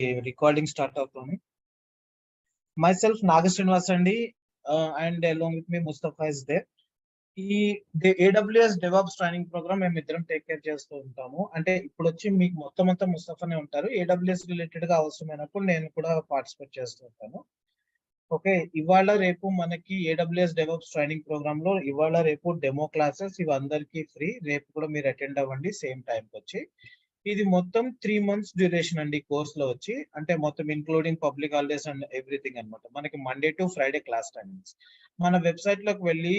recording start of myself Naga Srinivas andi, and along with me Mustafa is there. The AWS DevOps training program మేము ఇద్దరం take care చేస్తూ ఉంటాము. అంటే ఇప్పుడు వచ్చి మీకు మొత్తం అంతా ముస్తఫానే ఉంటారు. AWS రిలేటెడ్ గా అవసరమైనప్పుడు నేను కూడా పార్టిసిపేట్ చేస్తూ ఉంటాను. ఓకే, ఇవాళ రేపు మనకి AWS DevOps ట్రైనింగ్ ప్రోగ్రామ్ లో ఇవాళ రేపు డెమో క్లాసెస్ ఇవి అందరికీ ఫ్రీ. రేపు కూడా మీరు అటెండ్ అవ్వండి సేమ్ టైంకి వచ్చి. ఇది మొత్తం 3 months డ్యూరేషన్ అండి కోర్స్ లో వచ్చి, అంటే మొత్తం including public holidays and everything అనమాట. మనకి Monday to Friday class timings. మన వెబ్సైట్ లోకి వెళ్ళి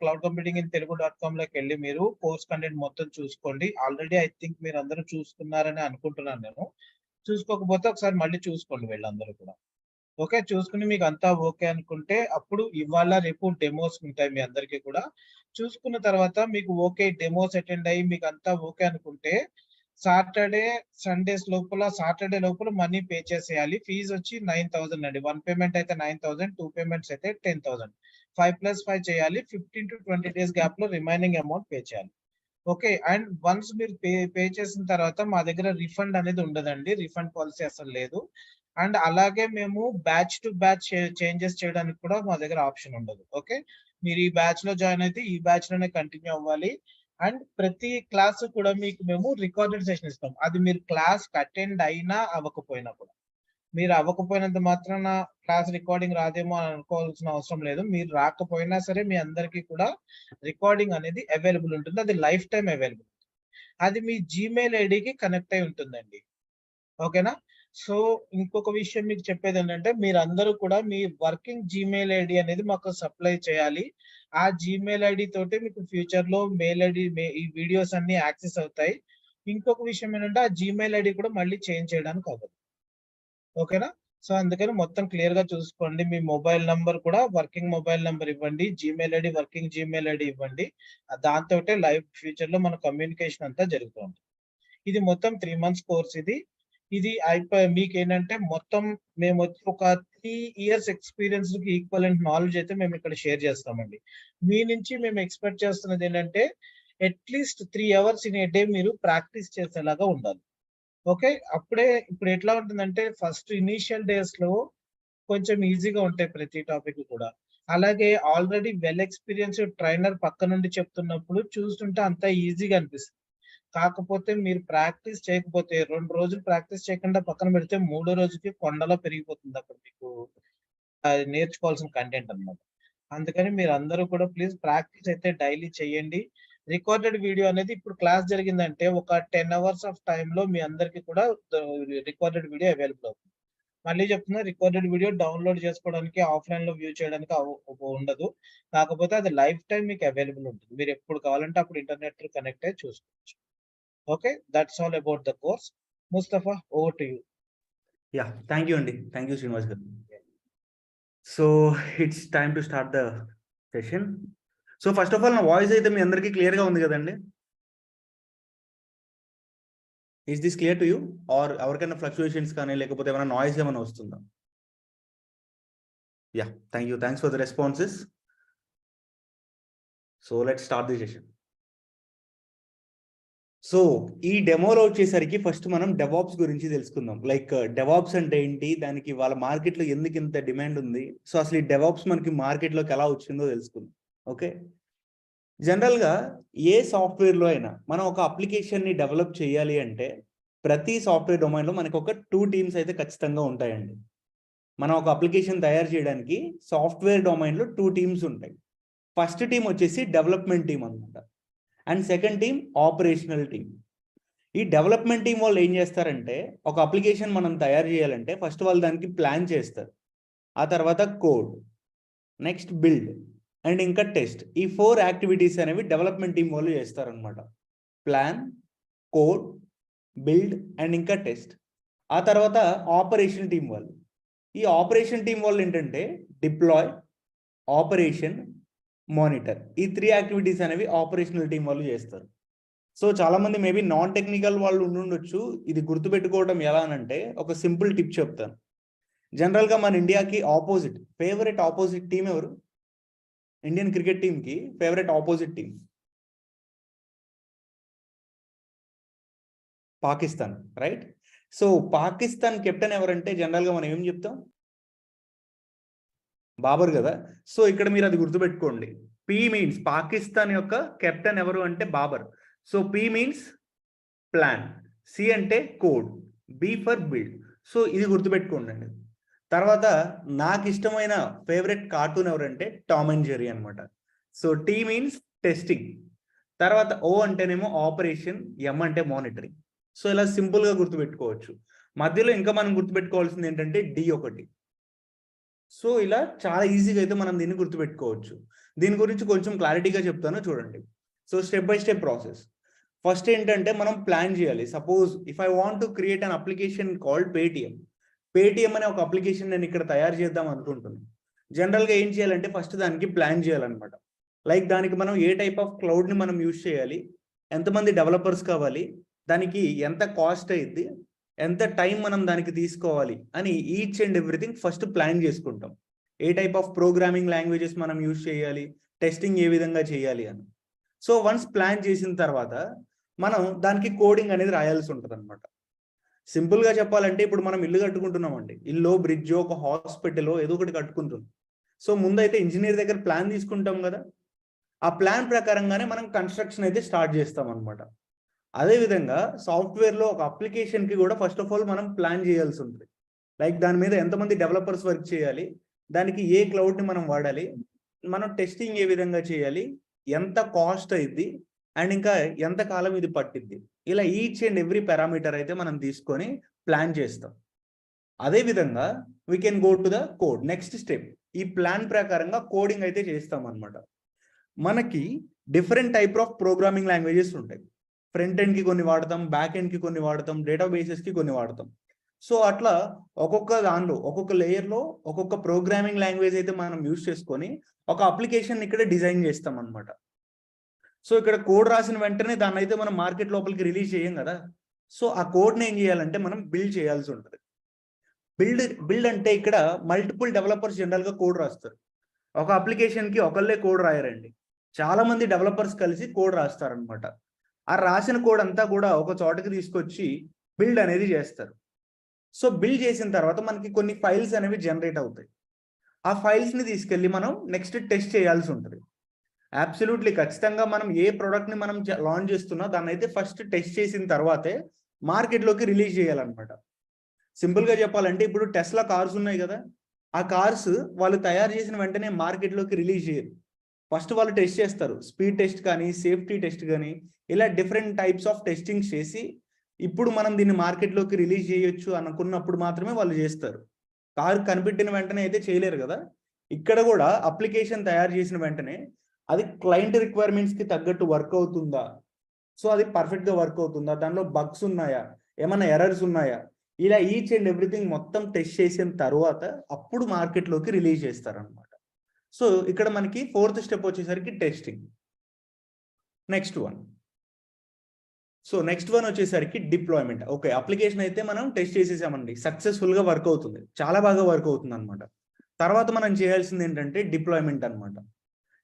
క్లౌడ్ కంప్యూటింగ్ ఇన్ తెలుగు.com లోకి వెళ్ళి మీరు కోర్స్ కంటెంట్ మొత్తం చూసుకోండి. ఆల్రెడీ ఐ థింక్ మీరు అందరూ చూసుకున్నారని అనుకుంటున్నాను నేను. చూసుకోకపోతే ఒకసారి మళ్ళీ చూసుకోండి వీళ్ళందరూ కూడా. ఓకే, చూసుకుని మీకు అంతా ఓకే అనుకుంటే అప్పుడు ఇవాళ రేపు డెమోస్ ఉంటాయి మీ అందరికీ కూడా. చూసుకున్న తర్వాత మీకు ఓకే డెమోస్ అటెండ్ అయ్యి మీకు అంతా ఓకే అనుకుంటే సాటర్డే లోపల మనీ పే చేసేయాలి. ఫీజు వచ్చి 9,000 అండి. 1 పేమెంట్ అయితే 9,000, 2 పేమెంట్స్ అయితే 10,000. 5+5 చేయాలి. 15 to 20 days గ్యాప్ లో రిమైనింగ్ అమౌంట్ పే చేయాలి. ఓకే, అండ్ వన్స్ మీరు పే చేసిన తర్వాత మా దగ్గర రిఫండ్ అనేది ఉండదండి. రిఫండ్ పాలసీ అసలు లేదు. అండ్ అలాగే మేము బ్యాచ్ టు బ్యాచ్ చేంజెస్ చేయడానికి కూడా మా దగ్గర ఆప్షన్ ఉండదు. ఓకే, మీరు ఈ బ్యాచ్ లో జాయిన్ అయితే ఈ బ్యాచ్ లోనే కంటిన్యూ అవ్వాలి. అండ్ ప్రతి క్లాస్ కూడా మీకు మేము రికార్డెడ్ సెషన్ ఇస్తాం. అది మీరు క్లాస్ అటెండ్ అయినా అవ్వకపోయినా కూడా. మీరు అవ్వకపోయినంత మాత్రాన క్లాస్ రికార్డింగ్ రాదేమో అని అనుకోవాల్సిన అవసరం లేదు. మీరు రాకపోయినా సరే మీ అందరికీ కూడా రికార్డింగ్ అనేది అవైలబుల్ ఉంటుంది. అది లైఫ్ టైం అవైలబుల్. అది మీ జీమెయిల్ ఐడికి కనెక్ట్ అయి ఉంటుందండి. ఓకేనా? సో ఇంకొక విషయం మీకు చెప్పేది ఏంటంటే మీరందరూ కూడా మీ వర్కింగ్ జీమెయిల్ ఐడి అనేది మాకు సప్లై చేయాలి. ఆ జీమెయిల్ ఐడి తోటి మీకు ఫ్యూచర్ లో మెయిల్ ఐడి ఈ వీడియోస్ అన్ని యాక్సెస్ అవుతాయి. ఇంకొక విషయం ఏంటంటే ఆ జీమెయిల్ ఐడి కూడా మళ్ళీ చేంజ్ చేయడానికి అవ్వదు. ఓకేనా? సో అందుకని మొత్తం క్లియర్ గా చూసుకోండి. మీ మొబైల్ నంబర్ కూడా వర్కింగ్ మొబైల్ నంబర్ ఇవ్వండి, Gmail ID working Gmail ID ఇవ్వండి. దాంతో లైవ్ ఫ్యూచర్ లో మన కమ్యూనికేషన్ అంతా జరుగుతుంది. ఇది మొత్తం 3 months కోర్స్. ఇది అయిపోయి మీకు ఏంటంటే మొత్తం మేము ఒక 3 years ఎక్స్పీరియన్స్ కి ఈక్వలెంట్ నాలెడ్జ్ అయితే మేము ఇక్కడ షేర్ చేస్తామండి. మీ నుంచి మేము ఎక్స్పెక్ట్ చేస్తున్నది ఏంటంటే at least 3 hours in a day మీరు ప్రాక్టీస్ చేసేలాగా ఉండాలి. ఓకే, అప్పుడే ఇప్పుడు ఎట్లా ఉంటుందంటే ఫస్ట్ ఇనీషియల్ డేస్ లో కొంచెం ఈజీగా ఉంటాయి ప్రతి టాపిక్ కూడా. అలాగే ఆల్రెడీ వెల్ ఎక్స్పీరియన్స్ ట్రైనర్ పక్క నుండి చెప్తున్నప్పుడు చూస్తుంటే అంత ఈజీగా అనిపిస్తుంది. కాకపోతే మీరు ప్రాక్టీస్ చేయకపోతే 2 రోజులు ప్రాక్టీస్ చేయకుండా పక్కన పెడితే 3వ రోజుకి కొండలో పెరిగిపోతుంది అక్కడ మీకు నేర్చుకోవాల్సిన కంటెంట్ అన్నమాట. అందుకని మీరు అందరూ కూడా ప్లీజ్ ప్రాక్టీస్ అయితే డైలీ చేయండి. రికార్డెడ్ వీడియో అనేది ఇప్పుడు క్లాస్ జరిగిందంటే ఒక 10 hours ఆఫ్ టైమ్ లో మీ అందరికి కూడా రికార్డెడ్ వీడియో అవైలబుల్ అవుతుంది. మళ్ళీ చెప్తున్నా, రికార్డెడ్ వీడియో డౌన్లోడ్ చేసుకోవడానికి ఆఫ్లైన్ లో వ్యూ చేయడానికి ఉండదు. కాకపోతే అది లైఫ్ టైం మీకు అవైలబుల్ ఉంటుంది. మీరు ఎప్పుడు కావాలంటే అప్పుడు ఇంటర్నెట్ కనెక్ట్ అయ్యి చూసుకోవచ్చు. Okay, that's all about the course. Mustafa, over to you. Yeah, thank you, Andy. Thank you, Srinivas garu. So it's time to start the session. So first of all, na voice aithe మీ అందరికీ clear గా ఉంది కదండి? Is this clear to you? Or ఎవరికైనా fluctuations కానీ లేకపోతే ఏమైనా noise ఏమైనా వస్తుందా? Yeah, thank you. Thanks for the responses. So let's start the session. So ఈ డెమోలో వచ్చేసరికి ఫస్ట్ మనం డెవాప్స్ గురించి తెలుసుకుందాం. లైక్ డెవాప్స్ అంటే ఏంటి, దానికి వాళ్ళ మార్కెట్లో ఎందుకు ఇంత డిమాండ్ ఉంది, సో అసలు ఈ డెవాప్స్ మనకి మార్కెట్లోకి ఎలా వచ్చిందో తెలుసుకుందాం. ఓకే, జనరల్గా ఏ సాఫ్ట్వేర్లో అయినా మనం ఒక అప్లికేషన్ని డెవలప్ చేయాలి అంటే ప్రతి సాఫ్ట్వేర్ డొమైన్లో మనకు ఒక 2 teams అయితే ఖచ్చితంగా ఉంటాయండి. మనం ఒక అప్లికేషన్ తయారు చేయడానికి సాఫ్ట్వేర్ డొమైన్లో 2 teams ఉంటాయి. ఫస్ట్ టీం వచ్చేసి డెవలప్మెంట్ టీం అనమాట, and second team operational team. ఈ డెవలప్మెంట్ టీం వాళ్ళు ఏం చేస్తారంటే ఒక అప్లికేషన్ మనం తయారు చేయాలంటే ఫస్ట్ వాళ్ళు దానికి ప్లాన్ చేస్తారు, ఆ తర్వాత కోడ్, నెక్స్ట్ బిల్డ్ అండ్ ఇంకా టెస్ట్. ఈ 4 యాక్టివిటీస్ అనేవి డెవలప్మెంట్ టీం వాళ్ళు చేస్తారనమాట. ప్లాన్, కోడ్, బిల్డ్ అండ్ ఇంకా టెస్ట్. ఆ తర్వాత ఆపరేషన్ టీం వాళ్ళు, ఈ ఆపరేషన్ టీం వాళ్ళు ఏంటంటే డిప్లాయ్, ఆపరేషన్, మానిటర్. ఈ 3 యాక్టివిటీస్ అనేవి ఆపరేషనల్ టీం వాళ్ళు చేస్తారు. సో చాలా మంది మేబీ నాన్ టెక్నికల్ వాళ్ళు ఉండుండొచ్చు. ఇది గుర్తుపెట్టుకోవడం ఎలా అనంటే ఒక సింపుల్ టిప్ చెప్తాను. జనరల్గా మన ఇండియాకి ఫేవరెట్ ఆపోజిట్ టీం ఎవరు? ఇండియన్ క్రికెట్ టీంకి favourite opposite team Pakistan, right? So Pakistan captain ఎవరంటే జనరల్గా మనం ఏం చెప్తాం? బాబర్ కదా. సో ఇక్కడ మీరు అది గుర్తుపెట్టుకోండి. పి మీన్స్ పాకిస్తాన్ యొక్క కెప్టెన్ ఎవరు అంటే Babar. So P means plan, C అంటే code, B for build. So ఇది గుర్తుపెట్టుకోండి అండి. తర్వాత నాకు ఇష్టమైన ఫేవరెట్ కార్టూన్ ఎవరంటే టామ్ అండ్ జెర్రీ అనమాట. సో టీ మీన్స్ టెస్టింగ్, తర్వాత ఓ అంటేనేమో ఆపరేషన్, ఎం అంటే మానిటరింగ్. సో ఇలా సింపుల్గా గుర్తుపెట్టుకోవచ్చు. మధ్యలో ఇంకా మనం గుర్తుపెట్టుకోవాల్సింది ఏంటంటే డి ఒకటి. సో ఇలా చాలా ఈజీగా అయితే మనం దీన్ని గుర్తుపెట్టుకోవచ్చు. దీని గురించి కొంచెం క్లారిటీగా చెప్తాను చూడండి. So step by step process. First ఏంటంటే మనం ప్లాన్ చేయాలి. Suppose if I want to create an application called Paytm. Paytm అనే ఒక అప్లికేషన్ నేను ఇక్కడ తయారు చేద్దాం అనుకుంటున్నాను. జనరల్గా ఏం చేయాలంటే ఫస్ట్ దానికి ప్లాన్ చేయాలన్నమాట. లైక్ దానికి మనం ఏ టైప్ ఆఫ్ క్లౌడ్ని మనం యూజ్ చేయాలి, ఎంతమంది డెవలపర్స్ కావాలి, దానికి ఎంత కాస్ట్ అయ్యిద్ది, ఎంత టైం మనం దానికి తీసుకోవాలి అని each and everything first plan చేసుకుంటాం. ఏ టైప్ ఆఫ్ ప్రోగ్రామింగ్ లాంగ్వేజెస్ మనం యూజ్ చేయాలి, టెస్టింగ్ ఏ విధంగా చేయాలి అని. సో వన్స్ ప్లాన్ చేసిన తర్వాత మనం దానికి కోడింగ్ అనేది రాయాల్సి ఉంటుంది అనమాట. సింపుల్గా చెప్పాలంటే ఇప్పుడు మనం ఇల్లు కట్టుకుంటున్నామండి. ఇల్లు, బ్రిడ్జ్, ఒక హాస్పిటల్ ఏదో ఒకటి కట్టుకుంటున్నాం. సో ముందైతే ఇంజనీర్ దగ్గర ప్లాన్ తీసుకుంటాం కదా, ఆ ప్లాన్ ప్రకారంగానే మనం కన్స్ట్రక్షన్ అయితే స్టార్ట్ చేస్తాం అనమాట. అదేవిధంగా సాఫ్ట్వేర్లో ఒక అప్లికేషన్కి కూడా ఫస్ట్ ఆఫ్ ఆల్ మనం ప్లాన్ చేయాల్సి ఉంటుంది. లైక్ దాని మీద ఎంతమంది డెవలపర్స్ వర్క్ చేయాలి, దానికి ఏ క్లౌడ్ని మనం వాడాలి, మనం టెస్టింగ్ ఏ విధంగా చేయాలి, ఎంత కాస్ట్ అయింది, అండ్ ఇంకా ఎంత కాలం ఇది పట్టిద్ది. ఇలా ఈచ్ అండ్ ఎవ్రీ పారామీటర్ అయితే మనం తీసుకొని ప్లాన్ చేస్తాం. అదేవిధంగా we can go to the code. Next step, ఈ ప్లాన్ ప్రకారంగా కోడింగ్ అయితే చేస్తాం అనమాట. మనకి different type of programming languages ఉంటాయి. ఫ్రంట్ ఎండ్కి కొన్ని వాడతాం, బ్యాక్ ఎండ్కి కొన్ని వాడతాం, డేటాబేసెస్కి కొన్ని వాడతాం. సో అట్లా ఒక్కొక్క దానిలో ఒక్కొక్క లేయర్లో ఒక్కొక్క ప్రోగ్రామింగ్ లాంగ్వేజ్ అయితే మనం యూజ్ చేసుకొని ఒక అప్లికేషన్ ఇక్కడ డిజైన్ చేస్తాం అనమాట. సో ఇక్కడ కోడ్ రాసిన వెంటనే దాన్ని అయితే మనం మార్కెట్ లోపలికి రిలీజ్ చేయం కదా. సో ఆ కోడ్ని ఏం చేయాలంటే మనం బిల్డ్ చేయాల్సి ఉంటుంది. బిల్డ్ అంటే ఇక్కడ మల్టిపుల్ డెవలపర్స్ జనరల్గా కోడ్ రాస్తారు. ఒక అప్లికేషన్కి ఒకళ్ళే కోడ్ రాయరండి, చాలా మంది డెవలపర్స్ కలిసి కోడ్ రాస్తారనమాట. ఆ రాసిన కోడ్ అంతా కూడా ఒక చోటకి తీసుకొచ్చి బిల్డ్ అనేది చేస్తారు. సో బిల్డ్ చేసిన తర్వాత మనకి కొన్ని ఫైల్స్ అనేవి జనరేట్ అవుతాయి. ఆ ఫైల్స్ని తీసుకెళ్ళి మనం నెక్స్ట్ టెస్ట్ చేయాల్సి ఉంటుంది. అబ్సల్యూట్లీ ఖచ్చితంగా మనం ఏ ప్రోడక్ట్ని మనం లాంచ్ చేస్తున్నా దాన్ని అయితే ఫస్ట్ టెస్ట్ చేసిన తర్వాతే మార్కెట్లోకి రిలీజ్ చేయాలన్నమాట. సింపుల్గా చెప్పాలంటే ఇప్పుడు టెస్లా కార్స్ ఉన్నాయి కదా, ఆ కార్స్ వాళ్ళు తయారు చేసిన వెంటనే మార్కెట్లోకి రిలీజ్ చేయరు. ఫస్ట్ వాళ్ళు టెస్ట్ చేస్తారు, స్పీడ్ టెస్ట్ కానీ, సేఫ్టీ టెస్ట్ కానీ, ఇలా డిఫరెంట్ టైప్స్ ఆఫ్ టెస్టింగ్స్ చేసి ఇప్పుడు మనం దీన్ని మార్కెట్లోకి రిలీజ్ చేయొచ్చు అనుకున్నప్పుడు మాత్రమే వాళ్ళు చేస్తారు. కారు కనిపెట్టిన వెంటనే అయితే చేయలేరు కదా. ఇక్కడ కూడా అప్లికేషన్ తయారు చేసిన వెంటనే అది క్లయింట్ రిక్వైర్మెంట్స్కి తగ్గట్టు వర్క్ అవుతుందా, సో అది పర్ఫెక్ట్గా వర్క్ అవుతుందా, దానిలో బగ్స్ ఉన్నాయా, ఏమైనా ఎర్రర్స్ ఉన్నాయా, ఇలా ఈచ్ అండ్ ఎవ్రీథింగ్ మొత్తం టెస్ట్ చేసిన తర్వాత అప్పుడు మార్కెట్లోకి రిలీజ్ చేస్తారనమాట. సో ఇక్కడ మనకి ఫోర్త్ స్టెప్ వచ్చేసరికి టెస్టింగ్. నెక్స్ట్ వన్ వచ్చేసరికి డిప్లాయ్మెంట్. ఓకే, అప్లికేషన్ అయితే మనం టెస్ట్ చేసేసామండి, సక్సెస్ఫుల్గా వర్క్ అవుతుంది, చాలా బాగా వర్క్ అవుతుంది అనమాట. తర్వాత మనం చేయాల్సింది ఏంటంటే డిప్లాయ్మెంట్ అనమాట.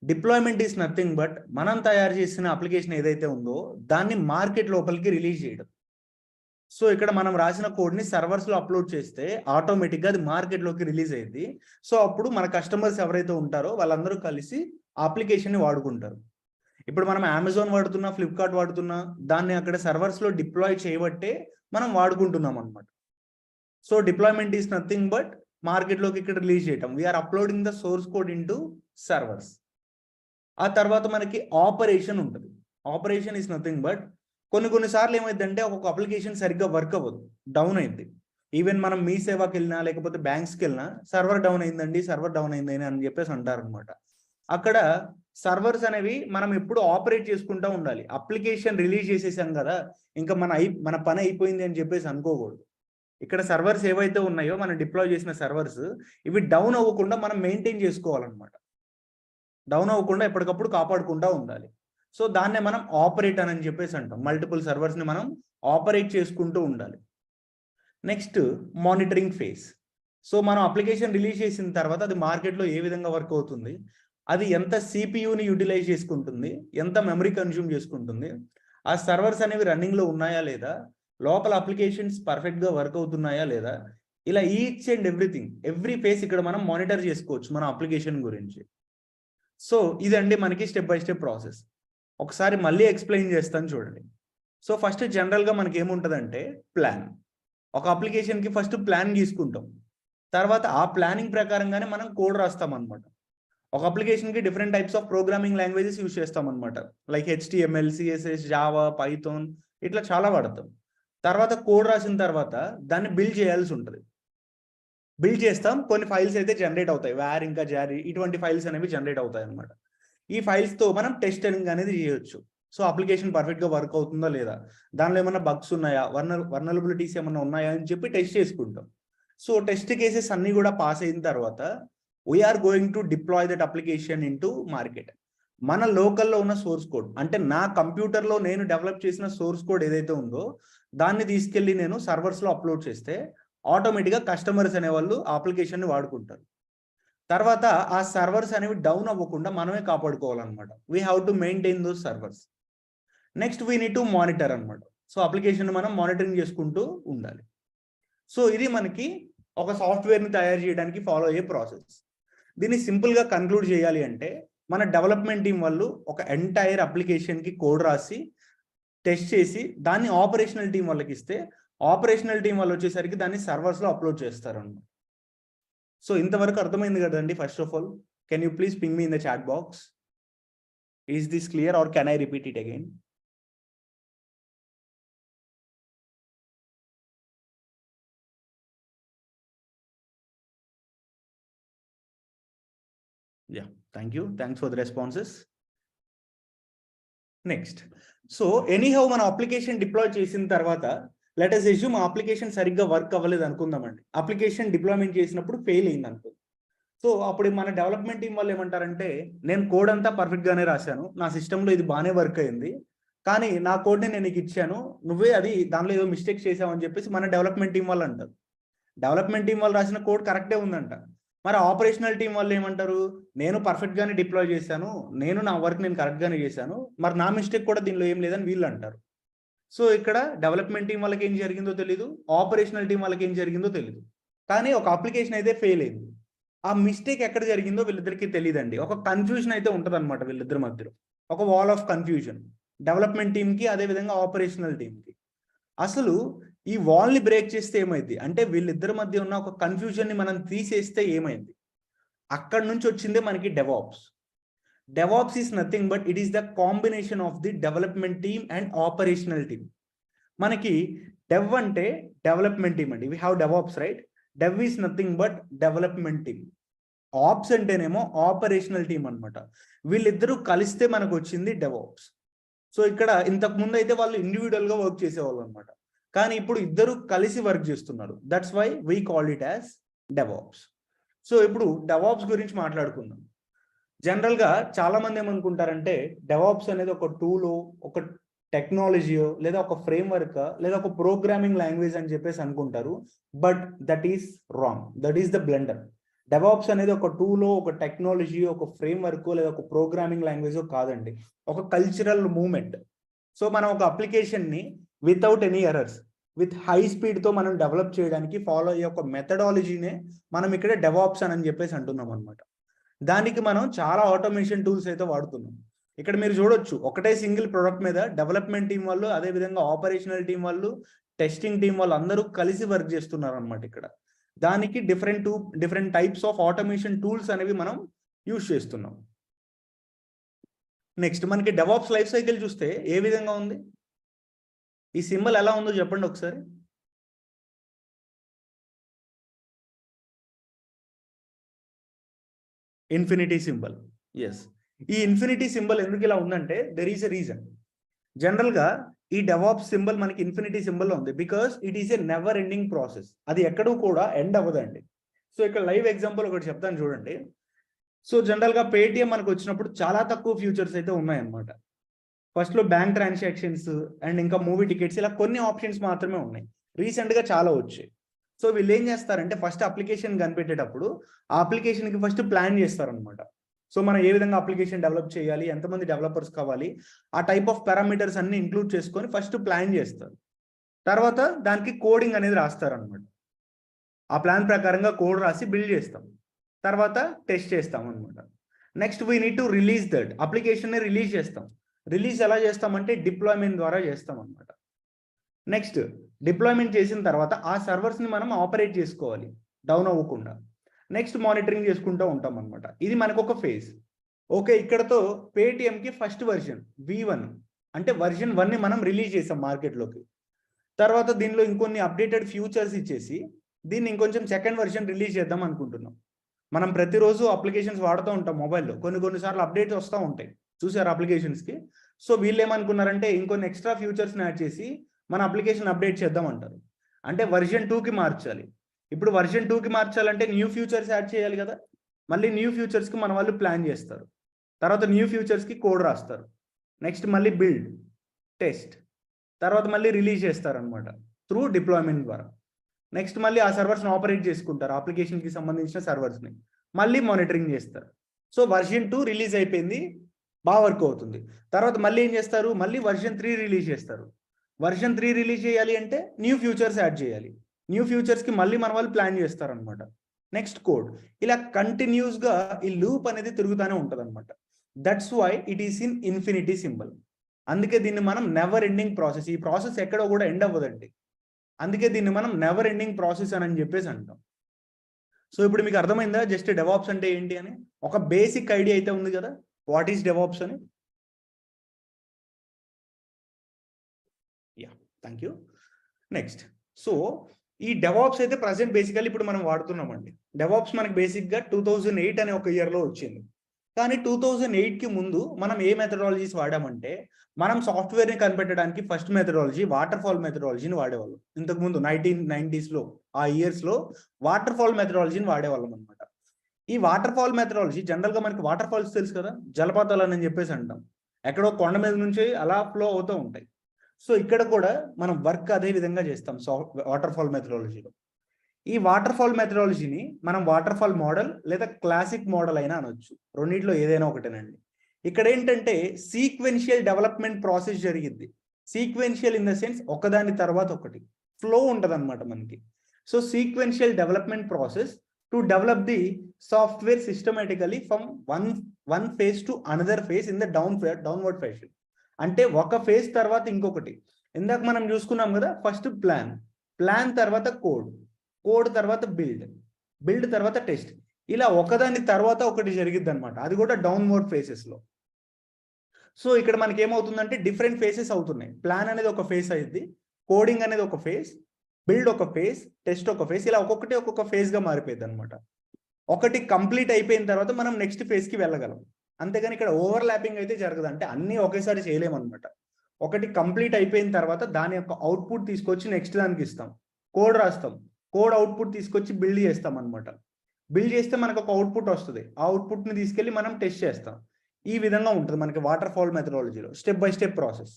డిప్లాయ్మెంట్ ఈస్ నథింగ్ బట్ మనం తయారు చేసిన అప్లికేషన్ ఏదైతే ఉందో దాన్ని మార్కెట్ లోపలికి రిలీజ్ చేయడం. సో ఇక్కడ మనం రాసిన కోడ్ని సర్వర్స్లో అప్లోడ్ చేస్తే ఆటోమేటిక్గా అది మార్కెట్లోకి రిలీజ్ అయ్యింది. సో అప్పుడు మన కస్టమర్స్ ఎవరైతే ఉంటారో వాళ్ళందరూ కలిసి ఆ అప్లికేషన్ని వాడుకుంటారు. ఇప్పుడు మనం అమెజాన్ వాడుతున్నా, ఫ్లిప్కార్ట్ వాడుతున్నా, దాన్ని అక్కడ సర్వర్స్లో డిప్లాయ్ చేయబట్టే మనం వాడుకుంటున్నాం అనమాట. So deployment is nothing but మార్కెట్లోకి ఇక్కడ రిలీజ్ చేయటం. We are uploading the source code in to servers. ఆ తర్వాత మనకి ఆపరేషన్ ఉంటుంది. ఆపరేషన్ ఈస్ నథింగ్ బట్ కొన్నిసార్లు ఏమైందంటే ఒక్కొక్క అప్లికేషన్ సరిగ్గా వర్క్ అవ్వదు, డౌన్ అయింది. ఈవెన్ మనం మీ సేవకి వెళ్ళినా లేకపోతే బ్యాంక్స్కి వెళ్ళినా సర్వర్ డౌన్ అయింది అని చెప్పేసి అంటారనమాట. అక్కడ సర్వర్స్ అనేవి మనం ఎప్పుడు ఆపరేట్ చేసుకుంటూ ఉండాలి. అప్లికేషన్ రిలీజ్ చేసేసాం కదా, ఇంకా మన పని అయిపోయింది అని చెప్పేసి అనుకోకూడదు. ఇక్కడ సర్వర్స్ ఏవైతే ఉన్నాయో మనం డిప్లాయ్ చేసిన సర్వర్స్, ఇవి డౌన్ అవ్వకుండా మనం మెయింటైన్ చేసుకోవాలన్నమాట. డౌన్ అవ్వకుండా ఎప్పటికప్పుడు కాపాడుకుంటూ ఉండాలి. సో దాన్నే మనం ఆపరేట్ అని చెప్పేసి అంటాం. మల్టిపుల్ సర్వర్స్ని మనం ఆపరేట్ చేసుకుంటూ ఉండాలి. Next monitoring phase. సో మనం అప్లికేషన్ రిలీజ్ చేసిన తర్వాత అది మార్కెట్లో ఏ విధంగా వర్క్ అవుతుంది, అది ఎంత సిపియూని యూటిలైజ్ చేసుకుంటుంది, ఎంత మెమరీ కన్జ్యూమ్ చేసుకుంటుంది, ఆ సర్వర్స్ అనేవి రన్నింగ్లో ఉన్నాయా లేదా, లోకల్ అప్లికేషన్స్ పర్ఫెక్ట్గా వర్క్ అవుతున్నాయా లేదా, ఇలా each and everything every face ఇక్కడ మనం మానిటర్ చేసుకోవచ్చు మన అప్లికేషన్ గురించి. సో ఇదండి మనకి స్టెప్ బై స్టెప్ ప్రాసెస్. ఒకసారి మళ్ళీ ఎక్స్ప్లెయిన్ చేస్తాను చూడండి. సో ఫస్ట్ జనరల్గా మనకి ఏముంటుందంటే ప్లాన్. ఒక అప్లికేషన్కి ఫస్ట్ ప్లాన్ గీసుకుంటాం, తర్వాత ఆ ప్లానింగ్ ప్రకారంగానే మనం కోడ్ రాస్తాం అనమాట. ఒక అప్లికేషన్కి different types of programming languages use చేస్తాం అనమాట. Like HTML, CSS, Java, Python ఇట్లా చాలా వాడతాం. తర్వాత కోడ్ రాసిన తర్వాత దాన్ని బిల్డ్ చేయాల్సి ఉంటుంది. బిల్డ్ చేస్తాం, కొన్ని ఫైల్స్ అయితే జనరేట్ అవుతాయి, వార్ ఇంకా జారీ ఇటువంటి ఫైల్స్ అనేవి జనరేట్ అవుతాయి అనమాట. ఈ ఫైల్స్తో మనం టెస్టింగ్ అనేది చేయొచ్చు. సో అప్లికేషన్ పర్ఫెక్ట్గా వర్క్ అవుతుందా లేదా, దానిలో ఏమైనా బగ్స్ ఉన్నాయా, వర్నరబిలిటీస్ ఏమైనా ఉన్నాయా అని చెప్పి టెస్ట్ చేసుకుంటాం. సో టెస్ట్ కేసెస్ అన్నీ కూడా పాస్ అయిన తర్వాత we are going to deploy that application in to market. మన లోకల్లో ఉన్న సోర్స్ కోడ్, అంటే నా కంప్యూటర్లో నేను డెవలప్ చేసిన సోర్స్ కోడ్ ఏదైతే ఉందో దాన్ని తీసుకెళ్ళి నేను సర్వర్స్లో అప్లోడ్ చేస్తే ఆటోమేటిక్గా కస్టమర్స్ అనేవాళ్ళు ఆ అప్లికేషన్ని వాడుకుంటారు. తర్వాత ఆ సర్వర్స్ అనేవి డౌన్ అవ్వకుండా మనమే కాపాడుకోవాలన్నమాట. We have to maintain those servers. Next we need to monitor అనమాట. సో అప్లికేషన్ మనం మానిటరింగ్ చేసుకుంటూ ఉండాలి. సో ఇది మనకి ఒక సాఫ్ట్వేర్ని తయారు చేయడానికి ఫాలో అయ్యే ప్రాసెస్. దీన్ని సింపుల్గా కన్క్లూడ్ చేయాలి అంటే మన డెవలప్మెంట్ టీం వాళ్ళు ఒక ఎంటైర్ అప్లికేషన్కి కోడ్ రాసి టెస్ట్ చేసి దాన్ని ఆపరేషనల్ టీం వాళ్ళకి ఇస్తే ఆపరేషనల్ టీం వాళ్ళు వచ్చేసరికి దాన్ని సర్వర్స్లో అప్లోడ్ చేస్తారు అన్నమాట. సో ఇంతవరకు అర్థమైంది కదండి. First of all, can you please ping me in the chat box? Is this clear or can I repeat it again? Yeah, thank you. Thanks for the responses. Next, so anyhow మన application deploy చేసిన తర్వాత let us assume ఆ application సరిగ్గా work అవ్వలేదు అనుకుందామండి. Application deployment చేసినప్పుడు fail అయింది అనుకో. సో అప్పుడు మన డెవలప్మెంట్ టీం వాళ్ళు ఏమంటారంటే, నేను కోడ్ అంతా పర్ఫెక్ట్గానే రాశాను, నా సిస్టంలో ఇది బాగానే వర్క్ అయింది, కానీ నా కోడ్ని నేను నీకు ఇచ్చాను, నువ్వే అది దానిలో ఏదో మిస్టేక్స్ చేసావని చెప్పేసి మన డెవలప్మెంట్ టీం వాళ్ళు అంటారు. డెవలప్మెంట్ టీం వాళ్ళు రాసిన కోడ్ కరెక్టే ఉందంట. మరి ఆపరేషనల్ టీం వాళ్ళు ఏమంటారు, నేను పర్ఫెక్ట్గానే డిప్లాయ్ చేశాను, నేను నా వర్క్ నేను కరెక్ట్గానే చేశాను, మరి నా మిస్టేక్ కూడా దీనిలో ఏం లేదని వీళ్ళు అంటారు. సో ఇక్కడ డెవలప్మెంట్ టీం వాళ్ళకి ఏం జరిగిందో తెలీదు, ఆపరేషనల్ టీం వాళ్ళకి ఏం జరిగిందో తెలీదు, కానీ ఒక అప్లికేషన్ అయితే ఫెయిల్ అయింది. ఆ మిస్టేక్ ఎక్కడ జరిగిందో వీళ్ళిద్దరికి తెలియదండి. ఒక కన్ఫ్యూజన్ అయితే ఉంటుంది అనమాట వీళ్ళిద్దరి మధ్యలో, ఒక వాల్ ఆఫ్ కన్ఫ్యూజన్ డెవలప్మెంట్ టీంకి అదేవిధంగా ఆపరేషనల్ టీంకి. అసలు ఈ వాల్ని బ్రేక్ చేస్తే ఏమైంది అంటే, వీళ్ళిద్దరి మధ్య ఉన్న ఒక కన్ఫ్యూజన్ని మనం తీసేస్తే ఏమైంది, అక్కడ నుంచి వచ్చిందే మనకి DevOps. DevOps is nothing but it is the combination of the development team and operational team. మనకి డెవ్ అంటే డెవలప్మెంట్ టీమ్ అండి, we have DevOps right. Dev is nothing but development team. Ops అంటేనేమో ఆపరేషనల్ టీమ్ అనమాట. వీళ్ళిద్దరూ కలిస్తే మనకు వచ్చింది DevOps. So ఇక్కడ ఇంతకు ముందు అయితే వాళ్ళు ఇండివిజువల్గా వర్క్ చేసేవాళ్ళు అనమాట, కానీ ఇప్పుడు ఇద్దరు కలిసి వర్క్ చేస్తున్నారు. That's why we call it as DevOps. So ఇప్పుడు డెవాప్స్ గురించి మాట్లాడుకుందాం. జనరల్గా చాలా మంది ఏమనుకుంటారంటే డెవాప్స్ అనేది ఒక టూలో, ఒక టెక్నాలజీయో, లేదా ఒక ఫ్రేమ్వర్క్, లేదా ఒక ప్రోగ్రామింగ్ లాంగ్వేజ్ అని చెప్పేసి అనుకుంటారు. But that is wrong, that is the blender. DevOps అనేది ఒక టూలో, ఒక టెక్నాలజీ, ఒక ఫ్రేమ్వర్క్, లేదా ఒక ప్రోగ్రామింగ్ లాంగ్వేజ్ కాదండి, ఒక కల్చరల్ మూవ్మెంట్. సో మనం ఒక అప్లికేషన్ని without any errors, with high స్పీడ్తో మనం డెవలప్ చేయడానికి ఫాలో అయ్యే ఒక మెథడాలజీనే మనం ఇక్కడ డెవాప్స్ అని చెప్పేసి అంటున్నాం అనమాట. దానికి మనం చాలా ఆటోమేషన్ టూల్స్ అయితే వాడుతున్నాం. ఇక్కడ మీరు చూడొచ్చు, ఒకటే సింగిల్ ప్రొడక్ట్ మీద డెవలప్మెంట్ టీం వాళ్ళు, అదేవిధంగా ఆపరేషనల్ టీం వాళ్ళు, టెస్టింగ్ టీం వాళ్ళు అందరూ కలిసి వర్క్ చేస్తున్నారు అనమాట. ఇక్కడ దానికి different types of automation tools అనేవి మనం యూజ్ చేస్తున్నాం. నెక్స్ట్ మనకి డెవాప్స్ లైఫ్ సైకిల్ చూస్తే ఏ విధంగా ఉంది, ఈ సింబల్ ఎలా ఉందో చెప్పండి ఒకసారి. Infinity symbol. ఎస్, ఈ ఇన్ఫినిటీ సింబల్ ఎందుకు ఇలా ఉందంటే దెర్ ఈస్ ఎ రీజన్. జనరల్గా ఈ డెవాప్స్ సింబల్ మనకి ఇన్ఫినిటీ సింబల్ ఉంది because it is a never ending process. అది ఎక్కడూ కూడా ఎండ్ అవ్వదండి. సో ఇక్కడ లైవ్ ఎగ్జాంపుల్ ఒకటి చెప్తాను చూడండి. సో జనరల్గా పేటిఎం మనకు వచ్చినప్పుడు చాలా తక్కువ ఫ్యూచర్స్ అయితే ఉన్నాయన్నమాట. ఫస్ట్లో బ్యాంక్ ట్రాన్సాక్షన్స్ అండ్ ఇంకా మూవీ టికెట్స్, ఇలా కొన్ని ఆప్షన్స్ మాత్రమే ఉన్నాయి. రీసెంట్గా చాలా వచ్చాయి. సో వీళ్ళు ఏం చేస్తారంటే ఫస్ట్ అప్లికేషన్ కనిపెట్టేటప్పుడు ఆ అప్లికేషన్కి ఫస్ట్ ప్లాన్ చేస్తారనమాట. సో మనం ఏ విధంగా అప్లికేషన్ డెవలప్ చేయాలి, ఎంతమంది డెవలపర్స్ కావాలి, ఆ టైప్ ఆఫ్ పారామీటర్స్ అన్ని ఇంక్లూడ్ చేసుకొని ఫస్ట్ ప్లాన్ చేస్తారు. తర్వాత దానికి కోడింగ్ అనేది రాస్తారనమాట. ఆ ప్లాన్ ప్రకారంగా కోడ్ రాసి బిల్డ్ చేస్తాం, తర్వాత టెస్ట్ చేస్తాం అనమాట. Next we need to release that అప్లికేషన్ని రిలీజ్ చేస్తాం. రిలీజ్ ఎలా చేస్తామంటే డిప్లాయ్మెంట్ ద్వారా చేస్తాం అనమాట. నెక్స్ట్ డిప్లాయ్మెంట్ చేసిన తర్వాత ఆ సర్వర్స్ని మనం ఆపరేట్ చేసుకోవాలి డౌన్ అవ్వకుండా. నెక్స్ట్ మానిటరింగ్ చేసుకుంటూ ఉంటాం అనమాట. ఇది మనకు ఒక ఫేజ్. ఓకే, ఇక్కడతో పేటిఎంకి ఫస్ట్ వర్షన్ V1 అంటే వర్షన్ 1ని మనం రిలీజ్ చేసాం మార్కెట్లోకి. తర్వాత దీనిలో ఇంకొన్ని అప్డేటెడ్ ఫ్యూచర్స్ ఇచ్చేసి దీన్ని ఇంకొంచెం సెకండ్ వర్షన్ రిలీజ్ చేద్దాం అనుకుంటున్నాం. మనం ప్రతిరోజు అప్లికేషన్స్ వాడుతూ ఉంటాం మొబైల్లో, కొన్నిసార్లు అప్డేట్స్ వస్తూ ఉంటాయి చూసారు అప్లికేషన్స్కి. సో వీళ్ళు ఏమనుకున్నారంటే ఇంకొన్ని ఎక్స్ట్రా ఫ్యూచర్స్ని యాడ్ చేసి మన అప్లికేషన్ అప్డేట్ చేద్దాం అంటారు. అంటే వర్షన్ 2కి మార్చాలి. ఇప్పుడు వర్షన్ 2కి మార్చాలంటే న్యూ ఫ్యూచర్స్ యాడ్ చేయాలి కదా. మళ్ళీ న్యూ ఫ్యూచర్స్కి మన వాళ్ళు ప్లాన్ చేస్తారు. తర్వాత న్యూ ఫ్యూచర్స్కి కోడ్ రాస్తారు. నెక్స్ట్ మళ్ళీ బిల్డ్, టెస్ట్, తర్వాత మళ్ళీ రిలీజ్ చేస్తారు అనమాట త్రూ డిప్లాయ్మెంట్ ద్వారా. నెక్స్ట్ మళ్ళీ ఆ సర్వర్స్ని ఆపరేట్ చేసుకుంటారు, అప్లికేషన్కి సంబంధించిన సర్వర్స్ని మళ్ళీ మానిటరింగ్ చేస్తారు. సో వర్షన్ 2 రిలీజ్ అయిపోయింది, బాగా వర్క్ అవుతుంది. తర్వాత మళ్ళీ ఏం చేస్తారు, మళ్ళీ వర్షన్ 3 రిలీజ్ చేస్తారు. వర్షన్ 3 రిలీజ్ చేయాలి అంటే న్యూ ఫ్యూచర్స్ యాడ్ చేయాలి. న్యూ ఫ్యూచర్స్కి మళ్ళీ మన వాళ్ళు ప్లాన్ చేస్తారనమాట. నెక్స్ట్ కోడ్, ఇలా కంటిన్యూస్గా ఈ లూప్ అనేది తిరుగుతూనే ఉంటుంది అనమాట. That's why it is in infinity symbol. అందుకే దీన్ని మనం నెవర్ ఎండింగ్ ప్రాసెస్, ఈ ప్రాసెస్ ఎక్కడో కూడా ఎండ్ అవ్వదండి. అందుకే దీన్ని మనం నెవర్ ఎండింగ్ ప్రాసెస్ అని చెప్పేసి అంటాం. సో ఇప్పుడు మీకు అర్థమైందా జస్ట్ డెవాప్స్ అంటే ఏంటి అని? ఒక బేసిక్ ఐడియా అయితే ఉంది కదా వాట్ ఈస్ డెవాప్స్ అని. Yeah, thank you. Next, so ఈ డెవాప్స్ అయితే ప్రజెంట్ బేసికల్లీ ఇప్పుడు మనం వాడుతున్నామండి. డెవాప్స్ మనకి బేసిక్గా 2008 అనే ఒక ఇయర్లో వచ్చింది. కానీ 2008కి ముందు మనం ఏ మెథడాలజీస్ వాడామంటే, మనం సాఫ్ట్వేర్ని కనిపెట్టడానికి ఫస్ట్ మెథడాలజీ వాటర్ ఫాల్ మెథడాలజీని వాడేవాళ్ళం. ఇంతకుముందు 1990sలో ఆ ఇయర్స్లో వాటర్ ఫాల్ మెథడాలజీని వాడేవాళ్ళం అనమాట. ఈ వాటర్ ఫాల్ మెథడాలజీ జనరల్గా మనకి వాటర్ ఫాల్స్ తెలుసు కదా, జలపాతాలు అని చెప్పేసి అంటాం. ఎక్కడో కొండ మీద నుంచి అలా ఫ్లో అవుతూ ఉంటాయి. సో ఇక్కడ కూడా మనం వర్క్ అదే విధంగా చేస్తాం వాటర్ ఫాల్ మెథడాలజీలో. ఈ వాటర్ ఫాల్ మెథడాలజీని మనం వాటర్ ఫాల్ మోడల్ లేదా క్లాసిక్ మోడల్ అయినా అనొచ్చు, రెండింటిలో ఏదైనా ఒకటేనండి. ఇక్కడ ఏంటంటే సీక్వెన్షియల్ డెవలప్మెంట్ ప్రాసెస్ జరిగింది. సీక్వెన్షియల్ ఇన్ ద సెన్స్ ఒకదాని తర్వాత ఒకటి ఫ్లో ఉంటుంది అనమాట మనకి. So sequential development process to develop the software systematically from one phase to another phase in the downward fashion. అంటే ఒక ఫేజ్ తర్వాత ఇంకొకటి. ఇందాక మనం చూసుకున్నాం కదా, ఫస్ట్ ప్లాన్ తర్వాత కోడ్ తర్వాత బిల్డ్ తర్వాత టెస్ట్, ఇలా ఒకదాని తర్వాత ఒకటి జరిగిద్ది అనమాట. అది కూడా డౌన్వర్డ్ ఫేసెస్లో. సో ఇక్కడ మనకి ఏమవుతుందంటే డిఫరెంట్ ఫేసెస్ అవుతున్నాయి. ప్లాన్ అనేది ఒక ఫేజ్ అయింది, కోడింగ్ అనేది ఒక ఫేజ్, బిల్డ్ ఒక ఫేజ్, టెస్ట్ ఒక ఫేజ్, ఇలా ఒక్కొక్క ఫేజ్గా మారిపోయింది అనమాట. ఒకటి కంప్లీట్ అయిపోయిన తర్వాత మనం నెక్స్ట్ ఫేజ్కి వెళ్ళగలం. అంతేగాని ఇక్కడ ఓవర్లాపింగ్ అయితే జరగదు, అంటే అన్నీ ఒకేసారి చేయలేమన్నమాట. ఒకటి కంప్లీట్ అయిపోయిన తర్వాత దాని యొక్క అవుట్పుట్ తీసుకొచ్చి నెక్స్ట్ దానికి ఇస్తాం, కోడ్ రాస్తాం, కోడ్ అవుట్పుట్ తీసుకొచ్చి బిల్డ్ చేస్తాం అనమాట. బిల్డ్ చేస్తే మనకు ఒక అవుట్పుట్ వస్తుంది, ఆ అవుట్పుట్ని తీసుకెళ్ళి మనం టెస్ట్ చేస్తాం. ఈ విధంగా ఉంటుంది మనకి వాటర్ ఫాల్ మెథడాలజీలో స్టెప్ బై స్టెప్ ప్రాసెస్.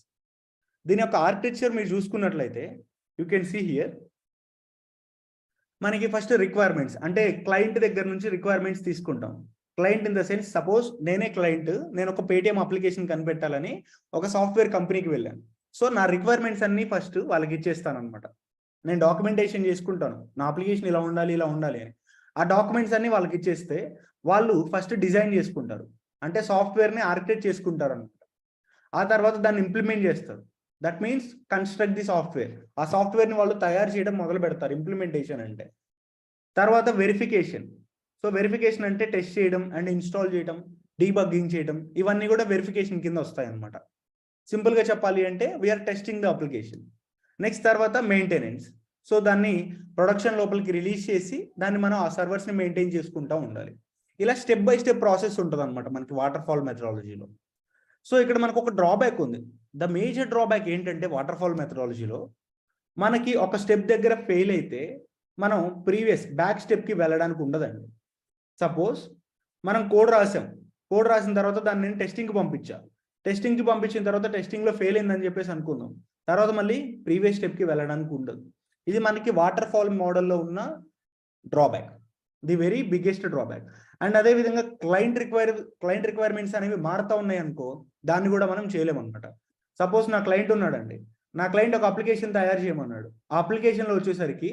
దీని యొక్క ఆర్కిటెక్చర్ మీరు చూసుకున్నట్లయితే యూ కెన్ సీ హియర్. మనకి ఫస్ట్ రిక్వైర్మెంట్స్, అంటే క్లయింట్ దగ్గర నుంచి రిక్వైర్మెంట్స్ తీసుకుంటాం. Client in the sense suppose నేనే క్లయింట్, నేను ఒక పేటిఎం అప్లికేషన్ కనిపెట్టాలని ఒక సాఫ్ట్వేర్ కంపెనీకి వెళ్ళాను. సో నా రిక్వైర్మెంట్స్ అన్ని ఫస్ట్ వాళ్ళకి ఇచ్చేస్తాను అనమాట. నేను డాక్యుమెంటేషన్ చేసుకుంటాను, నా అప్లికేషన్ ఇలా ఉండాలి అని. ఆ డాక్యుమెంట్స్ అన్ని వాళ్ళకి ఇచ్చేస్తే వాళ్ళు ఫస్ట్ డిజైన్ చేసుకుంటారు, అంటే సాఫ్ట్వేర్ని ఆర్కిటెక్ట్ చేసుకుంటారు అనమాట. ఆ తర్వాత దాన్ని ఇంప్లిమెంట్ చేస్తారు. That means construct the software. ఆ సాఫ్ట్వేర్ని వాళ్ళు తయారు చేయడం మొదలు పెడతారు, ఇంప్లిమెంటేషన్ అంటే. తర్వాత వెరిఫికేషన్. సో వెరిఫికేషన్ అంటే టెస్ట్ చేయడం అండ్ ఇన్స్టాల్ చేయడం, డీబగ్గింగ్ చేయడం, ఇవన్నీ కూడా వెరిఫికేషన్ కింద వస్తాయి అనమాట. సింపుల్గా చెప్పాలి అంటే we are testing the application. Next తర్వాత మెయింటెనెన్స్. సో దాన్ని ప్రొడక్షన్ లోపలికి రిలీజ్ చేసి దాన్ని మనం ఆ సర్వర్స్ని మెయింటైన్ చేసుకుంటూ ఉండాలి. ఇలా స్టెప్ బై స్టెప్ ప్రాసెస్ ఉంటుంది అనమాట మనకి వాటర్ ఫాల్ మెథడాలజీలో. సో ఇక్కడ మనకు ఒక డ్రాబ్యాక్ ఉంది. ద మేజర్ డ్రాబ్యాక్ ఏంటంటే వాటర్ ఫాల్ మెథడాలజీలో మనకి ఒక స్టెప్ దగ్గర ఫెయిల్ అయితే మనం బ్యాక్ స్టెప్కి వెళ్ళడానికి ఉండదండి. సపోజ్ మనం కోడ్ రాసిన తర్వాత దాన్ని నేను టెస్టింగ్కి పంపించిన తర్వాత టెస్టింగ్లో ఫెయిల్ అయిందని చెప్పేసి అనుకుందాం. తర్వాత మళ్ళీ ప్రీవియస్ స్టెప్కి వెళ్ళడానికి ఉండదు. ఇది మనకి వాటర్ ఫాల్ మోడల్లో ఉన్న drawback, the very biggest drawback. And అదేవిధంగా క్లయింట్ రిక్వైర్మెంట్స్ అనేవి మారుతూ ఉన్నాయి అనుకో, దాన్ని కూడా మనం చేయలేమన్నమాట. సపోజ్ నా క్లయింట్ ఉన్నాడండి, నా క్లయింట్ ఒక అప్లికేషన్ తయారు చేయమన్నాడు. ఆ అప్లికేషన్లో వచ్చేసరికి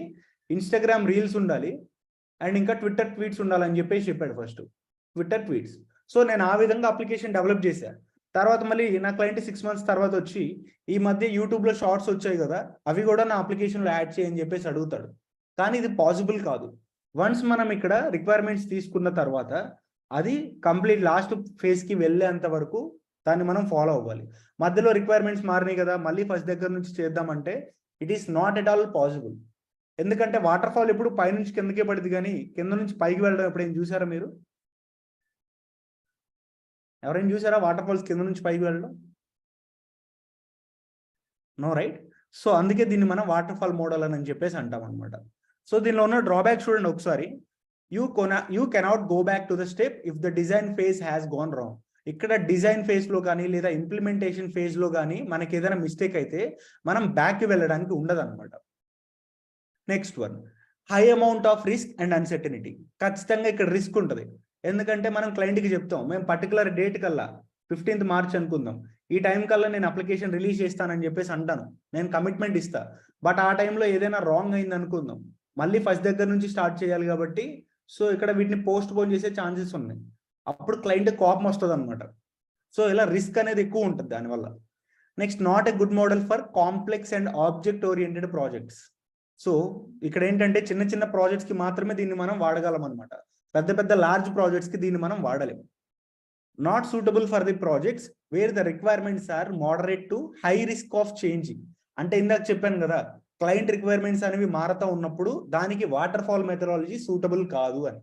ఇన్స్టాగ్రామ్ రీల్స్ ఉండాలి అండ్ ఇంకా ట్విట్టర్ ట్వీట్స్ ఉండాలని చెప్పేసి చెప్పాడు ఫస్ట్. Twitter tweets. సో నేను ఆ విధంగా అప్లికేషన్ డెవలప్ చేశాను. తర్వాత మళ్ళీ నా క్లయింట్ 6 months తర్వాత వచ్చి ఈ మధ్య యూట్యూబ్లో షార్ట్స్ వచ్చాయి కదా, అవి కూడా నా అప్లికేషన్లో యాడ్ చేయని చెప్పేసి అడుగుతాడు. కానీ ఇది పాసిబుల్ కాదు. వన్స్ మనం ఇక్కడ రిక్వైర్మెంట్స్ తీసుకున్న తర్వాత అది కంప్లీట్ లాస్ట్ ఫేజ్కి వెళ్ళేంత వరకు దాన్ని మనం ఫాలో అవ్వాలి. మధ్యలో రిక్వైర్మెంట్స్ మారినాయి కదా, మళ్ళీ ఫస్ట్ దగ్గర నుంచి చేద్దామంటే it is not at all possible. ఎందుకంటే వాటర్ ఫాల్ ఎప్పుడు పైనుంచి కిందకే పడింది కానీ కింద నుంచి పైకి వెళ్ళడం ఎప్పుడైనా చూసారా మీరు? ఎవరైనా చూసారా వాటర్ ఫాల్స్ కింద నుంచి పైకి వెళ్ళడం? No, right? సో అందుకే దీన్ని మనం వాటర్ ఫాల్ మోడల్ అని చెప్పేసి అంటాం అనమాట. సో దీనిలో ఉన్న డ్రాబ్యాక్ చూడండి ఒకసారి. You cannot go back to the step if the design phase has gonna wrong. ఇక్కడ డిజైన్ ఫేజ్ లో కానీ లేదా ఇంప్లిమెంటేషన్ ఫేజ్ లో కానీ మనకి ఏదైనా మిస్టేక్ అయితే మనం బ్యాక్కి వెళ్ళడానికి ఉండదు అనమాట. Next one, high amount of risk and uncertainty. ఖచ్చితంగా ఇక్కడ రిస్క్ ఉంటుంది. ఎందుకంటే మనం క్లయింట్కి చెప్తాం, మేము పర్టికులర్ డేట్ కల్లా 15th March అనుకుందాం, ఈ టైం కల్లా నేను అప్లికేషన్ రిలీజ్ చేస్తానని చెప్పేసి అంటాను, నేను కమిట్మెంట్ ఇస్తా. బట్ ఆ టైంలో ఏదైనా రాంగ్ అయింది అనుకుందాం, మళ్ళీ ఫస్ట్ దగ్గర నుంచి స్టార్ట్ చేయాలి కాబట్టి సో ఇక్కడ వీటిని పోస్ట్ పోన్ చేసే ఛాన్సెస్ ఉన్నాయి. అప్పుడు క్లయింట్ కోపం వస్తుంది అనమాట. సో ఇలా రిస్క్ అనేది ఎక్కువ ఉంటుంది దానివల్ల. Next, not a good model for complex and object oriented projects. So ఇక్కడ ఏంటంటే చిన్న చిన్న ప్రాజెక్ట్స్కి మాత్రమే దీన్ని మనం వాడగలం అనమాట. పెద్ద పెద్ద లార్జ్ ప్రాజెక్ట్స్కి దీన్ని మనం వాడలేము. Not suitable for the projects where the requirements are moderate to high risk of changing. అంటే ఇందాక చెప్పాను కదా, క్లయింట్ రిక్వైర్మెంట్స్ అనేవి మారుతూ ఉన్నప్పుడు దానికి వాటర్ ఫాల్ మెథడాలజీ సూటబుల్ కాదు అని.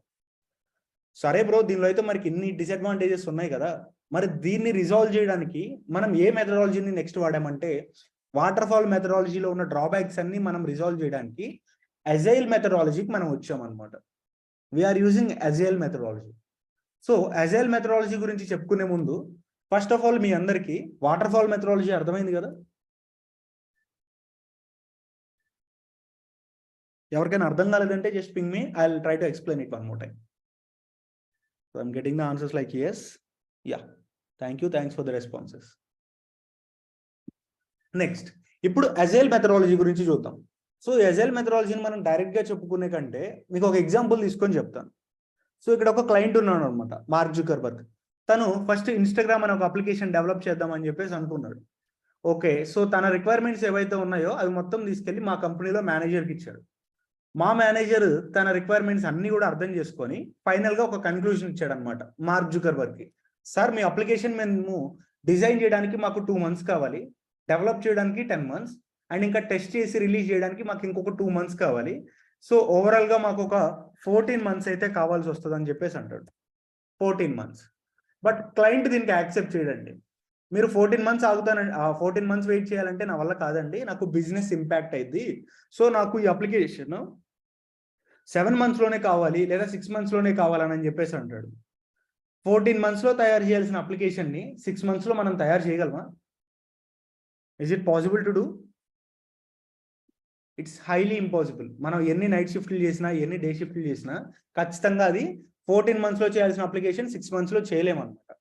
సరే బ్రో, దీనిలో అయితే మనకి ఇన్ని డిసడ్వాంటేజెస్ ఉన్నాయి కదా, మరి దీన్ని రిజాల్వ్ చేయడానికి మనం ఏ మెథడాలజీని నెక్స్ట్ వాడామంటే వాటర్ ఫాల్ మెథడాలజీలో ఉన్న డ్రాబ్యాక్స్ అన్ని మనం రిజాల్వ్ చేయడానికి అజైల్ మెథడాలజీకి మనం వచ్చామన్నమాట. We are using agile methodology. So agile methodology గురించి చెప్పుకునే ముందు ఫస్ట్ ఆఫ్ ఆల్ మీ అందరికీ వాటర్ ఫాల్ మెథడాలజీ అర్థమైంది కదా? ఎవరికైనా అర్థం కాలేదంటే just ping me, I will try to explain it one more time. So I'm getting the answers like yes, yeah, thanks for the responses. Next, ఇప్పుడు agile methodology గురించి చూద్దాం. సో అజైల్ మెథడాలజీని మనం డైరెక్ట్గా చెప్పుకునే కంటే మీకు ఒక ఎగ్జాంపుల్ తీసుకొని చెప్తాను. సో ఇక్కడ ఒక క్లయింట్ ఉన్నాడు అనమాట, మార్క్ జుకర్బర్గ్. తను ఫస్ట్ ఇన్స్టాగ్రామ్ అనే ఒక అప్లికేషన్ డెవలప్ చేద్దామని చెప్పేసి అనుకున్నాడు. ఓకే, సో తన రిక్వైర్మెంట్స్ ఏవైతే ఉన్నాయో అవి మొత్తం తీసుకెళ్ళి మా కంపెనీలో మేనేజర్కి ఇచ్చాడు. మా మేనేజర్ తన రిక్వైర్మెంట్స్ అన్ని కూడా అర్థం చేసుకొని ఫైనల్గా ఒక కన్క్లూజన్ ఇచ్చాడు అనమాట మార్క్ జుకర్బర్గ్కి. సార్, మీ అప్లికేషన్ మేము డిజైన్ చేయడానికి మాకు 2 months కావాలి, డెవలప్ చేయడానికి 10 months, అండ్ ఇంకా టెస్ట్ చేసి రిలీజ్ చేయడానికి మాకు ఇంకొక 2 months కావాలి. సో ఓవరాల్గా మాకు ఒక 14 months అయితే కావాల్సి వస్తుంది అని చెప్పేసి అంటాడు. 14 months. బట్ క్లయింట్ దీనికి యాక్సెప్ట్ చేయడండి. మీరు 14 months ఆగుతానండి, 14 months వెయిట్ చేయాలంటే నా వల్ల కాదండి, నాకు బిజినెస్ ఇంపాక్ట్ అయింది. సో నాకు ఈ అప్లికేషన్ 7 monthsలోనే కావాలి లేదా 6 monthsలోనే కావాలని చెప్పేసి అంటాడు. 14 monthsలో తయారు చేయాల్సిన అప్లికేషన్ని 6 monthsలో మనం తయారు చేయగలమా? Is it possible to do? It's highly impossible. మనం ఎన్ని నైట్ షిఫ్ట్లు చేసినా ఎన్ని డే షిఫ్ట్లు చేసినా ఖచ్చితంగా అది 14 monthsలో చేయాల్సిన అప్లికేషన్ 6 monthsలో చేయలేమన్నమాట.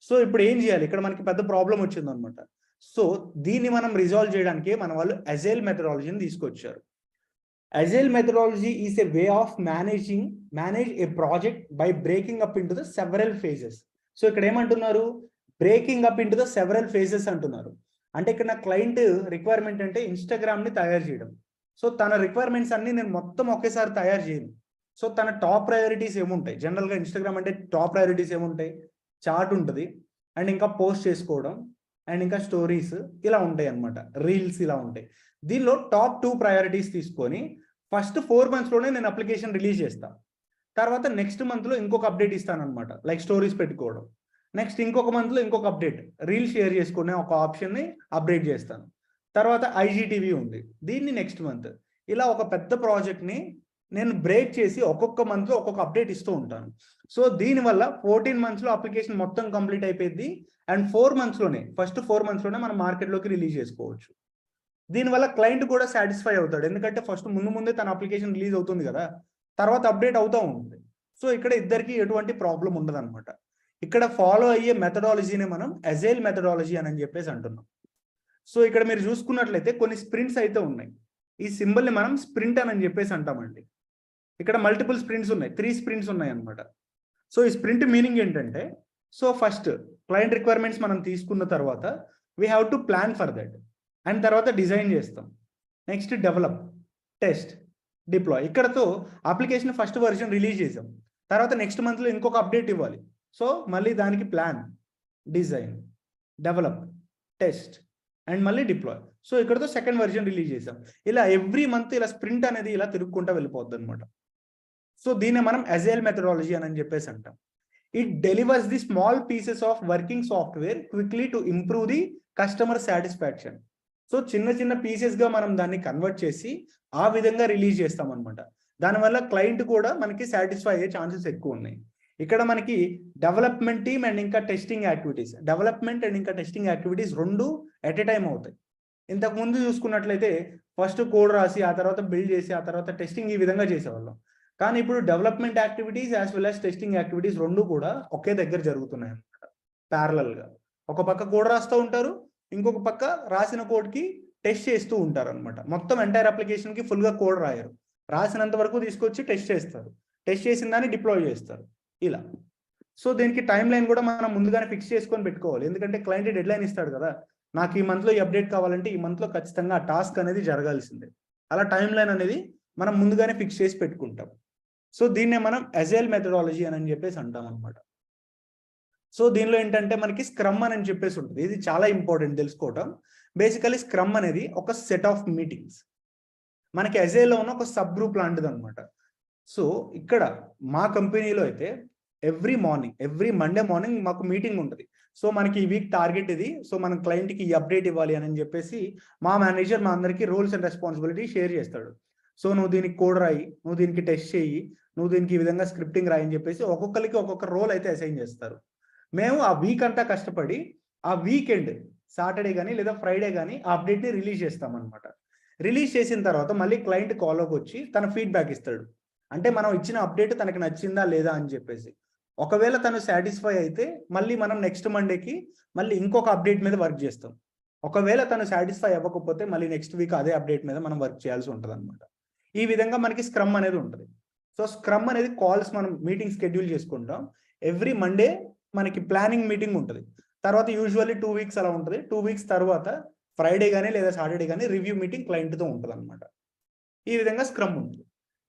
సో ఇప్పుడు ఏం చేయాలి? ఇక్కడ మనకి పెద్ద ప్రాబ్లం వచ్చింది అనమాట. సో దీన్ని మనం రిజాల్వ్ చేయడానికి మన వాళ్ళు అజైల్ మెథడాలజీని తీసుకొచ్చారు. Agile methodology is a way of manage a project by breaking up into the several phases. So ఇక్కడ ఏమంటున్నారు? Breaking up into the several phases అంటున్నారు. అంటే ఇక్కడ నా క్లయింట్ రిక్వైర్మెంట్ అంటే ఇన్స్టాగ్రామ్ని తయారు చేయడం. సో తన రిక్వైర్మెంట్స్ అన్ని నేను మొత్తం ఒకేసారి తయారు చేయను. సో తన టాప్ ప్రయారిటీస్ ఏముంటాయి? జనరల్గా ఇన్స్టాగ్రామ్ అంటే టాప్ ప్రయారిటీస్ ఏముంటాయి? చార్ట్ ఉంటుంది, అండ్ ఇంకా పోస్ట్ చేసుకోవడం, అండ్ ఇంకా స్టోరీస్ ఇలా ఉంటాయి అన్నమాట, రీల్స్ ఇలా ఉంటాయి. దీనిలో టాప్ 2 ప్రయారిటీస్ తీసుకొని ఫస్ట్ 4 monthsలోనే నేను అప్లికేషన్ రిలీజ్ చేస్తాను. తర్వాత నెక్స్ట్ మంత్లో ఇంకొక అప్డేట్ ఇస్తాను అనమాట, లైక్ స్టోరీస్ పెట్టుకోవడం. నెక్స్ట్ ఇంకొక మంత్లో ఇంకొక అప్డేట్, రీల్ షేర్ చేసుకునే ఒక ఆప్షన్ని అప్డేట్ చేస్తాను. తర్వాత ఐజీటీవీ ఉంది, దీన్ని నెక్స్ట్ మంత్. ఇలా ఒక పెద్ద ప్రాజెక్ట్ని నేను బ్రేక్ చేసి ఒక్కొక్క మంత్లో ఒక్కొక్క అప్డేట్ ఇస్తూ ఉంటాను. సో దీనివల్ల 14 monthsలో అప్లికేషన్ మొత్తం కంప్లీట్ అయిపోయింది, అండ్ 4 monthsలోనే ఫస్ట్ 4 monthsలోనే మనం మార్కెట్లోకి రిలీజ్ చేసుకోవచ్చు. దీనివల్ల క్లయింట్ కూడా సాటిస్ఫై అవుతాడు, ఎందుకంటే ఫస్ట్ ముందే తన అప్లికేషన్ రిలీజ్ అవుతుంది కదా, తర్వాత అప్డేట్ అవుతూ ఉంటుంది. సో ఇక్కడ ఇద్దరికి ఎటువంటి ప్రాబ్లం ఉండదు అనమాట. ఇక్కడ ఫాలో అయ్యే మెథడాలజీని మనం అజైల్ మెథడాలజీ అని చెప్పేసి అంటున్నాం. సో ఇక్కడ మీరు చూసుకున్నట్లయితే కొన్ని స్ప్రింట్స్ అయితే ఉన్నాయి. ఈ సింబల్ని మనం స్ప్రింట్ అని చెప్పేసి అంటామండి. ఇక్కడ మల్టిపుల్ స్ప్రింట్స్ ఉన్నాయి, 3 స్ప్రింట్స్ ఉన్నాయి అనమాట. సో ఈ స్ప్రింట్ మీనింగ్ ఏంటంటే, సో ఫస్ట్ క్లయింట్ రిక్వైర్మెంట్స్ మనం తీసుకున్న తర్వాత we have to plan for that, and తర్వాత డిజైన్ చేస్తాం, నెక్స్ట్ డెవలప్, టెస్ట్, డిప్లాయ్. ఇక్కడతో అప్లికేషన్ ఫస్ట్ వర్షన్ రిలీజ్ చేసాం, తర్వాత నెక్స్ట్ మంత్లో ఇంకొక అప్డేట్ ఇవ్వాలి. సో మళ్ళీ దానికి plan, design, develop, test and మళ్ళీ డిప్లాయ్. సో ఇక్కడతో సెకండ్ వర్షన్ రిలీజ్ చేసాం. ఇలా ఎవ్రీ మంత్ ఇలా స్ప్రింట్ అనేది ఇలా తిరుగుకుంటూ వెళ్ళిపోద్ది అనమాట. సో దీన్ని మనం అజైల్ మెథడాలజీ అని చెప్పేసి అంటాం. It delivers the small pieces of working software quickly to improve the customer satisfaction. So చిన్న చిన్న పీసెస్గా మనం దాన్ని కన్వర్ట్ చేసి ఆ విధంగా రిలీజ్ చేస్తాం అనమాట. దానివల్ల క్లయింట్ కూడా మనకి సాటిస్ఫై అయ్యే ఛాన్సెస్ ఎక్కువ ఉన్నాయి. ఇక్కడ మనకి డెవలప్మెంట్ టీమ్ అండ్ ఇంకా టెస్టింగ్ యాక్టివిటీస్, డెవలప్మెంట్ అండ్ ఇంకా టెస్టింగ్ యాక్టివిటీస్ రెండు ఎట్ ఎ టైం అవుతాయి. ఇంతకు ముందు చూసుకున్నట్లయితే ఫస్ట్ కోడ్ రాసి ఆ తర్వాత బిల్డ్ చేసి ఆ తర్వాత టెస్టింగ్ ఈ విధంగా చేసేవాళ్ళం. కానీ ఇప్పుడు development activities as well as testing activities రెండు కూడా ఒకే దగ్గర జరుగుతున్నాయి అన్నమాట, ప్యారలల్గా. ఒక పక్క కోడ్ రాస్తూ ఉంటారు, ఇంకొక పక్క రాసిన కోడ్కి టెస్ట్ చేస్తూ ఉంటారు అనమాట. మొత్తం ఎంటైర్ అప్లికేషన్కి ఫుల్గా కోడ్ రాయరు, రాసినంత వరకు తీసుకొచ్చి టెస్ట్ చేస్తారు, టెస్ట్ చేసిన దాన్ని డిప్లాయ్ చేస్తారు ఇలా. సో దీనికి టైం లైన్ కూడా మనం ముందుగానే ఫిక్స్ చేసుకొని పెట్టుకోవాలి, ఎందుకంటే క్లయింట్ డెడ్ లైన్ ఇస్తాడు కదా, నాకు ఈ మంత్లో ఈ అప్డేట్ కావాలంటే ఈ మంత్లో ఖచ్చితంగా ఆ టాస్క్ అనేది జరగాల్సిందే. అలా టైం లైన్ అనేది మనం ముందుగానే ఫిక్స్ చేసి పెట్టుకుంటాం. సో దీన్నే మనం అజైల్ మెథడాలజీ అని చెప్పేసి అంటాం అనమాట. సో దీనిలో ఏంటంటే మనకి స్క్రమ్ అని చెప్పేసి ఉంటుంది. ఇది చాలా ఇంపార్టెంట్ తెలుసుకోవటం. బేసికలీ స్క్రమ్ అనేది ఒక సెట్ ఆఫ్ మీటింగ్స్, మనకి అజైల్లో ఉన్న ఒక సబ్ గ్రూప్ లాంటిది అనమాట. సో ఇక్కడ మా కంపెనీలో అయితే ఎవ్రీ మండే మార్నింగ్ మాకు మీటింగ్ ఉంటుంది. సో మనకి ఈ వీక్ టార్గెట్ ఇది, సో మనం క్లయింట్కి ఈ అప్డేట్ ఇవ్వాలి అని చెప్పేసి మా మేనేజర్ మా అందరికీ రోల్స్ అండ్ రెస్పాన్సిబిలిటీ షేర్ చేస్తాడు. సో నువ్వు దీనికి కోడ్ రాయి, నువ్వు దీనికి టెస్ట్ చేయి, నువ్వు దీనికి ఈ విధంగా స్క్రిప్టింగ్ రాయి అని చెప్పేసి ఒక్కొక్కరికి ఒక్కొక్క రోల్ అయితే అసైన్ చేస్తారు. మేము ఆ వీక్ అంతా కష్టపడి ఆ వీకెండ్ సాటర్డే కానీ లేదా ఫ్రైడే కానీ ఆ అప్డేట్ని రిలీజ్ చేస్తామన్నమాట. రిలీజ్ చేసిన తర్వాత మళ్ళీ క్లయింట్ కాల్లోకి వచ్చి తన ఫీడ్బ్యాక్ ఇస్తాడు, అంటే మనం ఇచ్చిన అప్డేట్ తనకి నచ్చిందా లేదా అని చెప్పేసి. ఒకవేళ తను సాటిస్ఫై అయితే మళ్ళీ మనం నెక్స్ట్ మండేకి మళ్ళీ ఇంకొక అప్డేట్ మీద వర్క్ చేస్తాం. ఒకవేళ తను సాటిస్ఫై అవ్వకపోతే మళ్ళీ నెక్స్ట్ వీక్ అదే అప్డేట్ మీద మనం వర్క్ చేయాల్సి ఉంటుంది అనమాట. ఈ విధంగా మనకి స్క్రమ్ అనేది ఉంటుంది. సో స్క్రమ్ అనేది కాల్స్ మనం మీటింగ్ షెడ్యూల్ చేసుకుంటాం. ఎవ్రీ మండే మనకి ప్లానింగ్ మీటింగ్ ఉంటుంది, తర్వాత యూజువల్లీ 2 వీక్స్ అలా ఉంటుంది. 2 వీక్స్ తర్వాత ఫ్రైడే కానీ లేదా సాటర్డే కానీ రివ్యూ మీటింగ్ క్లయింట్తో ఉంటుంది అనమాట. ఈ విధంగా స్క్రమ్ ఉంటుంది.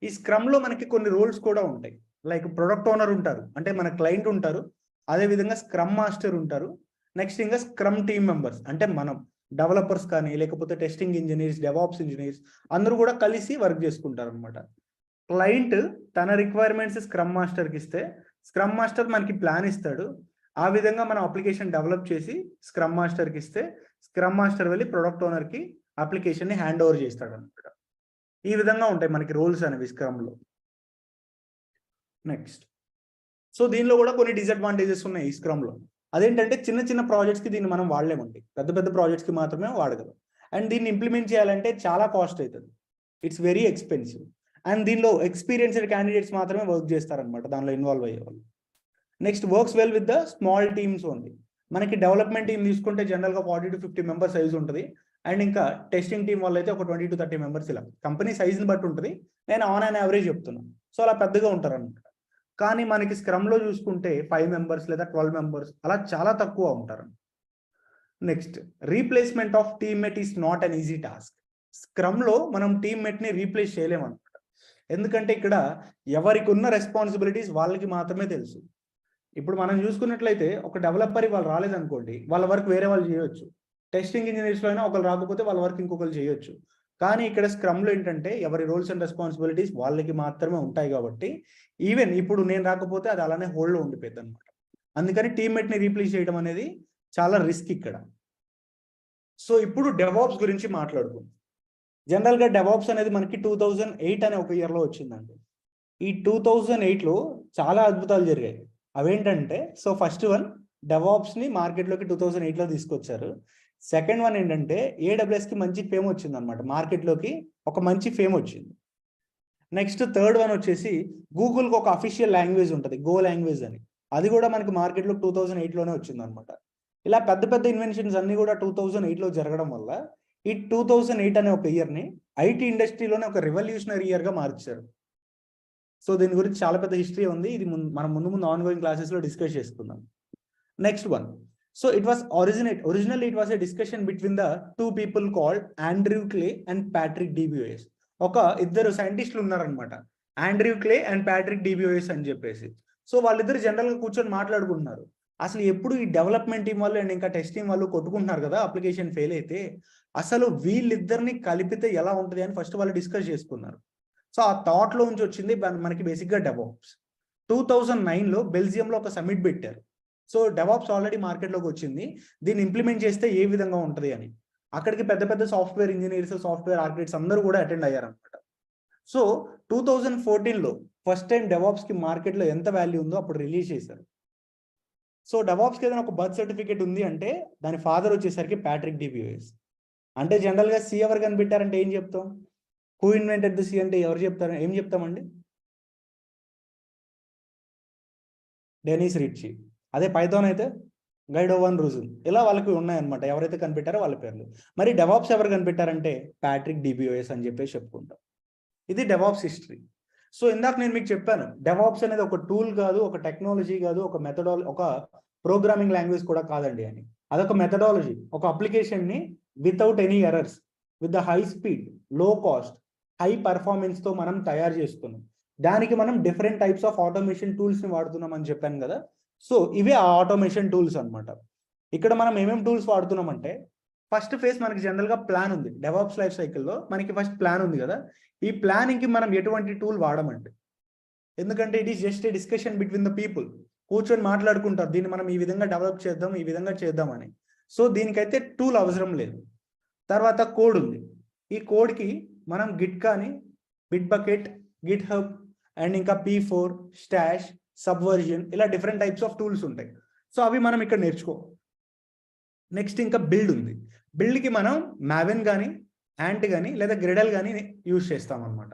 ఈ స్క్రమ్లో మనకి కొన్ని రోల్స్ కూడా ఉంటాయి, లైక్ ప్రొడక్ట్ ఓనర్ ఉంటారు, అంటే మన క్లయింట్ ఉంటారు, అదేవిధంగా స్క్రమ్ మాస్టర్ ఉంటారు, నెక్స్ట్ ఇంకా స్క్రమ్ టీమ్ మెంబర్స్, అంటే మనం డెవలపర్స్ కానీ లేకపోతే టెస్టింగ్ ఇంజనీర్స్, డెవాప్స్ ఇంజనీర్స్ అందరూ కూడా కలిసి వర్క్ చేసుకుంటారు అనమాట. క్లయింట్ తన రిక్వైర్మెంట్స్ స్క్రమ్ మాస్టర్కి ఇస్తే స్క్రమ్ మాస్టర్ మనకి ప్లాన్ ఇస్తాడు, ఆ విధంగా మనం అప్లికేషన్ డెవలప్ చేసి స్క్రమ్ మాస్టర్కి ఇస్తే స్క్రమ్ మాస్టర్ వెళ్ళి ప్రొడక్ట్ ఓనర్కి అప్లికేషన్ని హ్యాండ్ ఓవర్ చేస్తాడు అనమాట. ఈ విధంగా ఉంటాయి మనకి రోల్స్ అనేవి స్క్రమ్లో. నెక్స్ట్, సో దీనిలో కూడా కొన్ని డిసడ్వాంటేజెస్ ఉన్నాయి ఈ స్క్రమ్లో. అదేంటంటే చిన్న చిన్న ప్రాజెక్ట్స్కి దీన్ని మనం వాడలేమండి, పెద్ద పెద్ద ప్రాజెక్ట్స్కి మాత్రమే వాడగలం. అండ్ దీన్ని ఇంప్లిమెంట్ చేయాలంటే చాలా కాస్ట్ అవుతుంది, ఇట్స్ వెరీ ఎక్స్పెన్సివ్. అండ్ దీనిలో ఎక్స్పీరియన్స్డ్ క్యాండిడేట్స్ మాత్రమే వర్క్ చేస్తారనమాట, దానిలో ఇన్వాల్వ్ అయ్యేవాళ్ళు. Next, works well with the small teams only. మనకి డెవలప్మెంట్ టీమ్ తీసుకుంటే జనరల్గా 40 to 50 మెంబర్స్ సైజ్ ఉంటుంది. అండ్ ఇంకా టెస్టింగ్ టీం వల్ల అయితే ఒక 20 to 30 మెంబర్స్, ఇలా కంపెనీ సైజ్ని బట్టి ఉంటుంది, నేను ఆన్ అండ్ యావరేజ్ చెప్తున్నాను. సో అలా పెద్దగా ఉంటారు అనమాట. కానీ మనకి స్క్రమ్లో చూసుకుంటే 5 మెంబర్స్ లేదా 12 మెంబర్స్ అలా చాలా తక్కువ ఉంటారు. Next, replacement of teammate is not an easy task. స్క్రమ్లో మనం టీమ్మేట్ని రీప్లేస్ చేయలేమన్నమాట, ఎందుకంటే ఇక్కడ ఎవరికి ఉన్న రెస్పాన్సిబిలిటీస్ వాళ్ళకి మాత్రమే తెలుసు. ఇప్పుడు మనం చూసుకున్నట్లయితే ఒక డెవలపర్ వాళ్ళు రాలేదనుకోండి, వాళ్ళ వర్క్ వేరే వాళ్ళు చేయొచ్చు. టెస్టింగ్ ఇంజనీర్స్లో అయినా ఒకరు రాకపోతే వాళ్ళ వర్క్ ఇంకొకరు చేయొచ్చు. కానీ ఇక్కడ స్క్రమ్లో ఏంటంటే ఎవరి రోల్స్ అండ్ రెస్పాన్సిబిలిటీస్ వాళ్ళకి మాత్రమే ఉంటాయి కాబట్టి ఈవెన్ ఇప్పుడు నేను రాకపోతే అది అలానే హోల్డ్లో ఉండిపోద్ది అనమాట. అందుకని టీమ్మేట్ని రీప్లేస్ చేయడం అనేది చాలా రిస్క్ ఇక్కడ. సో ఇప్పుడు డెవాప్స్ గురించి మాట్లాడుకుందాం. జనరల్గా డెవాప్స్ అనేది మనకి 2008 అనే ఒక ఇయర్లో వచ్చిందండి. ఈ 2008లో చాలా అద్భుతాలు జరిగాయి. అవేంటంటే, సో ఫస్ట్ వన్, డెవాప్స్ని మార్కెట్లోకి 2008లో తీసుకొచ్చారు. సెకండ్ వన్ ఏంటంటే AWSకి మంచి ఫేమ్ వచ్చింది అనమాట, మార్కెట్లోకి ఒక మంచి ఫేమ్ వచ్చింది. నెక్స్ట్ థర్డ్ వన్ వచ్చేసి గూగుల్కి ఒక అఫీషియల్ లాంగ్వేజ్ ఉంటుంది, గో లాంగ్వేజ్ అని, అది కూడా మనకి మార్కెట్లో 2008లోనే వచ్చింది అనమాట. ఇలా పెద్ద పెద్ద ఇన్వెన్షన్స్ అన్ని కూడా 2008లో జరగడం వల్ల ఈ 2008 అనే ఒక ఇయర్ని ఐటీ ఇండస్ట్రీలోనే ఒక రెవల్యూషనరీ ఇయర్గా మార్చారు. సో దీని గురించి చాలా పెద్ద హిస్టరీ ఉంది. ఇది మనం ముందు ఆన్గోయింగ్ క్లాసెస్లో డిస్కస్ చేసుకుందాం. Next one. So it was originally it was a discussion between the two people called Andrew Clay and Patrick DeBois. ఒక ఇద్దరు సైంటిస్టులు ఉన్నారనమాట, ఆండ్రూ క్లే అండ్ ప్యాట్రిక్ డిబియోయిస్ అని చెప్పేసి. సో వాళ్ళిద్దరు జనరల్గా కూర్చొని మాట్లాడుకుంటున్నారు. అసలు ఎప్పుడు ఈ డెవలప్మెంట్ టీం వాళ్ళు అండ్ ఇంకా టెస్ట్ టీం వాళ్ళు కొట్టుకుంటున్నారు కదా అప్లికేషన్ ఫెయిల్ అయితే, అసలు వీళ్ళిద్దరిని కలిపితే ఎలా ఉంటుంది అని ఫస్ట్ వాళ్ళు డిస్కస్ చేసుకున్నారు. సో ఆ థాట్లో నుంచి వచ్చింది మనకి బేసిక్గా డెవాప్స్. 2009లో బెల్జియంలో ఒక సమిట్ పెట్టారు. సో డెవాప్స్ ఆల్రెడీ మార్కెట్లోకి వచ్చింది, దీన్ని ఇంప్లిమెంట్ చేస్తే ఏ విధంగా ఉంటుంది అని. అక్కడికి పెద్ద పెద్ద సాఫ్ట్వేర్ ఇంజనీర్స్, సాఫ్ట్వేర్ ఆర్కిటెక్ట్స్ అందరూ కూడా అటెండ్ అయ్యారనమాట. సో 2014లో ఫస్ట్ టైం డెవాప్స్కి మార్కెట్లో ఎంత వాల్యూ ఉందో అప్పుడు రిలీజ్ చేశారు. సో డెవాప్స్కి ఏదైనా ఒక బర్త్ సర్టిఫికేట్ ఉంది అంటే దాని ఫాదర్ వచ్చేసరికి ప్యాట్రిక్ డిబియోయిస్. అంటే జనరల్గా సి ఎవరు కనిపెట్టారంటే ఏం చెప్తాం? హూ ఇన్వెంటెడ్ ది సి అంటే ఎవరు చెప్తారు? ఏం చెప్తామండి? డెనిస్ రిచ్చి. అదే పైథాన్ అయితే గైడో వన్ రూజుల్. ఇలా వాళ్ళకి ఉన్నాయన్నమాట, ఎవరైతే కనిపెట్టారో వాళ్ళ పేర్లు. మరి డెవాప్స్ ఎవరు కనిపెట్టారంటే ప్యాట్రిక్ డిబియోయిస్ అని చెప్పేసి చెప్పుకుంటాం. ఇది డెవాప్స్ హిస్టరీ. సో ఇందాక నేను మీకు చెప్పాను, డెవాప్స్ అనేది ఒక టూల్ కాదు, ఒక టెక్నాలజీ కాదు, ఒక ప్రోగ్రామింగ్ లాంగ్వేజ్ కూడా కాదండి అని. అదొక మెథడాలజీ, ఒక అప్లికేషన్ని without any errors, with the high speed, low cost, high పర్ఫార్మెన్స్తో మనం తయారు చేస్తున్నాం. దానికి మనం డిఫరెంట్ టైప్స్ ఆఫ్ ఆటోమేషన్ టూల్స్ని వాడుతున్నాం అని చెప్పాను కదా. సో ఇవే ఆ ఆటోమేషన్ టూల్స్ అనమాట. ఇక్కడ మనం ఏమేమి టూల్స్ వాడుతున్నామంటే, ఫస్ట్ ఫేజ్ మనకి జనరల్గా ప్లాన్ ఉంది. డెవాప్స్ లైఫ్ సైకిల్లో మనకి ఫస్ట్ ప్లాన్ ఉంది కదా, ఈ ప్లానింగ్కి మనం ఎటువంటి టూల్ వాడమండి. ఎందుకంటే it is just a discussion between the people. కూర్చొని మాట్లాడుకుంటారు, దీన్ని మనం ఈ విధంగా డెవలప్ చేద్దాం, ఈ విధంగా చేద్దామని. సో దీనికైతే టూల్ అవసరం లేదు. తర్వాత కోడ్ ఉంది. ఈ కోడ్కి మనం గిట్ కానీ, bit bucket, Git hub and ఇంకా P4, స్టాష్, సబ్వర్జన్, ఇలా డిఫరెంట్ టైప్స్ ఆఫ్ టూల్స్ ఉంటాయి. సో అవి మనం ఇక్కడ నేర్చుకో. నెక్స్ట్ ఇంకా బిల్డ్ ఉంది. బిల్డ్కి మనం మావెన్ కానీ, యాంట్ కానీ లేదా గ్రెడల్ కానీ యూజ్ చేస్తాం అనమాట.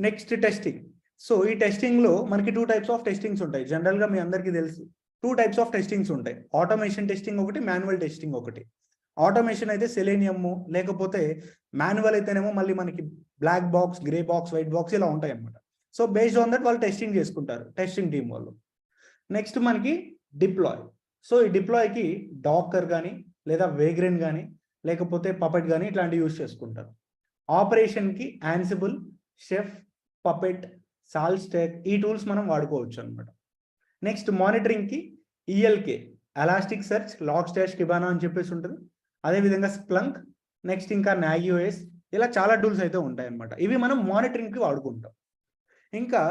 Next testing. సో ఈ టెస్టింగ్లో మనకి 2 టైప్స్ ఆఫ్ టెస్టింగ్స్ ఉంటాయి. జనరల్గా మీ అందరికీ తెలుసు 2 టైప్స్ ఆఫ్ టెస్టింగ్స్ ఉంటాయి. ఆటోమేషన్ టెస్టింగ్ ఒకటి, మాన్యువల్ టెస్టింగ్ ఒకటి. ఆటోమేషన్ అయితే సెలేనియమ్, లేకపోతే మాన్యువల్ అయితేనేమో మళ్ళీ మనకి black box, grey box, white box ఇలా ఉంటాయి అనమాట. సో బేస్డ్ ఆన్ దట్ వాళ్ళు టెస్టింగ్ చేసుకుంటారు, టెస్టింగ్ టీం వాళ్ళు. నెక్స్ట్ మనకి డిప్లాయ్. సో ఈ డిప్లాయ్కి డాకర్ కానీ లేదా వేగ్రెన్ కానీ లేకపోతే పపెట్ కానీ ఇట్లాంటివి యూజ్ చేసుకుంటారు. ఆపరేషన్కి Ansible, Chef, Puppet, Salt Stack, ఈ టూల్స్ మనం వాడుకోవచ్చు అనమాట. నెక్స్ట్ మానిటరింగ్కి ELK, Elasticsearch, Logstash, Kibana అని చెప్పేసి ఉంటుంది. అదేవిధంగా స్ప్లంక్, నెక్స్ట్ ఇంకా నాగియోఎస్, ఇలా చాలా టూల్స్ అయితే ఉంటాయి అనమాట. ఇవి మనం మానిటరింగ్కి వాడుకుంటాం. ఇంకా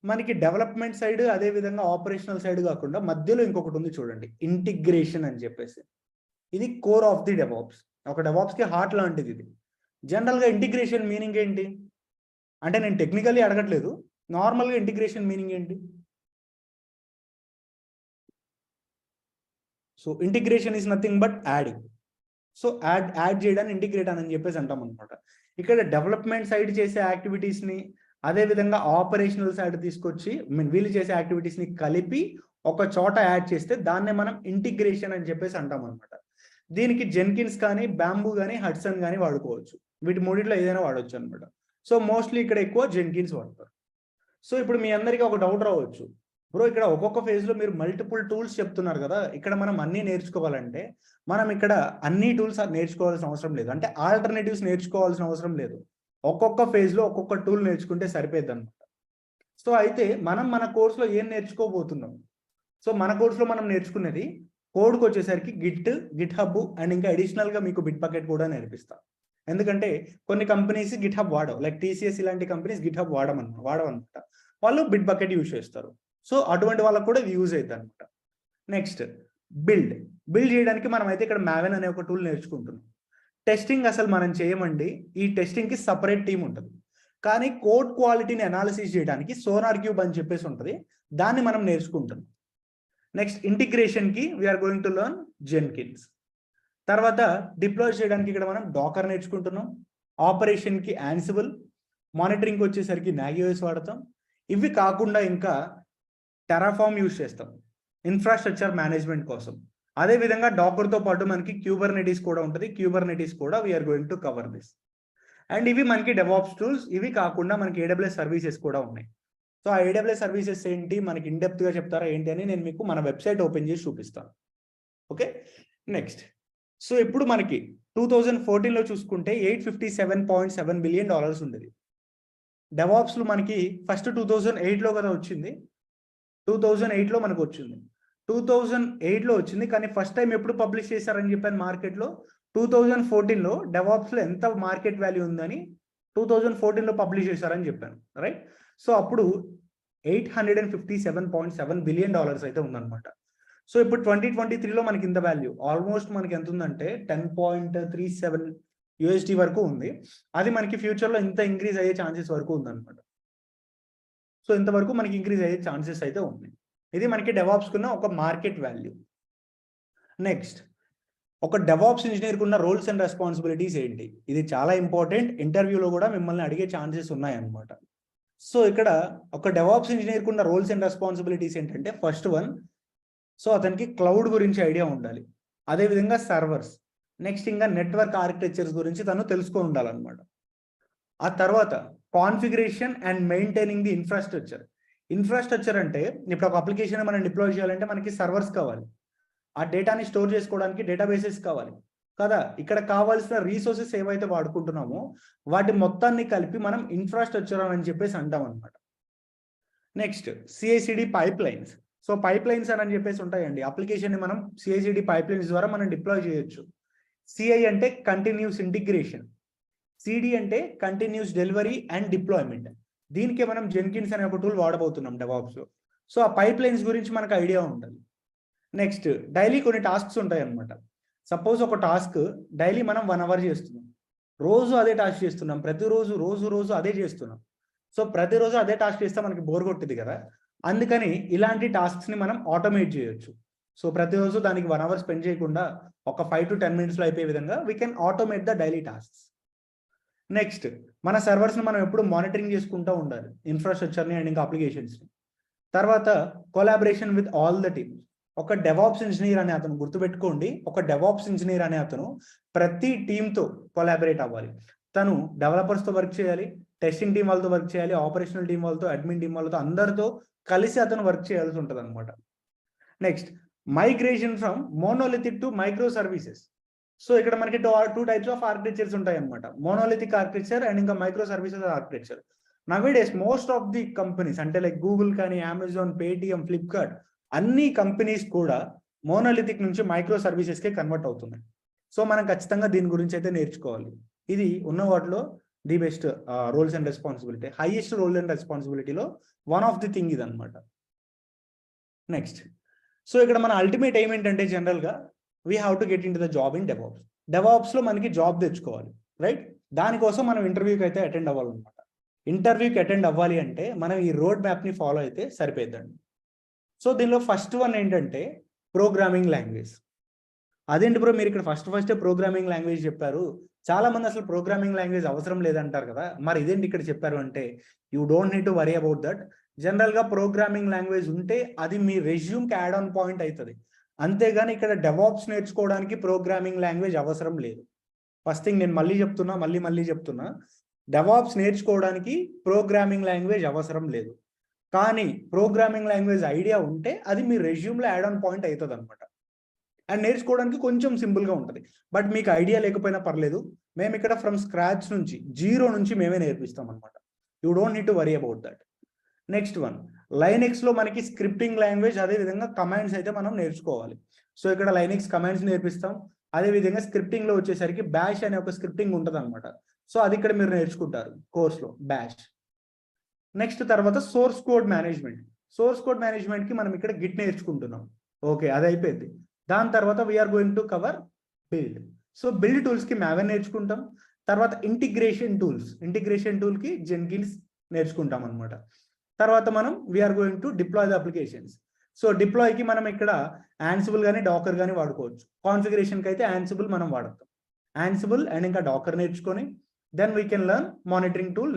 మనకి డెవలప్మెంట్ సైడ్, అదేవిధంగా ఆపరేషనల్ సైడ్ కాకుండా మధ్యలో ఇంకొకటి ఉంది చూడండి, ఇంటిగ్రేషన్ అని చెప్పేసి. ఇది కోర్ ఆఫ్ ది డెవాప్స్. ఒక డెవాప్స్కి హార్ట్ లాంటిది ఇది. జనరల్గా ఇంటిగ్రేషన్ మీనింగ్ ఏంటి అంటే, నేను టెక్నికల్లీ అడగట్లేదు, నార్మల్గా ఇంటిగ్రేషన్ మీనింగ్ ఏంటి? So integration is nothing but adding. So add చేయడాన్ని ఇంటిగ్రేట్ అని చెప్పేసి అంటాం అనమాట. ఇక్కడ డెవలప్మెంట్ సైడ్ చేసే యాక్టివిటీస్ని, అదేవిధంగా ఆపరేషనల్ సైడ్ తీసుకొచ్చి వీళ్ళు చేసే యాక్టివిటీస్ని కలిపి ఒక చోట యాడ్ చేస్తే దాన్నే మనం ఇంటిగ్రేషన్ అని చెప్పేసి అంటాం అనమాట. దీనికి జెన్కిన్స్ కానీ, బ్యాంబూ కానీ, హడ్సన్ కానీ వాడుకోవచ్చు. వీటి మూడిట్లో ఏదైనా వాడవచ్చు అనమాట. సో మోస్ట్లీ ఇక్కడ ఎక్కువ జెన్కిన్స్ వాడతారు. సో ఇప్పుడు మీ అందరికీ ఒక డౌట్ రావచ్చు, బ్రో ఇక్కడ ఒక్కొక్క ఫేజ్లో మీరు మల్టిపుల్ టూల్స్ చెప్తున్నారు కదా, ఇక్కడ మనం అన్నీ నేర్చుకోవాలంటే మనం ఇక్కడ అన్ని టూల్స్ నేర్చుకోవాల్సిన అవసరం లేదు, అంటే ఆల్టర్నేటివ్స్ నేర్చుకోవాల్సిన అవసరం లేదు. ఒక్కొక్క ఫేజ్లో ఒక్కొక్క టూల్ నేర్చుకుంటే సరిపోద్ది అనమాట. సో అయితే మనం మన కోర్సులో ఏం నేర్చుకోబోతున్నాం? సో మన కోర్సులో మనం నేర్చుకునేది కోడ్కి వచ్చేసరికి గిట్ హబ్ అండ్ ఇంకా అడిషనల్గా మీకు బిట్ బకెట్ కూడా నేర్పిస్తాం. ఎందుకంటే కొన్ని కంపెనీస్ గిట్ హబ్ వాడవు, లైక్ TCS ఇలాంటి కంపెనీస్ గిట్ హబ్ వాడవన్నమాట. వాళ్ళు బిట్ బకెట్ యూజ్ చేస్తారు. సో అటువంటి వాళ్ళకు కూడా ఇది యూజ్ అవుతుంది అనమాట. నెక్స్ట్ బిల్డ్ చేయడానికి మనం అయితే ఇక్కడ మావెన్ అనే ఒక టూల్ నేర్చుకుంటున్నాం. టెస్టింగ్ అసలు మనం చేయమండి, ఈ టెస్టింగ్కి సపరేట్ టీం ఉంటుంది. కానీ కోడ్ క్వాలిటీని అనాలిసిస్ చేయడానికి సోనార్ క్యూబ్ అని చెప్పేసి ఉంటుంది, దాన్ని మనం నేర్చుకుంటున్నాం. నెక్స్ట్ ఇంటిగ్రేషన్కి we're going to learn Jenkins. తర్వాత డిప్లాయ్ చేయడానికి ఇక్కడ మనం డాకర్ నేర్చుకుంటున్నాం. ఆపరేషన్కి యాన్సిబుల్, మానిటరింగ్కి వచ్చేసరికి నాగియోఎస్ వాడతాం. ఇవి కాకుండా ఇంకా టెరాఫార్మ్ యూజ్ చేస్తాం ఇన్ఫ్రాస్ట్రక్చర్ మేనేజ్మెంట్ కోసం. అదే విధంగా డాకర్ తో పాటు మనకి క్యూబర్నెటిస్ కూడా ఉంటుంది. క్యూబర్నెటిస్ కూడా we're going to cover this. And ఇవి మనకి డెవాప్స్ టూల్స్. ఇవి కాకుండా మనకి ఏడబ్ల్యూఎస్ సర్వీసెస్ కూడా ఉన్నాయి. సో ఆ ఏడబ్ల్యూఎస్ సర్వీసెస్ ఏంటి, మనకి ఇన్ డెప్త్ గా చెప్తారా ఏంటి అని నేను మీకు మన వెబ్సైట్ ఓపెన్ చేసి చూపిస్తాను. Okay, next. సో ఇప్పుడు మనకి 2014లో చూసుకుంటే $857.7 బిలియన్ ఉండేది. డెవాప్స్ లో మనకి ఫస్ట్ 2008లో కదా వచ్చింది. 2008లో మనకు వచ్చింది. 2008లో వచ్చింది, కానీ ఫస్ట్ టైం ఎప్పుడు పబ్లిష్ చేశారని చెప్పాను మార్కెట్లో 2014లో డెవాప్స్ లో ఎంత మార్కెట్ వాల్యూ ఉందని 2014లో పబ్లిష్ చేశారని చెప్పాను, రైట్? సో అప్పుడు $857.7 బిలియన్ అయితే ఉందన్నమాట. సో ఇప్పుడు 2023లో మనకి ఇంత వాల్యూ ఆల్మోస్ట్ మనకి ఎంత ఉందంటే 10.37 USD వరకు ఉంది. అది మనకి ఫ్యూచర్లో ఇంత ఇంక్రీజ్ అయ్యే ఛాన్సెస్ వరకు ఉందన్నమాట. సో ఇంతవరకు మనకి ఇంక్రీజ్ అయ్యే ఛాన్సెస్ అయితే ఉంది. ఇది మనకి డెవాప్స్ కున్న ఒక మార్కెట్ వాల్యూ. నెక్స్ట్, ఒక డెవాప్స్ ఇంజనీర్ కున్న రోల్స్ అండ్ రెస్పాన్సిబిలిటీస్ ఏంటి? ఇది చాలా ఇంపార్టెంట్. ఇంటర్వ్యూలో కూడా మిమ్మల్ని అడిగే ఛాన్సెస్ ఉన్నాయన్నమాట. సో ఇక్కడ ఒక డెవాప్స్ ఇంజనీర్ కున్న రోల్స్ అండ్ రెస్పాన్సిబిలిటీస్ ఏంటంటే, ఫస్ట్ వన్, సో అతనికి క్లౌడ్ గురించి ఐడియా ఉండాలి. అదేవిధంగా సర్వర్స్, నెక్స్ట్ ఇంకా నెట్వర్క్ ఆర్కిటెక్చర్స్ గురించి తను తెలుసుకొని ఉండాలన్నమాట. ఆ తర్వాత configuration and maintaining the infrastructure. Infrastructure అంటే ఇప్పుడు ఒక అప్లికేషన్ మనం డిప్లాయ్ చేయాలంటే మనకి సర్వర్స్ కావాలి, ఆ డేటాని స్టోర్ చేసుకోవడానికి డేటాబేసెస్ కావాలి కదా. ఇక్కడ కావాల్సిన రీసోర్సెస్ ఏవైతే వాడుకుంటున్నామో వాటి మొత్తాన్ని కలిపి మనం ఇన్ఫ్రాస్ట్రక్చర్ అని చెప్పేసి అంటాం అనమాట. Next, CI/CD pipe lines. So pipe lines అని చెప్పేసి ఉంటాయండి. అప్లికేషన్ మనం CI/CD పైప్ లైన్స్ ద్వారా మనం డిప్లాయ్ చేయొచ్చు. CI అంటే కంటిన్యూస్ ఇంటిగ్రేషన్, CD అంటే కంటిన్యూస్ డెలివరీ అండ్ డిప్లాయ్మెంట్. దీనికే మనం జెన్కిన్స్ అనే ఒక టూల్ వాడబోతున్నాం డెవాప్స్లో. సో ఆ పైప్ లైన్స్ గురించి మనకు ఐడియా ఉండాలి. నెక్స్ట్, డైలీ కొన్ని టాస్క్స్ ఉంటాయి అన్నమాట. సపోజ్ ఒక టాస్క్ డైలీ మనం 1 అవర్ చేస్తున్నాం, రోజు అదే టాస్క్ చేస్తున్నాం, ప్రతిరోజు రోజు అదే చేస్తున్నాం. సో ప్రతిరోజు అదే టాస్క్ చేస్తే మనకి బోర్ కొట్టింది కదా. అందుకని ఇలాంటి టాస్క్స్ ని మనం ఆటోమేట్ చేయొచ్చు. సో ప్రతిరోజు దానికి 1 అవర్ స్పెండ్ చేయకుండా ఒక 5 to 10 minutes లో అయిపోయే విధంగా we can automate the daily tasks. Next, మన సర్వర్స్ని మనం ఎప్పుడు మానిటరింగ్ చేసుకుంటూ ఉండాలి, ఇన్ఫ్రాస్ట్రక్చర్ని అండ్ ఇంకా అప్లికేషన్స్ని. తర్వాత collaboration with all the teams. ఒక డెవాప్స్ ఇంజనీర్ అనే అతను గుర్తుపెట్టుకోండి, ఒక డెవాప్స్ ఇంజనీర్ అనే అతను ప్రతి టీంతో కొలాబరేట్ అవ్వాలి. తను డెవలపర్స్తో వర్క్ చేయాలి, టెస్టింగ్ టీం వాళ్ళతో వర్క్ చేయాలి, ఆపరేషనల్ టీం వాళ్ళతో, అడ్మిన్ టీం వాళ్ళతో, అందరితో కలిసి అతను వర్క్ చేయాల్సి ఉంటుంది అనమాట. Next, migration from monolithic to micro services. So ఇక్కడ మనకి టూ టైప్స్ ఆఫ్ ఆర్కిటెక్చర్స్ ఉంటాయి అనమాట, మోనోలిథిక్ ఆర్కిటెక్చర్ అండ్ ఇంకా micro services architecture. Nowadays most of the companies అంటే లైక్ గూగుల్ కానీ, అమెజాన్, పేటిఎం, ఫ్లిప్కార్ట్, అన్ని కంపెనీస్ కూడా మోనోలిథిక్ నుంచి మైక్రో సర్వీసెస్కే కన్వర్ట్ అవుతున్నాయి. సో మనం ఖచ్చితంగా దీని గురించి అయితే నేర్చుకోవాలి. ఇది ఉన్న వాటిలో the best roles and responsibility, highest role and రెస్పాన్సిబిలిటీలో వన్ ఆఫ్ ది థింగ్ ఇది అనమాట. నెక్స్ట్, సో ఇక్కడ మన అల్టిమేట్ ఎయిమ్ ఏంటంటే జనరల్గా we have to get in to the job in DevOps. డెవాప్స్లో మనకి జాబ్ తెచ్చుకోవాలి, రైట్? దానికోసం మనం ఇంటర్వ్యూకి అయితే అటెండ్ అవ్వాలన్నమాట. ఇంటర్వ్యూకి అటెండ్ అవ్వాలి అంటే మనం ఈ రోడ్ మ్యాప్ని ఫాలో అయితే సరిపోద్దండి. సో దీనిలో ఫస్ట్ వన్ ఏంటంటే ప్రోగ్రామింగ్ లాంగ్వేజ్. అదేంటి బ్రో మీరు ఇక్కడ ఫస్ట్ ప్రోగ్రామింగ్ లాంగ్వేజ్ చెప్పారు, చాలా మంది అసలు ప్రోగ్రామింగ్ లాంగ్వేజ్ అవసరం లేదంటారు కదా, మరి ఇదేంటి ఇక్కడ చెప్పారు అంటే you don't need to worry about that. జనరల్గా ప్రోగ్రామింగ్ లాంగ్వేజ్ ఉంటే అది మీ రెజ్యూమ్కి యాడ్ ఆన్ పాయింట్ అవుతుంది, అంతేగాని ఇక్కడ డెవాప్స్ నేర్చుకోవడానికి ప్రోగ్రామింగ్ లాంగ్వేజ్ అవసరం లేదు. ఫస్ట్ థింగ్ నేను మళ్ళీ చెప్తున్నా, డెవాప్స్ నేర్చుకోవడానికి ప్రోగ్రామింగ్ లాంగ్వేజ్ అవసరం లేదు. కానీ ప్రోగ్రామింగ్ లాంగ్వేజ్ ఐడియా ఉంటే అది మీ రెజ్యూమ్లో యాడ్ ఆన్ పాయింట్ అవుతుంది అనమాట. అండ్ నేర్చుకోవడానికి కొంచెం సింపుల్గా ఉంటుంది. బట్ మీకు ఐడియా లేకపోయినా పర్లేదు, మేము ఇక్కడ ఫ్రమ్ స్క్రాచ్ నుంచి, జీరో నుంచి మేమే నేర్పిస్తాం అనమాట. You don't need to worry about that. Next one, లైనెక్స్లో మనకి స్క్రిప్టింగ్ లాంగ్వేజ్, అదేవిధంగా కమాండ్స్ అయితే మనం నేర్చుకోవాలి. సో ఇక్కడ లైనెక్స్ కమాండ్స్ నేర్పిస్తాం, అదేవిధంగా స్క్రిప్టింగ్లో వచ్చేసరికి బ్యాష్ అనే ఒక స్క్రిప్టింగ్ ఉంటుంది అనమాట. సో అది ఇక్కడ మీరు నేర్చుకుంటారు కోర్స్లో, బ్యాష్. నెక్స్ట్ తర్వాత source code management. Source code మేనేజ్మెంట్కి మనం ఇక్కడ గిట్ నేర్చుకుంటున్నాం. ఓకే, అది అయిపోయింది. దాని తర్వాత we are going to cover build. So build టూల్స్కి మ్యావెన్ నేర్చుకుంటాం. తర్వాత ఇంటిగ్రేషన్ టూల్కి జెన్కిన్స్ నేర్చుకుంటాం అనమాట. తర్వాత మనం we're going to deploy the applications. So డిప్లాయ్కి మనం ఇక్కడ యాన్సిబుల్ కానీ డాకర్ కానీ వాడుకోవచ్చు. కాన్ఫిగరేషన్కి అయితే యాన్సిబుల్ మనం వాడతాం. యాన్సిబుల్ అండ్ ఇంకా డాకర్ నేర్చుకొని then we can learn monitoring tool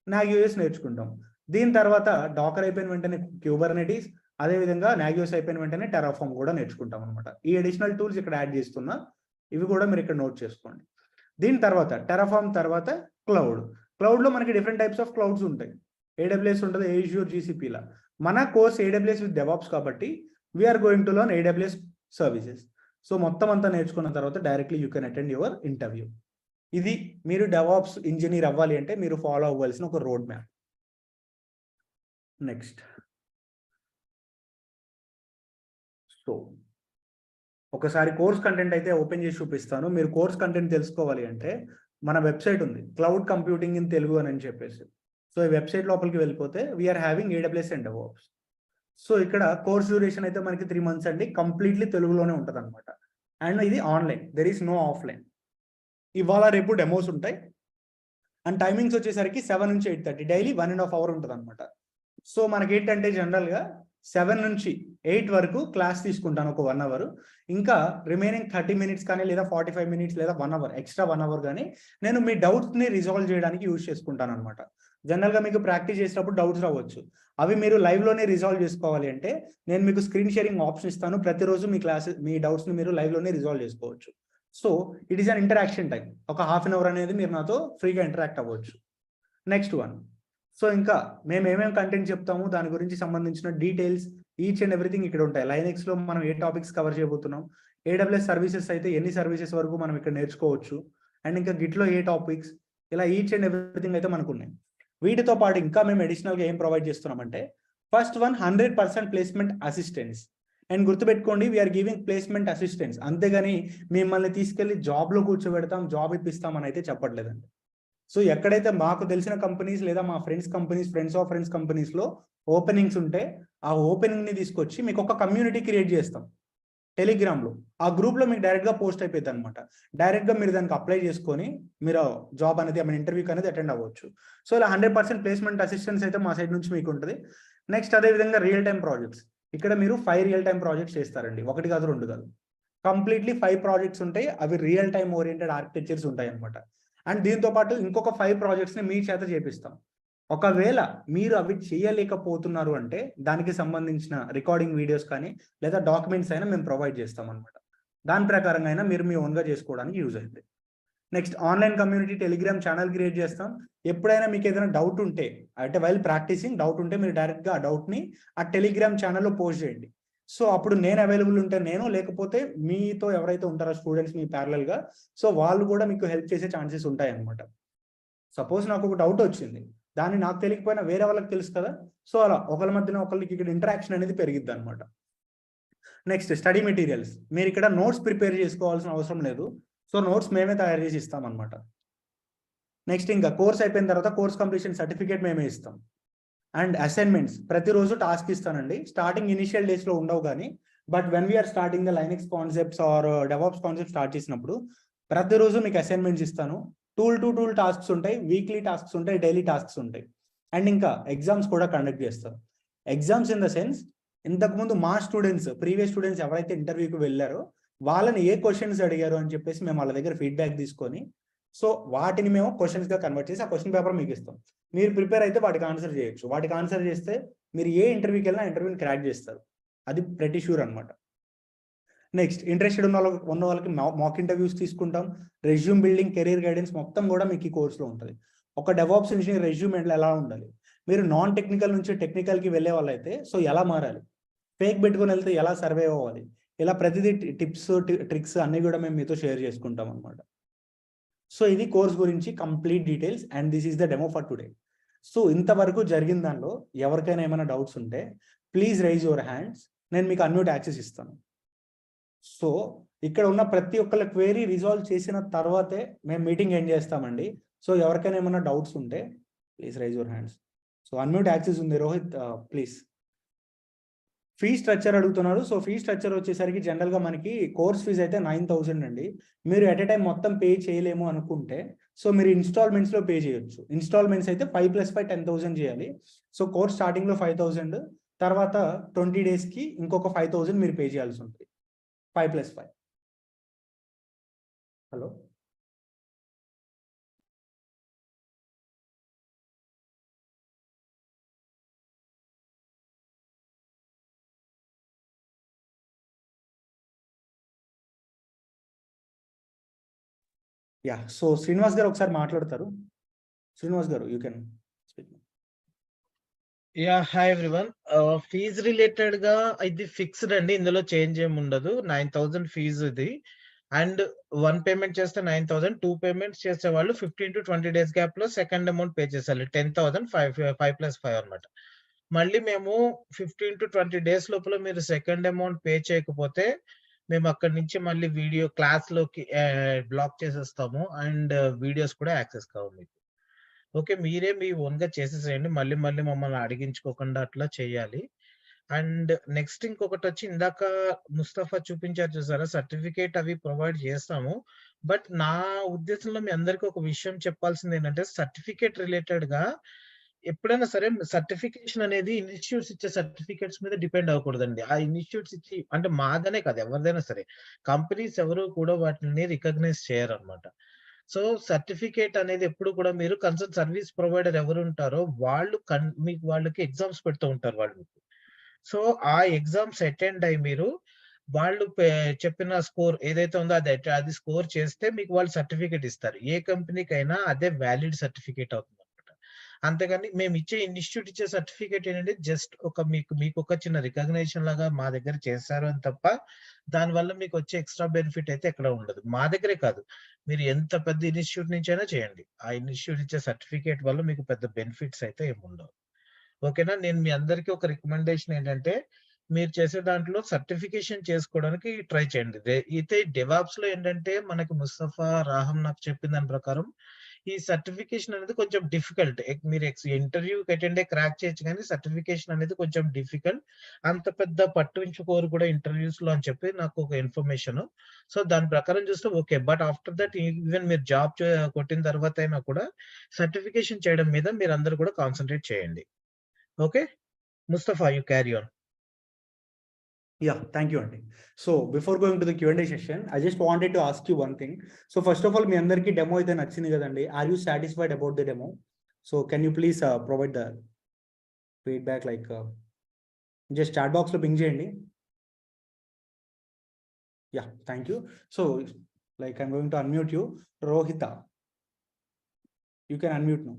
Nagios నేర్చుకుంటాం. దీని తర్వాత డాకర్ అయిపోయిన వెంటనే క్యూబర్నెటిస్, అదేవిధంగా నాగియోస్ అయిపోయిన వెంటనే టెరాఫామ్ కూడా నేర్చుకుంటాం అనమాట. ఈ అడిషనల్ టూల్స్ ఇక్కడ యాడ్ చేస్తున్నా, ఇవి కూడా మీరు ఇక్కడ నోట్ చేసుకోండి. దీని తర్వాత టెరాఫామ్ తర్వాత క్లౌడ్. క్లౌడ్లో మనకి డిఫరెంట్ టైప్స్ ఆఫ్ క్లౌడ్స్ ఉంటాయి. ఏడబ్ల్యూఎస్ ఉంటుంది, ఏజ్యూర్, జీసీపీలా. మన కోర్స్ ఏడబ్ల్యూఎస్ విత్ డెవాప్స్ కాబట్టి we're going to learn AWS services. So మొత్తం అంతా నేర్చుకున్న తర్వాత directly you can attend your interview. ఇది మీరు డెవాప్స్ ఇంజనీర్ అవ్వాలి అంటే మీరు ఫాలో అవ్వాల్సిన ఒక రోడ్ మ్యాప్. నెక్స్ట్, సో ఒకసారి కోర్స్ కంటెంట్ అయితే ఓపెన్ చేసి చూపిస్తాను. మీరు కోర్స్ కంటెంట్ తెలుసుకోవాలి అంటే మన వెబ్సైట్ ఉంది, క్లౌడ్ కంప్యూటింగ్ ఇన్ తెలుగు అని చెప్పేసి. సో ఈ వెబ్సైట్ లోపలికి వెళ్ళిపోతే we're having AWS and DevOps. So ఇక్కడ కోర్స్ డ్యూరేషన్ అయితే మనకి 3 months అండి, కంప్లీట్లీ తెలుగులోనే ఉంటుంది అనమాట. అండ్ ఇది online, there is no offline. ఇవాళ రేపు డెమోస్ ఉంటాయి. అండ్ టైమింగ్స్ వచ్చేసరికి 7 నుంచి 8:30, డైలీ 1.5 hours ఉంటుంది అనమాట. సో మనకి ఏంటంటే జనరల్గా 7 నుంచి 8 వరకు క్లాస్ తీసుకుంటాను, ఒక 1 hour. ఇంకా రిమైనింగ్ 30 minutes కానీ లేదా 45 minutes లేదా 1 hour, ఎక్స్ట్రా 1 hour కానీ నేను మీ డౌట్స్ని రిజాల్వ్ చేయడానికి యూజ్ చేసుకుంటాను అనమాట. జనరల్గా మీకు ప్రాక్టీస్ చేసినప్పుడు డౌట్స్ రావచ్చు, అవి మీరు లైవ్లోనే రిజాల్వ్ చేసుకోవాలి అంటే నేను మీకు స్క్రీన్ షేరింగ్ ఆప్షన్ ఇస్తాను. ప్రతిరోజు మీ డౌట్స్ని మీరు లైవ్లోనే రిజాల్వ్ చేసుకోవచ్చు. So it is an interaction time. ఒక 1/2 hour అనేది మీరు నాతో ఫ్రీగా ఇంటరాక్ట్ అవ్వచ్చు. నెక్స్ట్ వన్, సో ఇంకా మేము ఏమేమి కంటెంట్ చెప్తాము దాని గురించి సంబంధించిన డీటెయిల్స్ ఈచ్ అండ్ ఎవ్రీథింగ్ ఇక్కడ ఉంటాయి. లైనెక్స్లో మనం ఏ టాపిక్స్ కవర్ చేయబోతున్నాం, ఏడబ్ల్యూఎస్ సర్వీసెస్ అయితే ఎన్ని సర్వీసెస్ వరకు మనం ఇక్కడ నేర్చుకోవచ్చు, అండ్ ఇంకా గిట్లో ఏ టాపిక్స్, ఇలా ఈచ్ అండ్ ఎవ్రీథింగ్ అయితే మనకు ఉన్నాయి. వీటితో పాటు ఇంకా మేము అడిషనల్గా ఏం ప్రొవైడ్ చేస్తున్నామంటే, first one 100% placement assistance. And గుర్తుపెట్టుకోండి, వీఆర్ గివింగ్ ప్లేస్మెంట్ అసిస్టెన్స్, అంతేగాని మిమ్మల్ని తీసుకెళ్లి జాబ్లో కూర్చోబెడతాం, జాబ్ ఇప్పిస్తాం అని అయితే చెప్పట్లేదండి. సో ఎక్కడైతే మాకు తెలిసిన కంపెనీస్ లేదా మా friends companies, friends of friends కంపెనీస్లో ఓపెనింగ్స్ ఉంటే ఆ ఓపెనింగ్ని తీసుకొచ్చి మీకు ఒక కమ్యూనిటీ క్రియేట్ చేస్తాం టెలిగ్రామ్లో. ఆ గ్రూప్లో మీకు డైరెక్ట్గా పోస్ట్ అయిపోద్ది అనమాట. డైరెక్ట్గా మీరు దానికి అప్లై చేసుకొని మీరు జాబ్ అనేది, ఇంటర్వ్యూకి అనేది అటెండ్ అవ్వచ్చు. సో ఇలా 100% ప్లేస్మెంట్ అసిస్టెన్స్ అయితే మా సైడ్ నుంచి మీకు ఉంటుంది. నెక్స్ట్ అదేవిధంగా రియల్ టైమ్ ప్రాజెక్ట్స్. ఇక్కడ మీరు 5 రియల్ టైమ్ ప్రాజెక్ట్స్ చేస్తారండి, 1 కాదు 2 కాదు, కంప్లీట్లీ 5 ప్రాజెక్ట్స్ ఉంటాయి. అవి రియల్ టైమ్ ఓరియంటెడ్ ఆర్కిటెక్చర్స్ ఉంటాయి అనమాట. అండ్ దీంతో పాటు ఇంకొక 5 ప్రాజెక్ట్స్ని మీ చేత చేపిస్తాం. ఒకవేళ మీరు అవి చేయలేకపోతున్నారు అంటే దానికి సంబంధించిన రికార్డింగ్ వీడియోస్ కానీ లేదా డాక్యుమెంట్స్ అయినా మేము ప్రొవైడ్ చేస్తాం అనమాట. దాని ప్రకారంగా అయినా మీరు మీ ఓన్గా చేసుకోవడానికి యూజ్ అవుతుంది. Next, online community Telegram channel create చేస్తాం. ఎప్పుడైనా మీకు ఏదైనా డౌట్ ఉంటే, అంటే వైల్ ప్రాక్టీసింగ్ డౌట్ ఉంటే మీరు డైరెక్ట్గా ఆ డౌట్ని ఆ టెలిగ్రామ్ ఛానల్లో పోస్ట్ చేయండి. సో అప్పుడు నేను అవైలబుల్ ఉంటే నేను, లేకపోతే మీతో ఎవరైతే ఉంటారో స్టూడెంట్స్ మీ ప్యారలల్గా, సో వాళ్ళు కూడా మీకు హెల్ప్ చేసే ఛాన్సెస్ ఉంటాయి అనమాట. సపోజ్ నాకు ఒక డౌట్ వచ్చింది, దాన్ని నాకు తెలియకపోయినా వేరే వాళ్ళకి తెలుసు కదా, సో అలా ఒకరి మధ్యన ఒకరికి ఇక్కడ ఇంటరాక్షన్ అనేది పెరిగిద్ది అనమాట. Next, study materials. మీరు ఇక్కడ నోట్స్ ప్రిపేర్ చేసుకోవాల్సిన అవసరం లేదు. సో నోట్స్ మేమే తయారు చేసి ఇస్తామన్నమాట. నెక్స్ట్, ఇంకా కోర్స్ అయిపోయిన తర్వాత కోర్స్ కంప్లీషన్ సర్టిఫికేట్ మేమే ఇస్తాం. అండ్ అసైన్మెంట్స్, ప్రతిరోజు టాస్క్ ఇస్తానండి. స్టార్టింగ్ ఇనిషియల్ డేస్లో ఉండవు కానీ, but when we're starting the Linux concepts or DevOps concept start చేసినప్పుడు ప్రతిరోజు మీకు అసైన్మెంట్స్ ఇస్తాను. టూల్ టు టూల్ టాస్క్స్ ఉంటాయి, వీక్లీ టాస్క్స్ ఉంటాయి, డైలీ టాస్క్స్ ఉంటాయి. అండ్ ఇంకా ఎగ్జామ్స్ కూడా కండక్ట్ చేస్తారు. ఎగ్జామ్స్ ఇన్ ద సెన్స్, ఇంతకుముందు మా స్టూడెంట్స్, ప్రీవియస్ స్టూడెంట్స్ ఎవరైతే ఇంటర్వ్యూకి వెళ్ళారో వాళ్ళని ఏ క్వశ్చన్స్ అడిగారు అని చెప్పేసి మేము వాళ్ళ దగ్గర ఫీడ్బ్యాక్ తీసుకొని, సో వాటిని మేము క్వశ్చన్స్గా కన్వర్ట్ చేసి ఆ క్వశ్చన్ పేపర్ మీకు ఇస్తాం. మీరు ప్రిపేర్ అయితే వాటికి ఆన్సర్ చేయొచ్చు. వాటికి ఆన్సర్ చేస్తే మీరు ఏ ఇంటర్వ్యూకి వెళ్ళినా ఇంటర్వ్యూని క్రాక్ చేస్తారు. అది ప్రెటీ షూర్ అనమాట. నెక్స్ట్, ఇంట్రెస్టెడ్ ఉన్న వాళ్ళకి మాక్ ఇంటర్వ్యూస్ తీసుకుంటాం. రెజ్యూమ్ బిల్డింగ్, కెరీర్ గైడెన్స్ మొత్తం కూడా మీకు ఈ కోర్సులో ఉంటుంది. ఒక డెవాప్స్ ఇంజనీర్ రెజ్యూమ్ ఎలా ఉండాలి, మీరు నాన్ టెక్నికల్ నుంచి టెక్నికల్కి వెళ్ళే వాళ్ళైతే సో ఎలా మారాలి, ఫేక్ పెట్టుకుని వెళ్తే ఎలా సర్వే అవ్వాలి, ఇలా ప్రతిదీ టిప్స్, ట్రిక్స్ అన్నీ కూడా మేము మీతో షేర్ చేసుకుంటాం అనమాట. సో ఇది కోర్స్ గురించి complete details and this is the demo for today. So ఇంతవరకు జరిగిన దానిలో ఎవరికైనా ఏమైనా డౌట్స్ ఉంటే ప్లీజ్ రైజ్ యువర్ హ్యాండ్స్, నేను మీకు అన్మ్యూట్ యాక్సెస్ ఇస్తాను. సో ఇక్కడ ఉన్న ప్రతి ఒక్కళ్ళ క్వేరీ రిజాల్వ్ చేసిన తర్వాతే మేము మీటింగ్ ఎండ్ చేస్తామండి. సో ఎవరికైనా ఏమైనా డౌట్స్ ఉంటే please raise your hands. So unmute access ఉంది రోహిత్, ప్లీజ్. ఫీ స్ట్రక్చర్ అడుగుతున్నారు. సో ఫీ స్ట్రక్చర్ వచ్చేసరికి జనరల్గా మనకి కోర్స్ ఫీజ్ అయితే 9,000 అండి. మీరు ఎట్ ఎ టైం మొత్తం పే చేయలేము అనుకుంటే సో మీరు ఇన్స్టాల్మెంట్స్లో పే చేయొచ్చు. ఇన్స్టాల్మెంట్స్ అయితే 5 + 5 10,000 చేయాలి. సో కోర్స్ స్టార్టింగ్లో 5,000, తర్వాత 20 daysకి ఇంకొక 5,000 మీరు పే చేయాల్సి ఉంటుంది. 5 + 5. హలో. యా, సో శ్రీనివాస్ గారు ఒకసారి మాట్లాడతారు. శ్రీనివాస్ గారు, you can speak. Yeah, hi everyone. Fees related గా ఇది ఫిక్స్డ్ అండి, ఇందులో చేంజ్ ఏమి ఉండదు. 9,000 ఫీజు ఇది. అండ్ 1 పేమెంట్ చేస్తే 9,000, 2 పేమెంట్స్ చేసే వాళ్ళు 15 to 20 డేస్ గ్యాప్ లో సెకండ్ అమౌంట్ పే చేయాలి. 10,000, 5+5 అన్నమాట. మళ్ళీ మేము 15 to 20 డేస్ లోపల మీరు సెకండ్ అమౌంట్ పే చేయకపోతే మేము అక్కడి నుంచి మళ్ళీ వీడియో క్లాస్ లోకి బ్లాక్ చేసేస్తాము. అండ్ వీడియోస్ కూడా యాక్సెస్ కావు మీకు. ఓకే, మీరే మీ ఓన్ గా చేసేసేయండి. మళ్ళీ మళ్ళీ మమ్మల్ని అడిగించుకోకుండా అట్లా చేయాలి. అండ్ నెక్స్ట్ ఇంకొకటి వచ్చి, ఇందాక ముస్తఫా చూపించారు చూసారా, సర్టిఫికేట్ అవి ప్రొవైడ్ చేస్తాము. బట్ నా ఉద్దేశంలో మీ అందరికీ ఒక విషయం చెప్పాల్సింది ఏంటంటే, సర్టిఫికేట్ రిలేటెడ్ గా ఎప్పుడైనా సరే సర్టిఫికేషన్ అనేది ఇన్స్టిట్యూట్స్ ఇచ్చే సర్టిఫికేట్స్ మీద డిపెండ్ అవ్వకూడదండి. ఆ ఇన్స్టిట్యూట్స్ ఇచ్చి, అంటే మాదనే కాదు ఎవరిదైనా సరే, కంపెనీస్ ఎవరు కూడా వాటిని రికగ్నైజ్ చేయరన్నమాట. సో సర్టిఫికేట్ అనేది ఎప్పుడు కూడా మీరు కన్సర్న్ సర్వీస్ ప్రొవైడర్ ఎవరు ఉంటారో వాళ్ళు మీకు వాళ్ళకి ఎగ్జామ్స్ పెడుతూ ఉంటారు వాళ్ళు మీకు. సో ఆ ఎగ్జామ్స్ అటెండ్ అయ్యి మీరు వాళ్ళు చెప్పిన స్కోర్ ఏదైతే ఉందో అది స్కోర్ చేస్తే మీకు వాళ్ళు సర్టిఫికేట్ ఇస్తారు. ఏ కంపెనీకైనా అదే వ్యాలిడ్ సర్టిఫికేట్ అవుతుంది అనమాట. అంతేగాని మేము ఇచ్చే ఇన్స్టిట్యూట్ ఇచ్చే సర్టిఫికేట్ ఏంటంటే జస్ట్ మీకు ఒక చిన్న రికగ్నైజేషన్ లాగా మా దగ్గర చేశారు అని తప్ప, దానివల్ల మీకు వచ్చే ఎక్స్ట్రా బెనిఫిట్ అయితే ఎక్కడ ఉండదు. మా దగ్గరే కాదు, మీరు ఎంత పెద్ద ఇన్స్టిట్యూట్ నుంచి అయినా చేయండి, ఆ ఇన్స్టిట్యూట్ ఇచ్చే సర్టిఫికేట్ వల్ల మీకు పెద్ద బెనిఫిట్స్ అయితే ఏమి ఉండవు. ఓకేనా? నేను మీ అందరికీ ఒక రికమెండేషన్ ఏంటంటే, మీరు చేసే దాంట్లో సర్టిఫికేషన్ చేసుకోవడానికి ట్రై చేయండి. అయితే డెవాప్స్ లో ఏంటంటే మనకి ముస్తఫా రాహం నాకు చెప్పిన దాని ప్రకారం ఈ సర్టిఫికేషన్ అనేది కొంచెం డిఫికల్ట్. మీరు ఇంటర్వ్యూకి అటెండ్ అయ్యి క్రాక్ చేయొచ్చు, కానీ సర్టిఫికేషన్ అనేది కొంచెం డిఫికల్ట్. అంత పెద్ద పట్టించుకోరు కూడా ఇంటర్వ్యూస్ లో అని చెప్పి నాకు ఒక ఇన్ఫర్మేషన్. సో దాని ప్రకారం చూస్తే okay. But after that even మీరు జాబ్ కొట్టిన తర్వాత అయినా కూడా సర్టిఫికేషన్ చేయడం మీద మీరు అందరూ కూడా కాన్సన్ట్రేట్ చేయండి. Okay, Mustafa you carry on. Yeah, thank you అండి. So before going to the Q&A session, I just wanted to ask you one thing. So first of all, మీ అందరికీ డెమో అయితే నచ్చింది కదండి. Are you satisfied about the demo? So can you please provide the feedback, like just chat box లో ping చేయండి. Yeah, thank you. So like I'm going to unmute you. Rohith, you can unmute now.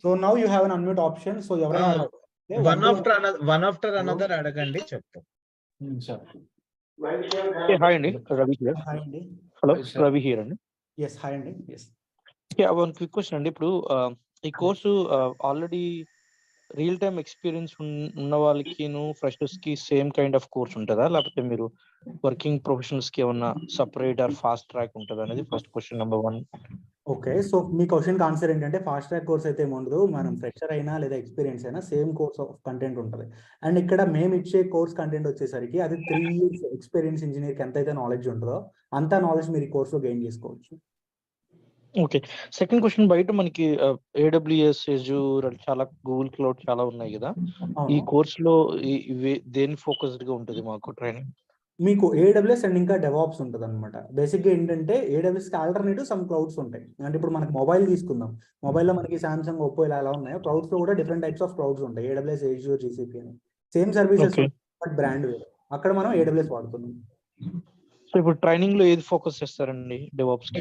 So now you have an unmute option. So ఎవరైనా one after another అడగండి, చెప్తాం. Hi అండి, Ravi here. Hi అండి. Hello, Ravi here అండి. Yes, hi అండి. Yes, one quick question అండి. ఇప్పుడు ఈ course already real time experience ఉన్న వాళ్ళకి ఫ్రెషర్స్ కి సేమ్ కైండ్ ఆఫ్ కోర్స్ ఉంటుందా, లేకపోతే మీరు వర్కింగ్ ప్రొఫెషనల్స్ కి ఏమన్నా సపరేట్ ఆర్ ఫాస్ట్ ట్రాక్ ఉంటుందా అనేది first question number 1. Okay. So మీ క్వశ్చన్ ఆన్సర్ ఏంటంటే, ఫాస్ట్ ట్రాక్ కోర్స్ అయితే ఏముండదు. మనం ఫ్రెషర్ అయినా లేదా ఎక్స్పీరియన్స్ అయినా సేమ్ కోర్స్ ఆఫ్ కంటెంట్ ఉంటుంది. అండ్ ఇక్కడ మేము ఇచ్చే కోర్స్ కంటెంట్ వచ్చేసరికి అది 3 years ఎక్స్పీరియన్స్ ఇంజనీర్కి ఎంతైతే నాలెడ్జ్ ఉంటుందో అంత నాలెడ్జ్ మీరు ఈ కోర్సులో గెయిన్ చేసుకోవచ్చు. ఓకే. సెకండ్ క్వశ్చన్, బయట మనకి AWS, Azure, చాలా గూగుల్ క్లౌడ్ చాలా ఉన్నాయి కదా. ఈ కోర్సులో దేని ఫోకస్డ్ గా ఉంటుంది మాకు ట్రైనింగ్? మీకు AWS అండ్ ఇంకా డెవాప్స్ ఉంటుంది అనమాట. బేసిక్గా ఏంటంటే AWS కి ఆల్టర్నేటివ్ సమ్ క్లౌడ్స్ ఉంటాయి. అంటే ఇప్పుడు మనకి మొబైల్ తీసుకుందాం, మొబైల్లో మనకి సామ్సంగ్, ఒప్పో ఇలా ఎలా ఉన్నాయో, క్లౌడ్స్ లో కూడా డిఫరెంట్ టైప్స్ ఆఫ్ క్లౌడ్స్ ఉంటాయి. AWS, Azure, GCP అని సేమ్ సర్వీసెస్, బట్ బ్రాండ్ వేరు. అక్కడ మనం AWS వాడుతున్నాం. సో ఇప్పుడు ట్రైనింగ్ లో ఏది ఫోకస్ చేస్తారండి డెవాప్స్ కి?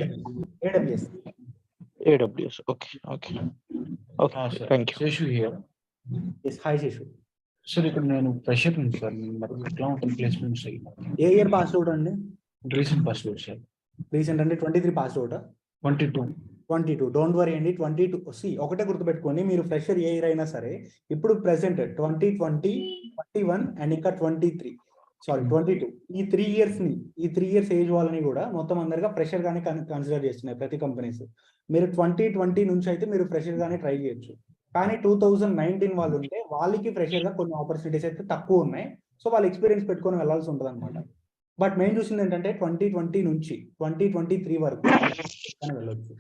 AWS. Okay okay okay, thank you. Seshu here. Yes, hi Seshu. Sir ఇక్కడ నేను ఫ్రెషర్ ఉంది సార్. మరి ఎట్లా ఉంటుంది ప్లేస్మెంట్స్? ఏ ఇయర్ పాస్ అవుట్ అండి? Recent pass out sir. Recent అంటే 23 పాస్ అవుట్? 22. డోంట్ వరీ అండి. 22 ఒకటే గుర్తుపెట్టుకోండి, మీరు ఫ్రెషర్ ఏ ఇయర్ అయినా సరే, ఇప్పుడు ప్రెసెంట్ 2020, 21 అండ్ ఇంకా 22 ఈ 3 years ఏజ్ వాళ్ళని కూడా మొత్తం అందరిగా ఫ్రెషర్ గానే కన్సిడర్ చేస్తున్నాయి ప్రతి కంపెనీస్. మీరు 2020 నుంచి అయితే మీరు ఫ్రెషర్ గానే ట్రై చేయొచ్చు. కానీ 2019 వాళ్ళు ఉంటే వాళ్ళకి ఫ్రెషర్ గా కొన్ని ఆపర్చునిటీస్ అయితే తక్కువ ఉన్నాయి. సో వాళ్ళు ఎక్స్పీరియన్స్ పెట్టుకొని వెళ్ళాల్సి ఉంటుంది అనమాట. బట్ మేము చూసింది ఏంటంటే 2020 నుంచి 2023 వరకు వెళ్ళొచ్చు.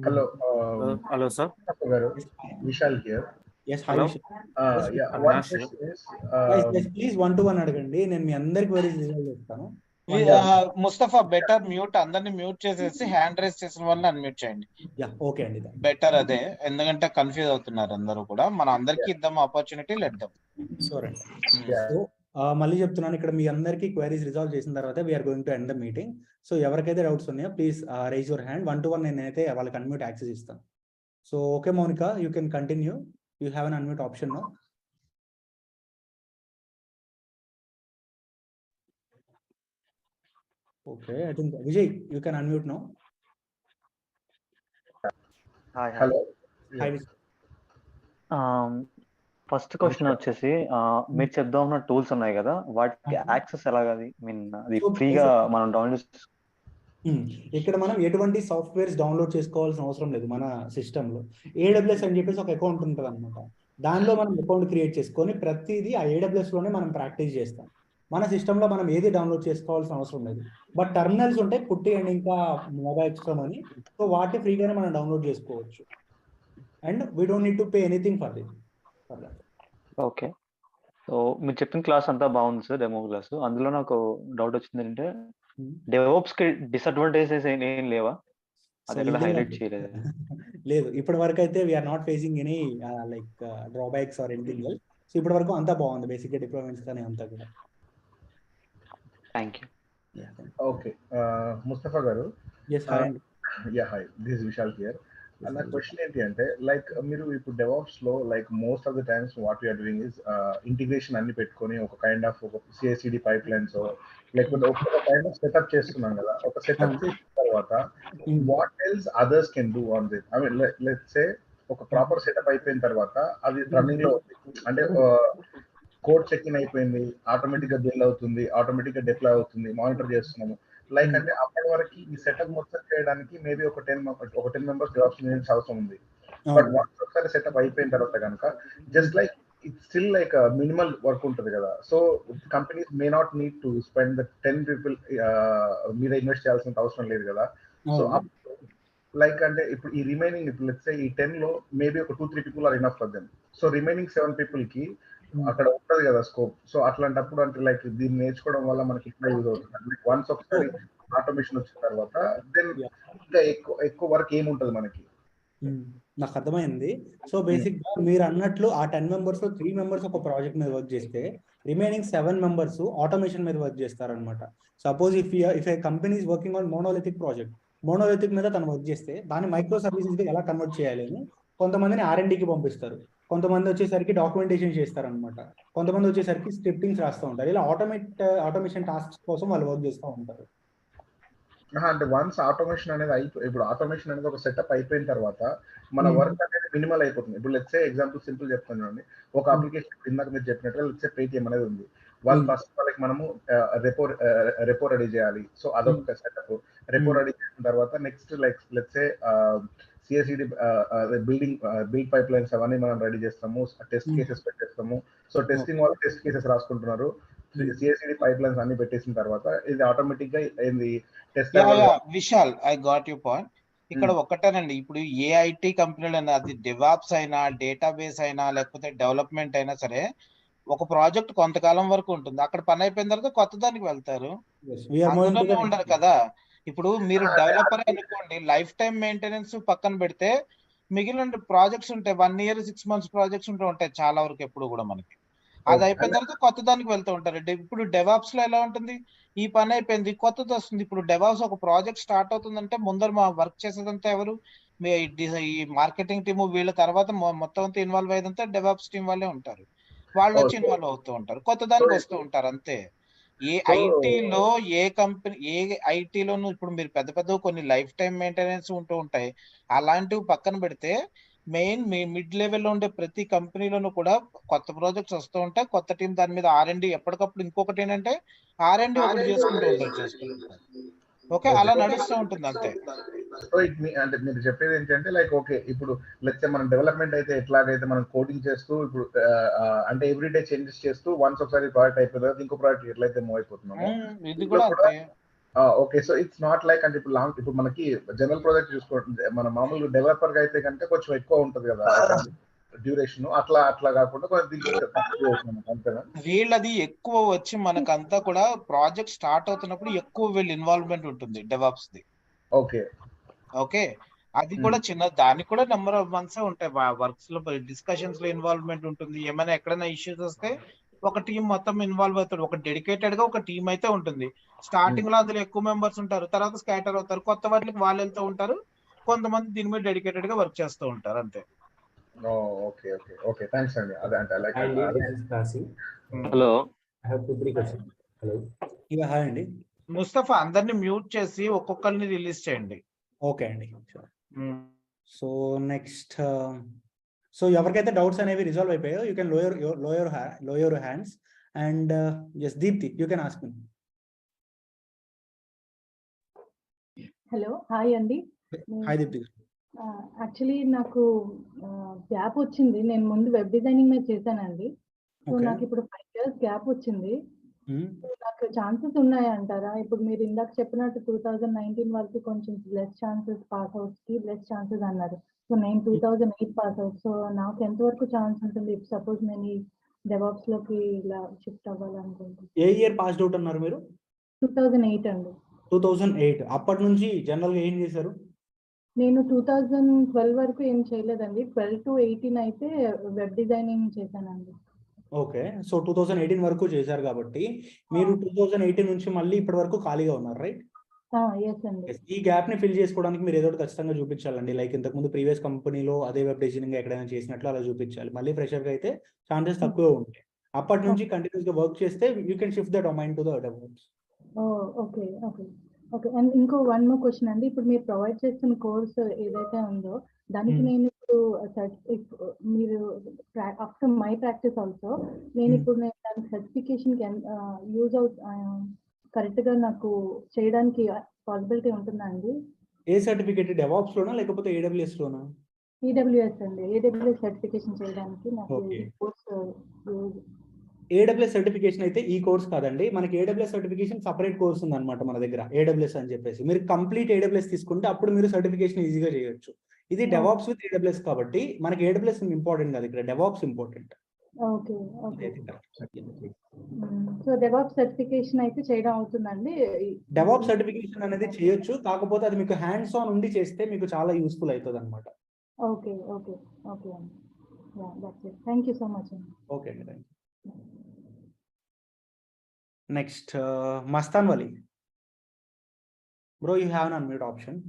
Hello, Hello, sir. Garu. Vishal here. Yes, hi Hello. Vishal. Yeah, I'm one Nash here. question is, Guys, please 1-to-1 అడగండి, నేను మీ అందరికి వెరీ రిజల్వ్ చేస్తాను. ముస్తఫా బెటర్ మ్యూట్, అందరిని మ్యూట్ చేసేసి హ్యాండ్ రైస్ చేసిన వాళ్ళని అన్మ్యూట్ చేయండి. యా ఓకే అండి. బెటర్ అదే, ఎందుకంటే కన్ఫ్యూజ్ అవుతున్నారు అందరూ కూడా. మనం అందరికి ఇద్దాం ఆపర్చునిటీ, లెట్దాం. షూర్ అండి. yeah, సో మళ్ళీ చెప్తున్నాను, ఇక్కడ మీ అందరికీ క్వైరీస్ రిజాల్వ్ చేసిన తర్వాత we are going to end the meeting. So ఎవరికైతే డౌట్స్ ఉన్నాయో please raise your hand. 1-to-1 నేనైతే వాళ్ళకి అన్మ్యూట్ యాక్సెస్ ఇస్తాను. So okay Mounika, you can continue. You have an unmute option now. Okay, I think Vijay, you can unmute now. Hi. hello. Hi Yeah. Vijay. First question వచ్చేసి మీరు చెప్దాం ఉన్న tools ఉన్నాయి కదా, వాటికి యాక్సెస్ ఎలాగది? అది ఫ్రీగా మనం డౌన్లోడ్ ఇక్కడ మనం ఎటువంటి సాఫ్ట్వేర్స్ డౌన్లోడ్ చేసుకోవాల్సిన అవసరం లేదు. మన సిస్టంలో AWS అని చెప్పేసి ఒక అకౌంట్ ఉంటుంది అనమాట. దానిలో మనం అకౌంట్ క్రియేట్ చేసుకొని ప్రతిదీ ఆ AWS లోనే మనం ప్రాక్టీస్ చేస్తాం. మన సిస్టంలో మనం ఏది డౌన్లోడ్ చేసుకోవాల్సిన అవసరం లేదు. బట్ టర్మినల్స్ ఉంటాయి, పుట్టి అండ్ ఇంకా మొబైల్ ఎక్స్ట్రా అని, సో వాటి ఫ్రీగానే మనం డౌన్లోడ్ చేసుకోవచ్చు. And we don't need to pay anything for this. Okay. So మీరు చెప్పిన క్లాస్ అంతా బాగుంది సార్, డెమో క్లాస్. అందులో నాకు డౌట్ వచ్చింది అంటే, డెవోప్స్ కి డిసడ్వాంటేజెస్ ఏం లేవా? అది ఎక్కడ హైలైట్ చేయలేదు. లేదు, ఇప్పటి వరకు అయితే we're not facing any like drawbacks or anything else. So ఇప్పటి వరకు అంతా బాగుంది, బేసిక్ గా డిప్లాయ్మెంట్స్ కానీ అంతా కూడా. Thank you. Okay, Mustafa Garu. Yes, hi. Yeah, hi. This is Vishal here. And the question ఏంటి అంటే, లైక్ మీరు ఇప్పుడు DevOps లో like most of the times what you're doing is integration అన్ని పెట్టుకొని ఒక కైండ్ ఆఫ్ ఒక CI/CD పైప్ లైన్స్ లేకపోతే ఒక కైండ్ ఆఫ్ సెటప్ చేస్తున్నాం కదా. ఒక సెటప్ చేసిన తర్వాత what else others can do on this? I mean let's say ఒక ప్రాపర్ సెటప్ అయిపోయిన తర్వాత అది రన్నింగ్ లో ఉంది అంటే కోడ్ చెక్ ఇన్ అయిపోయింది, ఆటోమేటిక్ గా బిల్డ్ అవుతుంది, ఆటోమేటిక్ గా డిప్లాయ్ అవుతుంది, మానిటర్ చేస్తున్నాము. లైక్ అంటే అప్పటి వరకు ఈ సెటప్ మొత్తం చేయడానికి మేబీ ఒక 10 మెంబర్స్ జాబ్స్ ఇంజనీర్స్ అవసరం ఉంది. బట్ వన్స్ ఒకసారి సెటప్ అయిపోయిన తర్వాత కనుక just like it's still like minimal work ఉంటుంది కదా. So companies may not need to spend the 10 people మీద ఇన్వెస్ట్ చేయాల్సిన అవసరం లేదు కదా. సో లైక్ అంటే ఇప్పుడు ఈ రిమైనింగ్ ఇప్పుడు లెట్స్ సే ఈ 10 లో మేబీ ఒక 2-3 people are enough for them. So remaining 7 people కి అక్కడ ఉంటది కదా స్కోప్. సో అట్లాంటప్పుడు అంటే లైక్ దీన్ని నేర్చుకోవడం వల్ల మనకి ఇక్కడ యూజ్ అవుతుంది. వన్స్ ఒకసారి ఆటోమేషన్ వచ్చిన తర్వాత దెన్ ఇంకా ఎక్కువ వర్క్ ఏముంటది మనకి. నాకు అర్థమైంది. సో బేసిక్ గా మీరు అన్నట్లు ఆ 10 మెంబర్స్ లో 3 మెంబర్స్ ఒక ప్రాజెక్ట్ మీద వర్క్ చేస్తే రిమైనింగ్ 7 మెంబర్స్ ఆటోమేషన్ మీద వర్క్ చేస్తారనమాట. Suppose if A company is working on monolithic project, monolithic మీద తను వర్క్ చేస్తే దాన్ని మైక్రో సర్వీసెస్ గా ఎలా కన్వర్ట్ చేయాలి అని కొంతమందిని R&Dకి పంపిస్తారు, కొంతమంది వచ్చేసరికి డాక్యుమెంటేషన్ చేస్తారనమాట, కొంతమంది వచ్చేసరికి స్క్రిప్టింగ్స్ రాస్తూ ఉంటారు. ఇలా ఆటోమేషన్ టాస్క్స్ కోసం వాళ్ళు వర్క్ చేస్తూ ఉంటారు. అంటే వన్స్ ఆటోమేషన్ అనేది ఇప్పుడు ఆటోమేషన్ అనేది ఒక సెటప్ అయిపోయిన తర్వాత మన వర్క్ అనేది మినిమల్ అయిపోతుంది. ఇప్పుడు లెట్స్ సే ఎగ్జాంపుల్ సింపుల్ చెప్తాను చూడండి. ఒక అప్లికేషన్ ఇందాక మీరు చెప్పినట్టుగా లెట్స్ సే పేటిఎం అనేది ఉంది. వాళ్ళు ఫస్ట్ వాళ్ళకి మనము రెపో రెడీ చేయాలి. సో అదొక సెటప్. రెపో రెడీ చేసిన తర్వాత next like let's say CI/CD build pipelines అవన్నీ మనం రెడీ చేస్తాము, టెస్ట్ కేసెస్ పెట్టేస్తాము. సో టెస్టింగ్ వాళ్ళు టెస్ట్ కేసెస్ రాసుకుంటున్నారు. CI/CD పైప్ లైన్స్ అన్ని పెట్టేసిన తర్వాత ఇది ఆటోమేటిక్ గా ఏంది test. Vishal, I got you point. ఇక్కడ ఒక్కటేనండి, ఇప్పుడు ఏ IT కంపెనీలు అయినా, అది డెవాప్స్ అయినా, డేటాబేస్ అయినా, లేకపోతే డెవలప్మెంట్ అయినా సరే, ఒక ప్రాజెక్ట్ కొంతకాలం వరకు ఉంటుంది. అక్కడ పని అయిపోయిన తర్వాత కొత్త దానికి వెళ్తారు, అందులోనే ఉండరు కదా. ఇప్పుడు మీరు డెవలపర్ అనుకోండి, లైఫ్ టైం మెయింటెనెన్స్ పక్కన పెడితే మిగిలిన ప్రాజెక్ట్స్ ఉంటాయి, 1 year 6 months ప్రాజెక్ట్స్ ఉంటాయి చాలా వరకు ఎప్పుడు కూడా మనకి. అది అయిపోయిన తర్వాత కొత్త దానికి వెళ్తూ ఉంటారు. ఇప్పుడు డెవాప్స్ లో ఎలా ఉంటుంది, ఈ పని అయిపోయింది కొత్తది వస్తుంది. ఇప్పుడు డెవాప్స్ ఒక ప్రాజెక్ట్ స్టార్ట్ అవుతుందంటే ముందర మా వర్క్ చేసేదంతా ఎవరు, ఈ మార్కెటింగ్ టీము వీళ్ళ తర్వాత మొత్తం అంతా ఇన్వాల్వ్ అయ్యేదంతా డెవాప్స్ టీం వాళ్ళే ఉంటారు. వాళ్ళు వచ్చి ఇన్వాల్వ్ అవుతూ ఉంటారు, కొత్త దానికి వస్తూ ఉంటారు అంతే. ఏ ఐటీలో ఏ కంపెనీ ఐటీలోనూ ఇప్పుడు మీరు పెద్ద పెద్ద కొన్ని లైఫ్ టైం మెయింటెనెన్స్ ఉంటూ ఉంటాయి. అలాంటివి పక్కన పెడితే మెయిన్ మిడ్ లెవెల్లో ఉండే ప్రతి కంపెనీలోనూ కూడా కొత్త ప్రాజెక్ట్స్ వస్తూ ఉంటాయి. కొత్త టీం దాని మీద R&D ఎప్పటికప్పుడు. ఇంకొకటి ఏంటంటే R&D ఒకటి చేసుకుంటూ ఉంటారు. ఓకే, అలా నడుస్తూ ఉంటుంది అంతే. సో అంటే మీరు చెప్పేది ఏంటంటే లైక్ ఓకే, ఇప్పుడు లెట్స్ సే మనం డెవలప్మెంట్ అయితే ఎట్లాగైతే మనం కోడింగ్ చేస్తూ ఇప్పుడు అంటే ఎవ్రీడే చేంజెస్ చేస్తూ వన్స్ ఒకసారి ప్రాజెక్ట్ అయిపోయిన తర్వాత ఇంకో ప్రాజెక్ట్ ఎట్లయితే మూవ్ అయిపోతున్నామో, ఇది కూడా అంతే. Okay. So it's not like అంటే ఇప్పుడు మనకి జనరల్ ప్రాజెక్ట్ చూసుకోండి, మన మామూలు డెవలపర్ గా అయితే కనుక కొంచెం ఎక్కువ ఉంటది కదా డ్యూరేషన్, అట్లా కాకుండా కొంచెం తక్కువ చేస్తున్నాం అంతేనా? వీళ్ళది ఎక్కువ వచ్చి మనకంతా కూడా ప్రాజెక్ట్ స్టార్ట్ అవుతున్నప్పుడు ఎక్కువ వీళ్ళ ఇన్వాల్వ్మెంట్ ఉంటుంది డెవాప్స్ ది. ఓకే. ఓకే, అది కూడా చిన్న దానికి కూడా నెంబర్ ఆఫ్ మంత్స్ ఉంటాయి. వర్క్స్ లో డిస్కషన్స్ లో ఇన్వాల్వ్మెంట్ ఉంటుంది. ఏమైనా ఎక్కడైనా ఇష్యూస్ వస్తే ఒక టీం మొత్తం ఇన్వాల్వ్ అవుతాడు. ఒక డెడికేటెడ్ గా ఒక టీం అయితే ఉంటుంది. స్టార్టింగ్ లో అందులో ఎక్కువ మెంబర్స్ ఉంటారు, తర్వాత స్కాటర్ అవుతారు, కొత్త వాటికి వాళ్ళు వెళ్తూ ఉంటారు, కొంతమంది దీని మీద డెడికేటెడ్ గా వర్క్ చేస్తూ ఉంటారు అంతే. ఓకే ఓకే ఓకే, థ్యాంక్స్ అండి. అదే అంటే లైక్ హలో హలో, ఇక హాయ్ అండి. ముస్తఫా అందరిని మ్యూట్ చేసి ఒక్కొక్కరిని రిలీజ్ చేయండి. ఓకే అండి. సో నెక్స్ట్, సో ఎవరికైతే డౌట్స్ అనేవి రిజాల్వ్ అయిపోయాయో you can lower hands and yes Deepti, you can ask me. Hello, hi అండి. హాయ్ దీప్తి. యాక్చువల్లీ నాకు గ్యాప్ వచ్చింది. నేను ముందు వెబ్ డిజైనింగ్ మీద చేశానండి. సో నాకు ఇప్పుడు 5 years గ్యాప్ వచ్చింది. నాకు ఛాన్సెస్ ఉన్నాయా అంటారా? ఇప్పుడు మీరు ఇందాక చెప్పినట్టు 2019 వరకు కొంచెం లెస్ ఛాన్సెస్, పాస్ అవుట్స్ కి లెస్ ఛాన్సెస్ అన్నారు. సో నేను 2008 పాస్ అవుట్. సో నాకు ఎంతవరకు ఛాన్స్ ఉంటుంది సపోజ్ నేను డెవాప్స్ లోకి ఇలా షిఫ్ట్ అవ్వాలనుకుంటున్నాను? ఏ ఇయర్ పాస్డ్ అవుట్ అన్నారు మీరు? 2008 అండి. 2008. అప్పటి నుంచి జనరల్ గా ఏం చేశారు? నేను 2012 వరకు ఏం చేయలేదండి. 12 to 18 అయితే వెబ్ డిజైనింగ్ చేశానండి. ఓకే, సో 2018 వరకు చేశారు కాబట్టి మీరు 2018 నుంచి మళ్ళీ ఇప్పటి వరకు ఖాళీగా ఉన్నారు, రైట్? ఎస్ అండి. ఈ గ్యాప్ ని ఫిల్ చేసుకోవడానికి మీరు ఏదో ఒకటి ఖచ్చితంగా చూపించాలండి. లైక్ ఇంతకు ముందు ప్రీవియస్ కంపెనీలో అదే వెబ్ డిజైనింగ్ ఎక్కడైనా చేసినట్లు అలా చూపించాలి. మళ్ళీ ఫ్రెషర్ గా అయితే ఛాన్సెస్ తక్కువ ఉంటాయి. అప్పటి నుంచి కంటిన్యూస్ గా వర్క్ చేస్తే you can shift the domain to the develops. Okay okay okay. And ఇంకో 1 more క్వశ్చన్ అండి. ఇప్పుడు మీరు ప్రొవైడ్ చేస్తున్న కోర్స్ ఏదైతే ఉందో దానికి నేను ఇప్పుడు మీరు ఆఫ్టర్ మై ప్రాక్టీస్ ఆల్సో నేను దాని సర్టిఫికేషన్ యూజ్ కరెక్ట్ గా నాకు చేయడానికి పాసిబిలిటీ ఉంటుందా అండి? ఏ సర్టిఫికేట్, డెవాప్స్ లోనా లేకపోతే AWS లోనా? AWS అండి. AWS సర్టిఫికేషన్ చేయడానికి నాకు కోర్స్ AWS సర్టిఫికేషన్ అయితే ఈ కోర్స్ కాదండి. మనకి AWS సర్టిఫికేషన్ సపరేట్ కోర్స్ ఉంది అనమాట మన దగ్గర, AWS అని చెప్పేసి. మీరు కంప్లీట్ AWS తీసుకుంటే అప్పుడు మీరు సర్టిఫికేషన్ ఈజీగా చేయొచ్చు. ఇది డెవాప్స్ విత్ AWS కాబట్టి మనకి AWS ఇంపార్టెంట్ కాదు, ఇక్కడ DevOps important. Okay okay. So DevOps certification అయితే చేయడం అవుతుందండి? డెవాప్స్ సర్టిఫికేషన్ అనేది చేయొచ్చు, కాకపోతే అది మీకు హ్యాండ్స్ ఆన్ ఉండి చేస్తే మీకు చాలా యూస్ఫుల్ అవుతుంది అనమాట. ఓకే ఓకే ఓకే అండి. That's it. Thank you so much అండి. ఓకే అండి, thank you. Next Mastan Vali bro, you have an unmute option.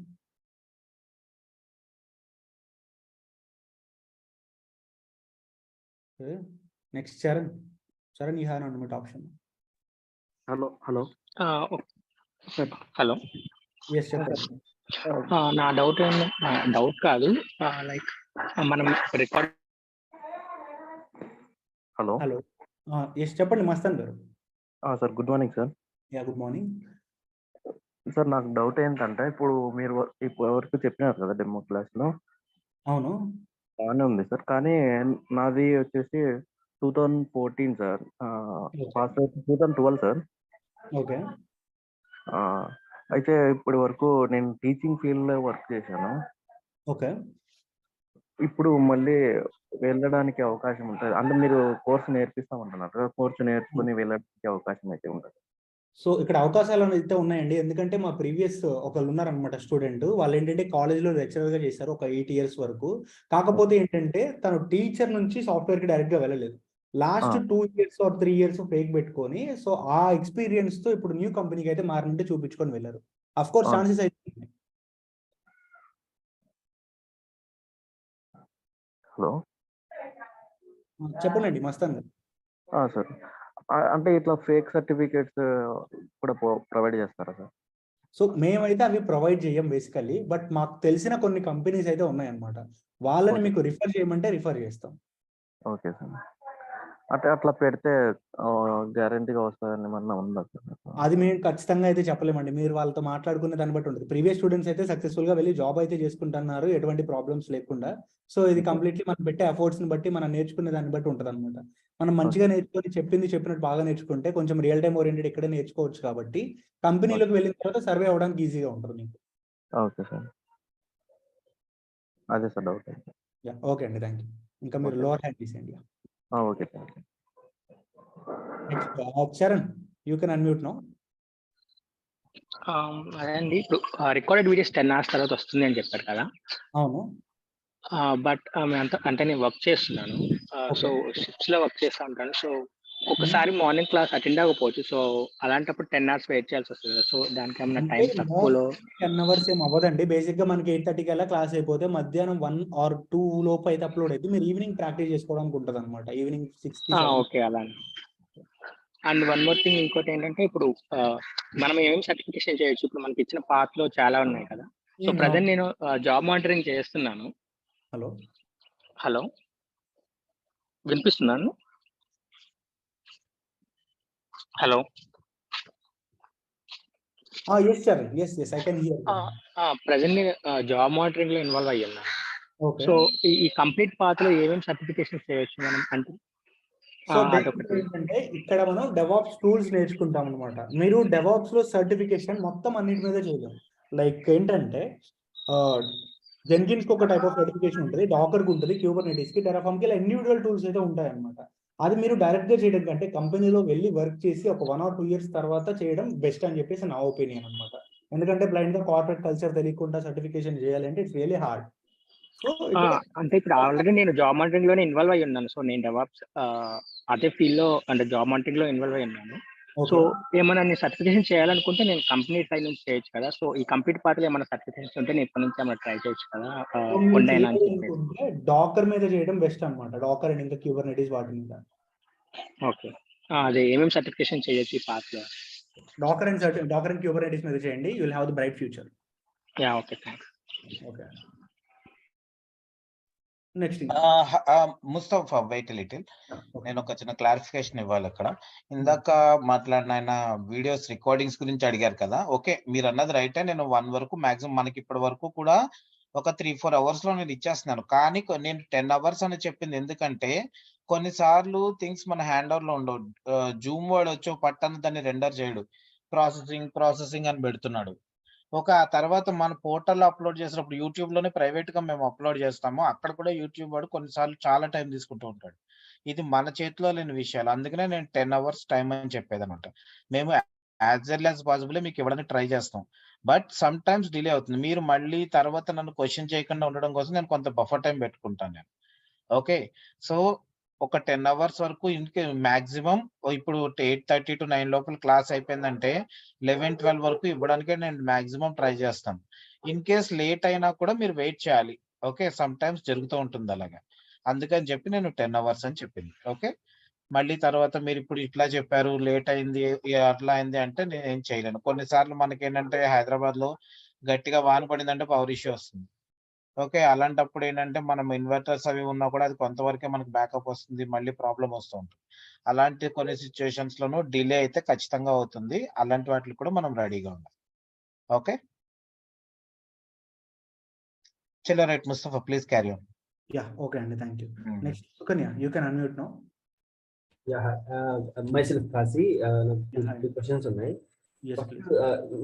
Next Charan, you have an unmute option. Hello hello yes చెప్పండి. నా డౌట్ కాదు, లైక్ మనం record. Hello hello, yes చెప్పండి మస్తాన్ గారు. Sir, good morning sir. Yeah, good morning sir. నాకు doubt ఏంటంటే ఇప్పుడు మీరు వరకు చెప్పినారు కదా డెమో క్లాస్లో. అవును, బాగానే ఉంది సార్, కానీ నాది వచ్చేసి 2014 sir, pass out 2012 sir. Okay. అయితే ఇప్పటి వరకు నేను టీచింగ్ ఫీల్డ్లో వర్క్ చేశాను. ఓకే. ఇప్పుడు మళ్ళీ వెళ్ళడానికి అవకాశం ఉంటుంది అంటే మీరు కోర్సు నేర్పిస్తామంటున్నారు, కోర్సు నేర్చుకుని వెళ్ళడానికి అవకాశం అయితే ఉంటుంది? సో ఇక్కడ అవకాశాలు అయితే ఉన్నాయండి. ఎందుకంటే మా ప్రీవియస్ ఒకళ్ళు ఉన్నారనమాట స్టూడెంట్, వాళ్ళు ఏంటంటే కాలేజ్లో లెక్చరర్ గా చేశారు ఒక 8 years వరకు. కాకపోతే ఏంటంటే తను టీచర్ నుంచి సాఫ్ట్వేర్ కి డైరెక్ట్ గా వెళ్ళలేదు. Last 2 years or 3 years fake పెట్టుకొని, సో ఆ ఎక్స్పీరియన్స్ తో ఇప్పుడు న్యూ కంపెనీకి అయితే మారినట్టు చూపించుకొని వెళ్ళారు. అఫ్ కోర్స్ ఛాన్సెస్ అయితే ఉన్నాయి. హలో, చెప్పండి మస్తాన్ గారు. సార్, అంటే ఇట్లా ఫేక్ సర్టిఫికేట్స్ కూడా ప్రొవైడ్ చేస్తారా సార్? సో మేమైతే అవి ప్రొవైడ్ చేయం బేసికల్లీ, బట్ మాకు తెలిసిన కొన్ని కంపెనీస్ అయితే ఉన్నాయన్నమాట. వాళ్ళని మీకు రిఫర్ చేయమంటే రిఫర్ చేస్తాం. Okay sir. అంటే అట్లా పెడితే గ్యారంటీగా వస్తుందని ఏమన్నా ఉందా సార్? అది మేము ఖచ్చితంగా అయితే చెప్పలేమండి. మీరు వాళ్ళతో మాట్లాడుకునే దాన్ని బట్టి ఉంటుంది. ప్రీవియస్ స్టూడెంట్స్ అయితే సక్సెస్ఫుల్ గా వెళ్ళి జాబ్ అయితే చేసుకుంటున్నారు ఎటువంటి ప్రాబ్లమ్స్ లేకుండా. సో ఇది కంప్లీట్లీ మనం పెట్టే ఎఫర్ట్స్ ని బట్టి మనం నేర్చుకునే దాన్ని బట్టి ఉంటుంది అనమాట. మనం మంచిగా నేర్చుకొని చెప్పినట్టు బాగా నేర్చుకుంటే కొంచెం రియల్ టైమ్ ఓరియంటెడ్ ఇక్కడే నేర్చుకోవచ్చు కాబట్టి కంపెనీలోకి వెళ్ళిన తర్వాత సర్వే అవ్వడానికి ఈజీగా ఉంటుంది మీకు. ఓకే సార్, అదే సార్ డౌట్. ఓకే అండి, థ్యాంక్ యూ. ఇంకా మీరు లోవర్ హ్యాండ్ తీసేయండి. Okay thank you. Next Charan, you can unmute now. అదే అండి, ఇప్పుడు రికార్డెడ్ వీడియోస్ 10 hours తర్వాత వస్తుంది అని చెప్పారు కదా. అవును. బట్ అంటే నేను వర్క్ చేస్తున్నాను. సో షిఫ్ట్స్ లో వర్క్ చేస్తూ ఉంటాను. సో ఒకసారి మార్నింగ్ క్లాస్ అటెండ్ అవ్వకపోవచ్చు. సో అలాంటప్పుడు 10 hours వెయిట్ చేయాల్సి వస్తుంది కదా. సో దానికి ఏమైనా టైం తక్కువలో 10 hours ఏం అవ్వదండి. బేసిక్ గా మనకి 8:30 కల్లా క్లాస్ అయిపోతే మధ్యాహ్నం 1 or 2 లోపు అయితే అప్లోడ్ అయితే మీరు ఈవినింగ్ ప్రాక్టీస్ చేసుకోవడానికి ఉంటుంది అనమాట. ఈవినింగ్ 6 ఓకే అలానే. అండ్ వన్ మోర్ థింగ్, ఇంకోటి ఏంటంటే ఇప్పుడు మనం ఏమేమి సర్టిఫికేషన్ చేయొచ్చు. ఇప్పుడు మనకి ఇచ్చిన పాత్ లో చాలా ఉన్నాయి కదా. సో ప్రజెంట్ నేను జాబ్ మానిటరింగ్ చేస్తున్నాను. హలో వినిపిస్తున్నాను? Hello. yes sir, yes I can hear. Present నేను జాబ్ మానిటరింగ్ లో ఇన్వాల్వ్ అయ్యాను. సో ఈ కంప్లీట్ పాత్ లో ఏమేమి సర్టిఫికేషన్ చేయొచ్చు మనం అంటే? సో ఏంటంటే ఇక్కడ మనం డెవాప్స్ టూల్స్ నేర్చుకుంటాం అనమాట. మీరు డెవాప్స్ లో సర్టిఫికేషన్ మొత్తం అన్నిటి మీద చేయలేం. లైక్ ఏంటంటే జెన్కిన్స్ కి ఒక టైప్ ఆఫ్ సర్టిఫికేషన్ ఉంటుంది, డాకర్ కి ఉంటుంది, క్యూబర్నెటిస్ కి, టెరాఫార్మ్ కి ఇలా ఇండివిజువల్ టూల్స్ అయితే ఉంటాయి అనమాట. అది మీరు డైరెక్ట్ గా చేయడం కంటే కంపెనీలో వెళ్ళి వర్క్ చేసి ఒక 1 or 2 years తర్వాత చేయడం బెస్ట్ అని చెప్పేసి నా ఒపీనియన్ అనమాట. ఎందుకంటే బ్లైండ్ గా కార్పొరేట్ కల్చర్ తెలియకుండా సర్టిఫికేషన్ చేయాలంటే ఇట్స్ రియలీ హార్డ్. అంటే ఇప్పుడు ఆల్రెడీ నేను జాబ్ మానిటరింగ్ లోనే ఇన్వాల్వ్ అయ్యి ఉన్నాను. సో నేను డెవాప్స్ అదే ఫీల్డ్ లో అంటే జాబ్ మానిటరింగ్ లో ఇన్వాల్వ్ అయ్యి ఉన్నాను. సో ఏమైనా నేను సర్టిఫికేషన్ చేయాలనుకుంటే నేను కంపెనీ సైడ్ నుంచి చేయొచ్చు కదా. సో ఈ కంప్లీట్ పార్ట్ లో ఏమైనా సర్టిఫికేషన్ ఉంటే నేను ఇప్పటి నుంచి ఏమైనా ట్రై చేయొచ్చు కదా. డాకర్ మీద చేయడం బెస్ట్ అనమాట. డాకర్ అండ్ ఇంకా క్యూబర్నెటిస్ వాటి మీద. ఓకే, అదే ఏమేమి సర్టిఫికేషన్ చేయొచ్చు ఈ పార్ట్ లో? డాకర్ అండ్ క్యూబర్నెటిస్ మీద చేయండి. You will have the bright future. Okay, thanks. Okay, next Mustafa, wait little. నేను ఒక చిన్న క్లారిఫికేషన్ ఇవ్వాలి అక్కడ. ఇందాక మాట్లాడిన ఆయన వీడియోస్ రికార్డింగ్స్ గురించి అడిగారు కదా. ఓకే, మీరు అన్నది రైటే. నేను 1 వరకు మాక్సిమం మనకి ఇప్పటి వరకు కూడా ఒక 3-4 hours లో నేను ఇచ్చేస్తున్నాను. కానీ నేను 10 hours అని చెప్పింది ఎందుకంటే కొన్నిసార్లు థింగ్స్ మన హ్యాండ్ ఓవర్ లో ఉండవు. జూమ్ వాడు వచ్చి పట్టని దాన్ని రెండర్ చేయడు, ప్రాసెసింగ్ అని పెడుతున్నాడు. ఆ తర్వాత మన పోర్టల్లో అప్లోడ్ చేసినప్పుడు యూట్యూబ్ లోనే ప్రైవేట్ గా మేము అప్లోడ్ చేస్తాము. అక్కడ కూడా యూట్యూబ్ వాడు కొన్నిసార్లు చాలా టైం తీసుకుంటూ ఉంటాడు. ఇది మన చేతిలో లేని విషయాలు. అందుకనే నేను 10 hours టైం అని చెప్పేది అనమాట. మేము యాజ్ ఎర్లీ యాజ్ పాసిబుల్ మీకు ఇవ్వడానికి ట్రై చేస్తాం. బట్ సమ్ టైమ్స్ డిలే అవుతుంది. మీరు మళ్ళీ తర్వాత నన్ను క్వశ్చన్ చేయకుండా ఉండడం కోసం నేను కొంత బఫర్ టైం పెట్టుకుంటాను నేను. ఓకే, సో ఒక 10 hours వరకు ఇంకే మాక్సిమం ఇప్పుడు 8:30 to 9 లోపల క్లాస్ అయిపోయిందంటే 11-12 వరకు ఇవ్వడానికే నేను మాక్సిమం ట్రై చేస్తాను. ఇన్ కేస్ లేట్ అయినా కూడా మీరు వెయిట్ చేయాలి. ఓకే, సమ్ టైమ్స్ జరుగుతూ ఉంటుంది అలాగా. అందుకని చెప్పి నేను 10 hours అని చెప్పింది. ఓకే, మళ్ళీ తర్వాత మీరు ఇప్పుడు ఇట్లా చెప్పారు, లేట్ అయింది, అట్లా అయింది అంటే నేను ఏం చేయలేను. కొన్నిసార్లు మనకి ఏంటంటే హైదరాబాద్ లో గట్టిగా వాన పడిందంటే పవర్ ఇష్యూ వస్తుంది. ఓకే, అలాంటప్పుడు ఏంటంటే మనం ఇన్వర్టర్స్ అవి ఉన్నా కూడా అది కొంతవరకే మనకి బ్యాకప్ వస్తుంది, మళ్ళీ ప్రాబ్లం వస్తూ ఉంటుంది. అలాంటి కొన్ని సిచ్యువేషన్స్ లోనూ డిలే అయితే ఖచ్చితంగా అవుతుంది. అలాంటి వాటికి కూడా మనం రెడీగా ఉండాలి. ఓకే, చలో right Mustafa, please carry on. Okay అండి, thank you. Next Sukanya, you can unmute now. myself Kasi, two questions ఉన్నాయి.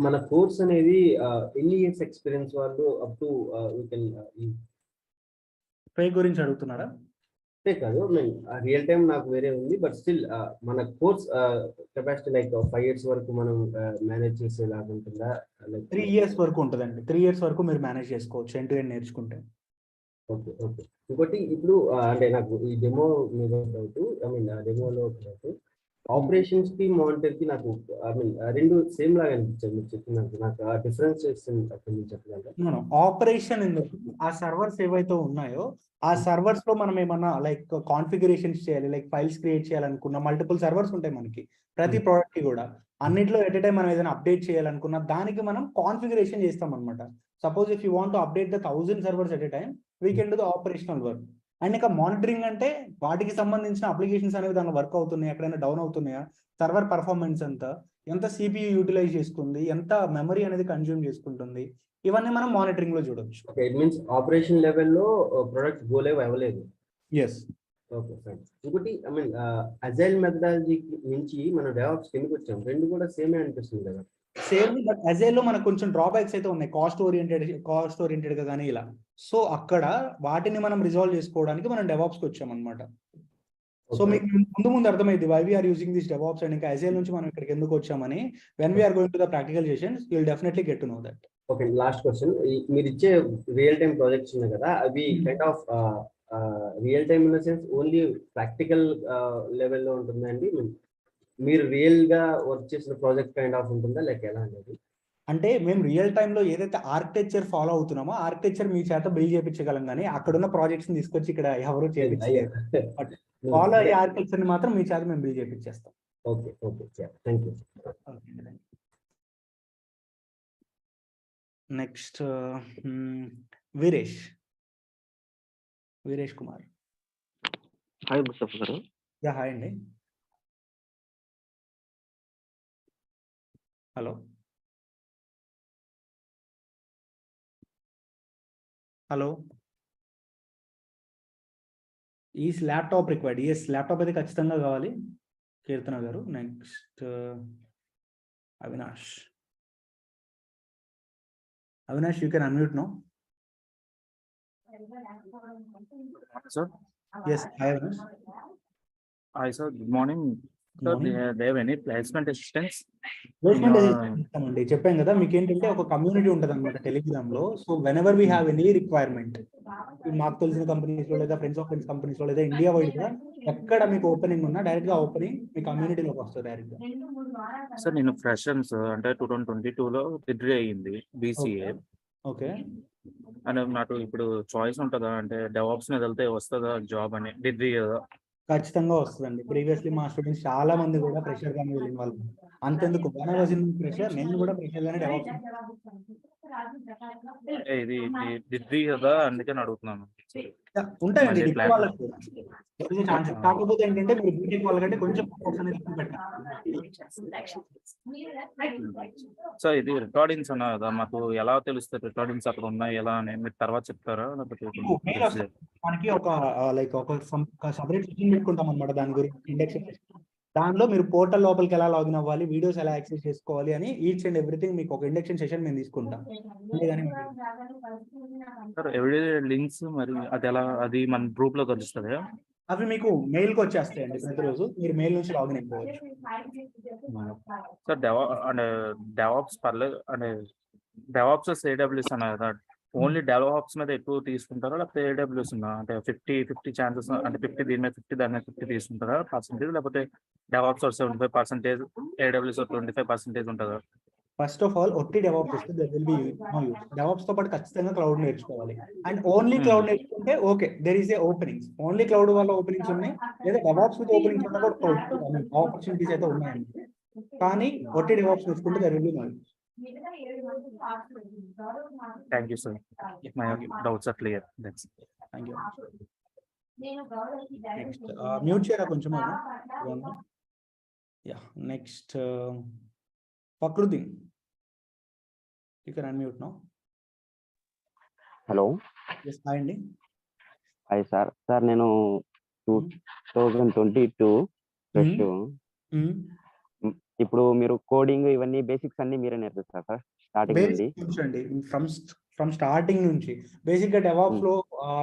మన కోర్స్ అనేది ఎన్ని ఇయర్స్ ఎక్స్పీరియన్స్ వాళ్ళు up to we can pay గురించి అడుగుతున్నారా? పే కాదు, రియల్ టైం నాకు వేరే ఉంది. బట్ స్టిల్ మన కోర్స్ కెపాసిటీ లైక్ 5 years వరకు మనం మేనేజ్ చేసేలాగా ఉంటుందా? 3 years వరకు ఉంటుందండి. 3 years వరకు మీరు మేనేజ్ చేసుకోవచ్చు ఎండ్ టు ఎండ్ నేర్చుకుంటే. ఓకే, ఇంకోటి ఇప్పుడు అంటే నాకు ఈ డెమో మీద డౌట్, డెమోలో డౌట్, ఆపరేషన్స్ కి మానిటర్ కి నాకు రెండు సేమ్ లాగా అనిపించాయి మీరు చెప్పినట్టు. నాకు ఆ డిఫరెన్స్ చెప్పగలరా? ఆపరేషన్ ఎందుకు, ఆ సర్వర్స్ ఏవైతే ఉన్నాయో ఆ సర్వర్స్ లో మనం ఏమన్నా లైక్ కాన్ఫిగరేషన్స్ చేయాలి, లైక్ ఫైల్స్ క్రియేట్ చేయాలనుకున్న మల్టిపుల్ సర్వర్స్ ఉంటాయి మనకి ప్రతి ప్రోడక్ట్ కి కూడా. అన్నిట్లో ఎట్ ఎ టైం మనం ఏదైనా అప్డేట్ చేయాలనుకున్న దానికి మనం కాన్ఫిగరేషన్ చేస్తాం అనమాట. Suppose if you want to update the 1000 servers at a time, we can do the operational work. And ఇంకా మానిటరింగ్ అంటే వాటికి సంబంధించిన అప్లికేషన్స్ అనేవి దానిలో వర్క్ అవుతున్నాయి, ఎక్కడైనా డౌన్ అవుతున్నాయా, సర్వర్ పర్ఫార్మెన్స్ ఎంత సిపియూ యూటిలైజ్ చేసుకుంది, ఎంత మెమరీ అనేది కన్జ్యూమ్ చేసుకుంటుంది, ఇవన్నీ మనం మానిటరింగ్ లో చూడొచ్చు. ఓకే, ఇట్ మీన్స్ ఆపరేషన్ లెవెల్లో ప్రొడక్ట్స్ గో లైవ్ అవ్వలేదు. ఎస్. Okay fine. ఇంకోటి ఐ మీన్ అజైల్ మెథడాలజీ నుంచి మనం డెవాప్స్ కిందకి వచ్చాం, రెండు కూడా సేమే అనిపిస్తుంది కదా. సేమ్, బట్ అజైల్ లో మనకు కొంచెం డ్రాబ్యాక్స్ అయితే ఉన్నాయి, కాస్ట్ ఓరియంటెడ్ గా కానీ ఇలా. సో అక్కడ వాటిని మనం రిజాల్వ్ చేసుకోవడానికి మనం డెవాప్స్కి వచ్చాం అనమాట. సో మీకు ముందు అర్థమైంది why we're using this DevOps and ఇంకా అజైల్ నుంచి మనం ఇక్కడికి ఎందుకు వచ్చామని. When we're going to the practical sessions you will definitely get to know that. Okay, last question. మీరు ఇచ్చే రియల్ టైమ్ ప్రాజెక్ట్స్ ఉన్నాయి కదా, అవి kind of real time in the sense only practical లెవెల్లో ఉంటుందండి? మీరు రియల్ గా వర్క్ చేసిన ప్రాజెక్ట్ కైండ్ ఆఫ్ ఉంటుందా లేక ఎలా అనేది? అంటే మేము రియల్ టైంలో ఏదైతే ఆర్కిటెక్చర్ ఫాలో అవుతున్నామో ఆర్కిటెక్చర్ మీ చేత బిల్డ్ చేయించగలం, కానీ అక్కడున్న ప్రాజెక్ట్స్ తీసుకొచ్చి ఇక్కడ ఎవరు చేయించలేదు. బట్ ఫాలో అయ్యే ఆర్కిటెక్చర్ ని మాత్రం మీ చేత మేము బిల్డ్ చేయించేస్తాం. Okay okay, thank you. Next Veeresh Kumar. Hi Mustafa garu. Yeah hi అండి. Hello hello. ఈ ల్యాప్టాప్ రిక్వైర్డ్. ఎస్, ల్యాప్టాప్ అయితే ఖచ్చితంగా కావాలి Keerthana garu. Next Avinash. You can unmute now. Sir. Yes, hi Avinash. Hi sir, good morning. Sir, they have any placement assistance? అండి చెప్పాను కదా మీకు ఏంటంటే ఒక కమ్యూనిటీ ఉంటుంది అనమాట టెలిగ్రామ్ లో. So when ever we have any requirement, మాకు తెలిసిన కంపెనీస్ లో లేదా ఫ్రెండ్స్ ఆఫ్ ఫ్రెండ్స్ కంపెనీస్ లో లేదా ఇండియా వైడ్ గా ఎక్కడ మీకు ఓపెనింగ్ ఉన్నా డైరెక్ట్ గా ఓపెనింగ్ మీ కమ్యూనిటీలోకి వస్తుంది డైరెక్ట్ గా. సార్ నేను ఫ్రెషర్స్ అంటే 2022 లో డిగ్రీ అయ్యింది BCA. ఓకే. అంటే నాకు ఇప్పుడు చాయిస్ ఉంటుందా అంటే డెవాప్స్ మీద వెళ్తే వస్తుందా జాబ్ అని? డిగ్రీ కదా. ఖచ్చితంగా వస్తుందండి. ప్రీవియస్లీ మా స్టూడెంట్స్ చాలా మంది కూడా ప్రెషర్ గానే వెళ్ళిన వాళ్ళు. అంతెందుకు ప్రెషర్, నేను కూడా ప్రెషర్ గానే డెవాప్స్. ఇది డిగ్రీ కదా అందుకని అడుగుతున్నాను. ఉంటాయండి డిగ్రీ వాళ్ళకి ఛాన్స్. కాకపోతే ఏంటంటే మీరు బీటెక్ వాళ్ళకంటే కొంచెం ఎక్కువ పెట్టాలి. సో ఇది రికార్డింగ్స్ అన్నా కదా, మాకు ఎలా తెలుస్తుంది రికార్డింగ్స్ అక్కడ ఉన్నాయి ఎలా అని మీరు తర్వాత చెప్తారా? మనకి ఒక లైక్ ఒక సపరేట్ సెషన్ పెట్టుకుంటాం అనమాట దాని గురించి ఇండక్షన్. దానిలో మీరు పోర్టల్ లోపలికి ఎలా లాగిన్ అవ్వాలి, వీడియోస్ ఎలా యాక్సెస్ చేసుకోవాలి అని ఈచ్ అండ్ ఎవ్రీథింగ్ మీకు ఒక ఇండక్షన్ సెషన్ మేము తీసుకుంటాం. ఎవ్రీ లింక్స్ మరి అది ఎలా, అది మన గ్రూప్ లో కలుస్తుంది? అవి మీకు మెయిల్ కి వచ్చేస్తాయండి ప్రతిరోజు, మీరు మెయిల్ నుంచి లాగిన్ అయిపోవచ్చు. సార్ డెవాప్స్ పర్లేదు అంటే డెవాప్స్ AWS అన్నా కదా, ఓన్లీ డెవాప్స్ మీద ఎక్కువ తీసుకుంటారా లేకపోతే AWS ఉన్నా అంటే 50-50 ఛాన్సెస్ అంటే 50 దీని మీద 50 దాని మీద 50 తీసుకుంటారా పర్సెంటేజ్, లేకపోతే డెవాప్స్ 75%, AWS 25% ఉంటుందా? ఫస్ట్ ఆఫ్ ఆల్ ఒట్టి డెవాప్స్ వస్తే there will be no use. DevOps తో పాటు ఖచ్చితంగా క్లౌడ్ నేర్చుకోవాలి. అండ్ ఓన్లీ క్లౌడ్ నేర్చుకుంటే okay, there is a openings. Only cloud వల్ల ఓపెనింగ్స్ ఉన్నాయి, లేదా డెవాప్స్ విత్ ఓపెనింగ్స్ ఉన్న కూడా ఆపర్చునిటీస్ అయితే ఉన్నాయండి. కానీ ఒట్టి డెవాప్స్ నేర్చుకుంటే there will be no use. Thank you, sir. My doubts are clear. Thanks. Thank you. Next, mute చేయరా కొంచెం. Yeah, next Fakhruddin. You can unmute now. Hello. Yes, hi అండి. Hi sir. Sir, నేను 2022 fresh. ఇప్పుడు మీరు coding ఇవన్నీ basics అన్ని మీరే నేర్పిస్తారు సార్ స్టార్టింగ్ నుండి? ఫ్రమ్ స్టార్టింగ్ నుంచి బేసిక్ గా డెవాప్స్ లో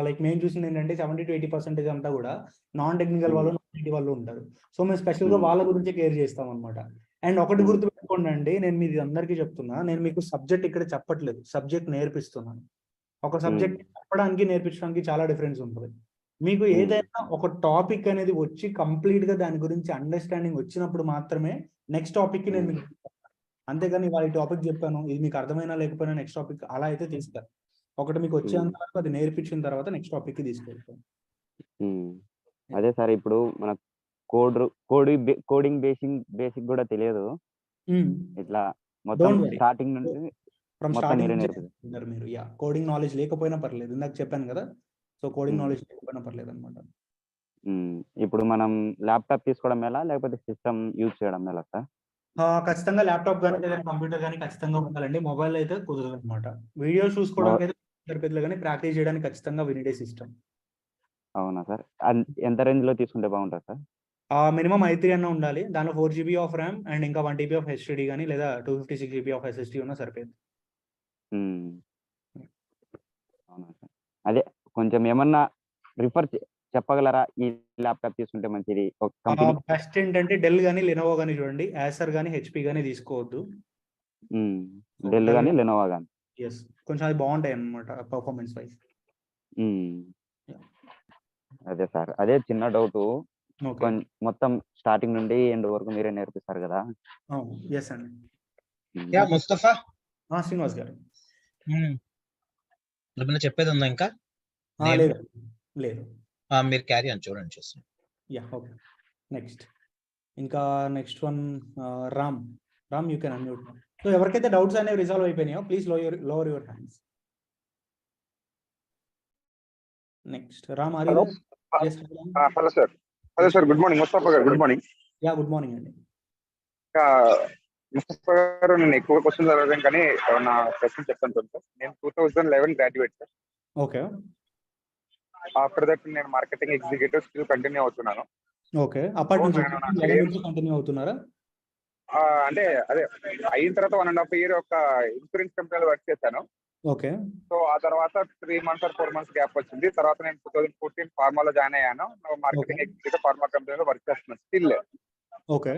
లైక్ మేము చూసింది ఏంటంటే 70-80% అంతా కూడా నాన్ టెక్నికల్ వాళ్ళు ఉంటారు. సో మేము స్పెషల్ గా వాళ్ళ గురించి కేర్ చేస్తాం అనమాట. అండ్ ఒకటి గుర్తుపెట్టుకోండి అండి, నేను మీది అందరికీ చెప్తున్నా, నేను మీకు సబ్జెక్ట్ ఇక్కడ చెప్పట్లేదు, సబ్జెక్ట్ నేర్పిస్తున్నాను. ఒక సబ్జెక్ట్ చెప్పడానికి నేర్పించడానికి చాలా డిఫరెన్స్ ఉంటుంది. మీకు ఏదైనా ఒక టాపిక్ అనేది వచ్చి కంప్లీట్ గా దాని గురించి అండర్స్టాండింగ్ వచ్చినప్పుడు మాత్రమే నెక్స్ట్ టాపిక్ కి నేను మీకు, అంతేగాని వాళ్ళ టాపిక్ చెప్పాను ఇది మీకు అర్థమైనా లేకపోయినా నెక్స్ట్ టాపిక్ అలా అయితే తీస్తారు. ఒకటి మీకు వచ్చేంత వరకు అది నేర్పించిన తర్వాత నెక్స్ట్ టాపిక్ కి తీసుకెళ్తాం. అదే సార్, ఇప్పుడు మన కోడింగ్ బేసిక్ కూడా తెలియదు. ఇట్లా మొత్తం స్టార్టింగ్ నుంచి మీరు కోడింగ్ నాలెడ్జ్ లేకపోయినా పర్లేదు, ఇందాక చెప్పాను కదా సో కోడింగ్ నాలెడ్జ్ లేకపోయినా పర్లేదు అనమాట. ఇప్పుడు మనం ల్యాప్టాప్ తీసుకోవడం ఎలా, లేకపోతే సిస్టమ్ యూజ్ చేయడం ఎలా సార్? ఖచ్చితంగా ల్యాప్టాప్ కానీ లేదా కంప్యూటర్ కానీ ఖచ్చితంగా ఉండాలండి. మొబైల్ అయితే కుదరదు అనమాట. వీడియో చూసుకోవడానికి అయితే సరిపోతుంది, కానీ ప్రాక్టీస్ చేయడానికి ఖచ్చితంగా వినిడే సిస్టమ్. అవునా సార్? ఎంత రేంజ్ లో తీసుకుంటే బాగుంటుంది సార్? మినిమం i3 అన్న ఉండాలి. దానిలో 4 GB ఆఫ్ ర్యామ్ అండ్ ఇంకా 1 TB ఆఫ్ HDD కానీ లేదా 256 GB ఆఫ్ SSD ఉన్నా సరిపోయింది. అవునా సార్? అదే కొంచెం ఏమన్నా రిఫర్ చెప్పగలరా ఈ ల్యాప్టాప్ తీసుకుంటే మంచిది? బెస్ట్ ఏంటంటే డెల్ కానీ లెనోవో కానీ చూడండి. యాసర్ కానీ HP కానీ తీసుకోవద్దు. డెల్ కానీ లెనోవో కానీ. ఎస్, కొంచెం అది బాగుంటాయి అన్నమాట పర్ఫార్మెన్స్ వైజ్. అదే సార్, అదే చిన్న డౌట్. మొత్తం స్టార్టింగ్ నుండి ఎండ్ వరకు మీరే నేర్పిస్తారు కదా? ఎస్ అండి. ముస్తఫా శ్రీనివాస్ గారు ఏమైనా చెప్పేది ఉందా ఇంకా? లేదు, మీరు క్యారీ అని చూడండి చూస్తాను. Okay, next one Ram you can unmute. So ఎవరికైతే డౌట్స్ అనేవి రిజాల్వ్ అయిపోయినాయో please lower your hands. Next Ram, are you there? yes hello sir, good morning. Mustafa garu good morning. Good morning అండి. ముస్తఫా గారు, నేను ఎక్కువ క్వశ్చన్స్ అడగను కానీ నా క్వశ్చన్ చెప్తాను సార్. నేను 2011 graduate sir. Okay. After that నేను మార్కెటింగ్ ఎగ్జిక్యూటివ్ స్టిల్ కంటిన్యూ అవుతున్నాను. ఓకే, అప్పటి నుంచి కంటిన్యూ అవుతున్నారా? అంటే అదే అయిన తర్వాత 1.5 year ఒక ఇన్సూరెన్స్ కంపెనీలో వర్క్ చేశాను. ఓకే. సో ఆ తర్వాత 3 months or 4 months గ్యాప్ వచ్చింది. తర్వాత నేను 2014 ఫార్మాలో జాయిన్ అయ్యాను. మార్కెటింగ్ ఎగ్జిక్యూటివ్ ఫార్మా కంపెనీలో వర్క్ చేస్తున్నాను స్టిల్. ఓకే.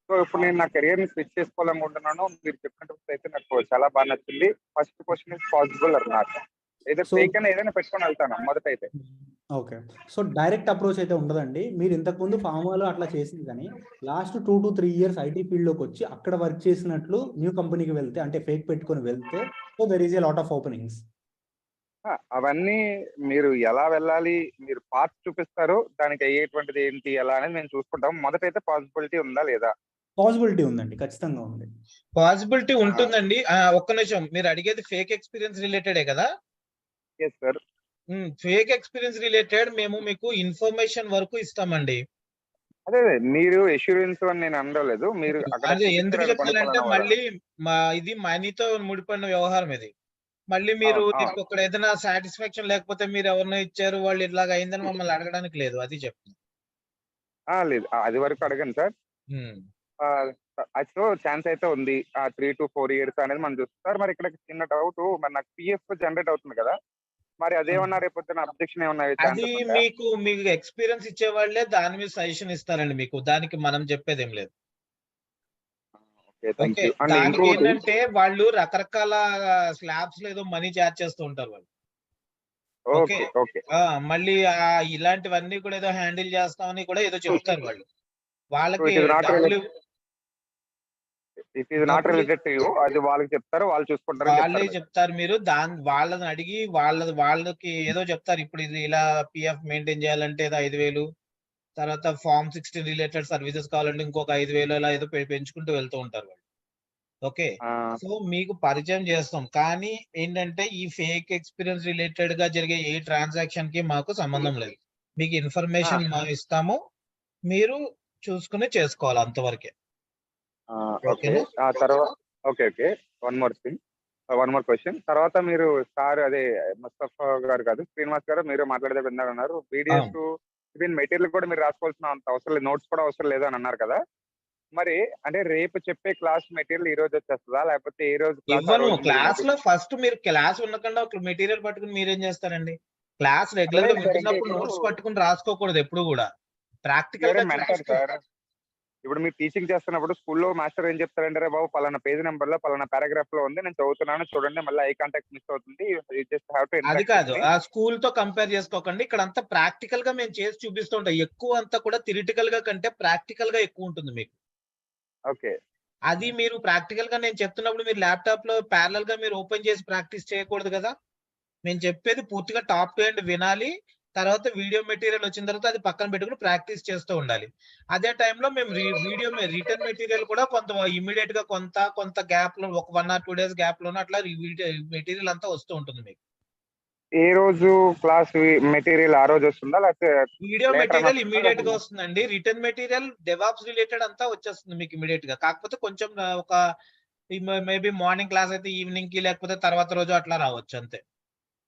సో ఇప్పుడు నేను నా కెరియర్ ని స్విచ్ చేసుకోవాలనుకుంటున్నాను. మీరు చెప్పినట్టు అయితే నాకు చాలా బాగా నచ్చింది. First question is possible are not? ఏదైనా పెట్టుకొని వెళ్తాను మొదట అయితే. ఓకే, సో డైరెక్ట్ అప్రోచ్ అయితే ఉండదండి. మీరు ఇంతకుముందు ఫార్మాలో అట్లా చేసింది, కానీ last 2 to 3 years IT field లోకి వచ్చి అక్కడ వర్క్ చేసినట్లు న్యూ కంపెనీకి వెళ్తే, అంటే ఫేక్ పెట్టుకొని వెళ్తే, so there is a lot of openings. అవన్నీ మీరు ఎలా వెళ్ళాలి, మీరు పాత్ చూపిస్తారు, దానికి అయ్యేటువంటిది ఏంటి ఎలా అనేది మేము చూసుకుంటాం. మొదట అయితే పాసిబిలిటీ ఉందా లేదా? పాసిబిలిటీ ఉందండి, ఖచ్చితంగా ఉంది. పాసిబిలిటీ ఉంటుందండి. ఒక్క నిమిషం, మీరు అడిగేది ఫేక్ ఎక్స్పీరియన్స్ రిలేటెడే కదా? Yes sir. Fake experience related మేము మీకు ఇన్ఫర్మేషన్ వరకు ఇస్తామండి. అదే మీరు ఎష్యూరెన్స్ అని నేను అనలేదు. మీరు అదే ఎందుకు చెప్పాలంటే మళ్ళీ ఇది మనీతో ముడిపడిన వ్యవహారం ఇది. మళ్ళీ మీరు ఇక్కడ ఏదైనా సాటిస్ఫాక్షన్ లేకపోతే మీరు ఎవరినో ఇచ్చారు, వాళ్ళు ఇలాగ అయిందని మమ్మల్ని అడగడానికి లేదు, అది చెప్తుంది. లేదు, అది వరకు అడగండి సార్. సో ఛాన్స్ అయితే ఉంది. 3 to 4 years అనేది మనం చూస్తారు. మరి ఇక్కడ చిన్న డౌట్, మరి నాకు పిఎఫ్ జనరేట్ అవుతుంది కదా, మరి అదేమన్నా రేపు అబ్జెక్షన్ ఏమన్నా? అది మీకు ఎక్స్పీరియన్స్ ఇచ్చే వాళ్ళే దాని మీద సజెషన్ ఇస్తారండి. మీకు దానికి మనం చెప్పేది ఏం లేదు. దానికి ఏంటంటే వాళ్ళు రకరకాల స్లాబ్స్ లో ఏదో మనీ చార్జ్ చేస్తూ ఉంటారు వాళ్ళు. ఓకే, మళ్ళీ ఇలాంటివన్నీ కూడా ఏదో హ్యాండిల్ చేస్తామని కూడా ఏదో చెప్తారు వాళ్ళు. వాళ్ళకి అది వాళ్ళకి చెప్తారు, వాళ్ళు చూసుకుంటారు, వాళ్ళే చెప్తారు. మీరు వాళ్ళని అడిగి వాళ్ళకి ఏదో చెప్తారు. ఇప్పుడు ఇది ఇలా పిఎఫ్ మెయింటైన్ చేయాలంటే ఏదో 5,000, తర్వాత ఫార్మ్ 16 రిలేటెడ్ సర్వీసెస్ కావాలంటే ఇంకొక 5,000 ఇలా ఏదో పెంచుకుంటూ వెళ్తూ ఉంటారు వాళ్ళు. ఓకే, సో మీకు పరిచయం చేస్తాం, కానీ ఏంటంటే ఈ ఫేక్ ఎక్స్పీరియన్స్ రిలేటెడ్ గా జరిగే ఏ ట్రాన్సాక్షన్ కి మాకు సంబంధం లేదు. మీకు ఇన్ఫర్మేషన్ మేము ఇస్తాము, మీరు చూసుకుని చేసుకోవాలి, అంతవరకే. One more question. తర్వాత మీరు సార్ అదే ముస్తఫా గారు కాదు, శ్రీనివాస్ గారు మీరు మాట్లాడేది విన్నారన్నారు. వీడియోస్ ఈవెన్ మెటీరియల్ కూడా మీరు రాసుకోవాల్సిన అంత అవసరం లేదు, నోట్స్ కూడా అవసరం లేదు అని అన్నారు కదా. మరి అంటే రేపు చెప్పే క్లాస్ మెటీరియల్ ఈ రోజు వచ్చేస్తుందా, లేకపోతే ఏ రోజు క్లాస్ లో ఫస్ట్ మీరు క్లాస్ ఉండకుండా ఒక మెటీరియల్ పట్టుకుని మీరేం చేస్తారండి? క్లాస్ రెగ్యులర్ గా వింటున్నప్పుడు నోట్స్ పట్టుకుని రాసుకోకూడదు ఎప్పుడు కూడా. ప్రాక్టికల్ గా ఇప్పుడు మీరు టీచింగ్ చేస్తున్నప్పుడు స్కూల్లో మాస్టర్ ఏం చెప్తారంటే, రే బాబు పలానా పేజ్ నెంబర్ లో పలానా పారాగ్రాఫ్ లో ఉంది, నేను చదువుతున్నాను చూడండి, మళ్ళీ ఐ కాంటాక్ట్ మిస్ అవుతుంది. అది కాదు, ఆ స్కూల్ తో కంపేర్ చేసుకోకండి. ఇక్కడ అంతా ప్రాక్టికల్ గా మేము చేసి చూపిస్తూ ఉంటాం. ఎక్కువ అంతా కూడా థియరిటికల్ గా కంటే ప్రాక్టికల్ గా ఎక్కువ ఉంటుంది మీకు. ఓకే, అది మీరు ప్రాక్టికల్ గా నేను చెప్తున్నప్పుడు మీరు ల్యాప్టాప్ లో ప్యారలల్ గా మీరు ఓపెన్ చేసి ప్రాక్టీస్ చేయకూడదు కదా. మేము చెప్పేది పూర్తిగా టాప్ టు ఎండ్ వినాలి, తర్వాత వీడియో మెటీరియల్ వచ్చిన తర్వాత అది పక్కన పెట్టుకుని ప్రాక్టీస్ చేస్తూ ఉండాలి. అదే టైంలో మేము వీడియో రిటర్న్ మెటీరియల్ కూడా కొంత ఇమీడియట్ గా కొంత గ్యాప్ లో ఒక 1 or 2 days గ్యాప్ లోనే అట్లా మెటీరియల్ అంతా వస్తూ ఉంటుంది మీకు. ఏ రోజు క్లాస్ మెటీరియల్ ఆ రోజు వస్తుందా, లేకపోతే వీడియో later మెటీరియల్ వస్తుందా, ఇమీడియట్ గా లేకపోతే వస్తుందండి. రిటర్న్ మెటీరియల్ డెవాప్స్ రిలేటెడ్ అంతా వచ్చేస్తుంది మీకు ఇమీడియట్ గా. కాకపోతే కొంచెం ఒక మేబీ మార్నింగ్ క్లాస్ అయితే ఈవినింగ్ కి, లేకపోతే తర్వాత రోజు అట్లా రావచ్చు అంతే.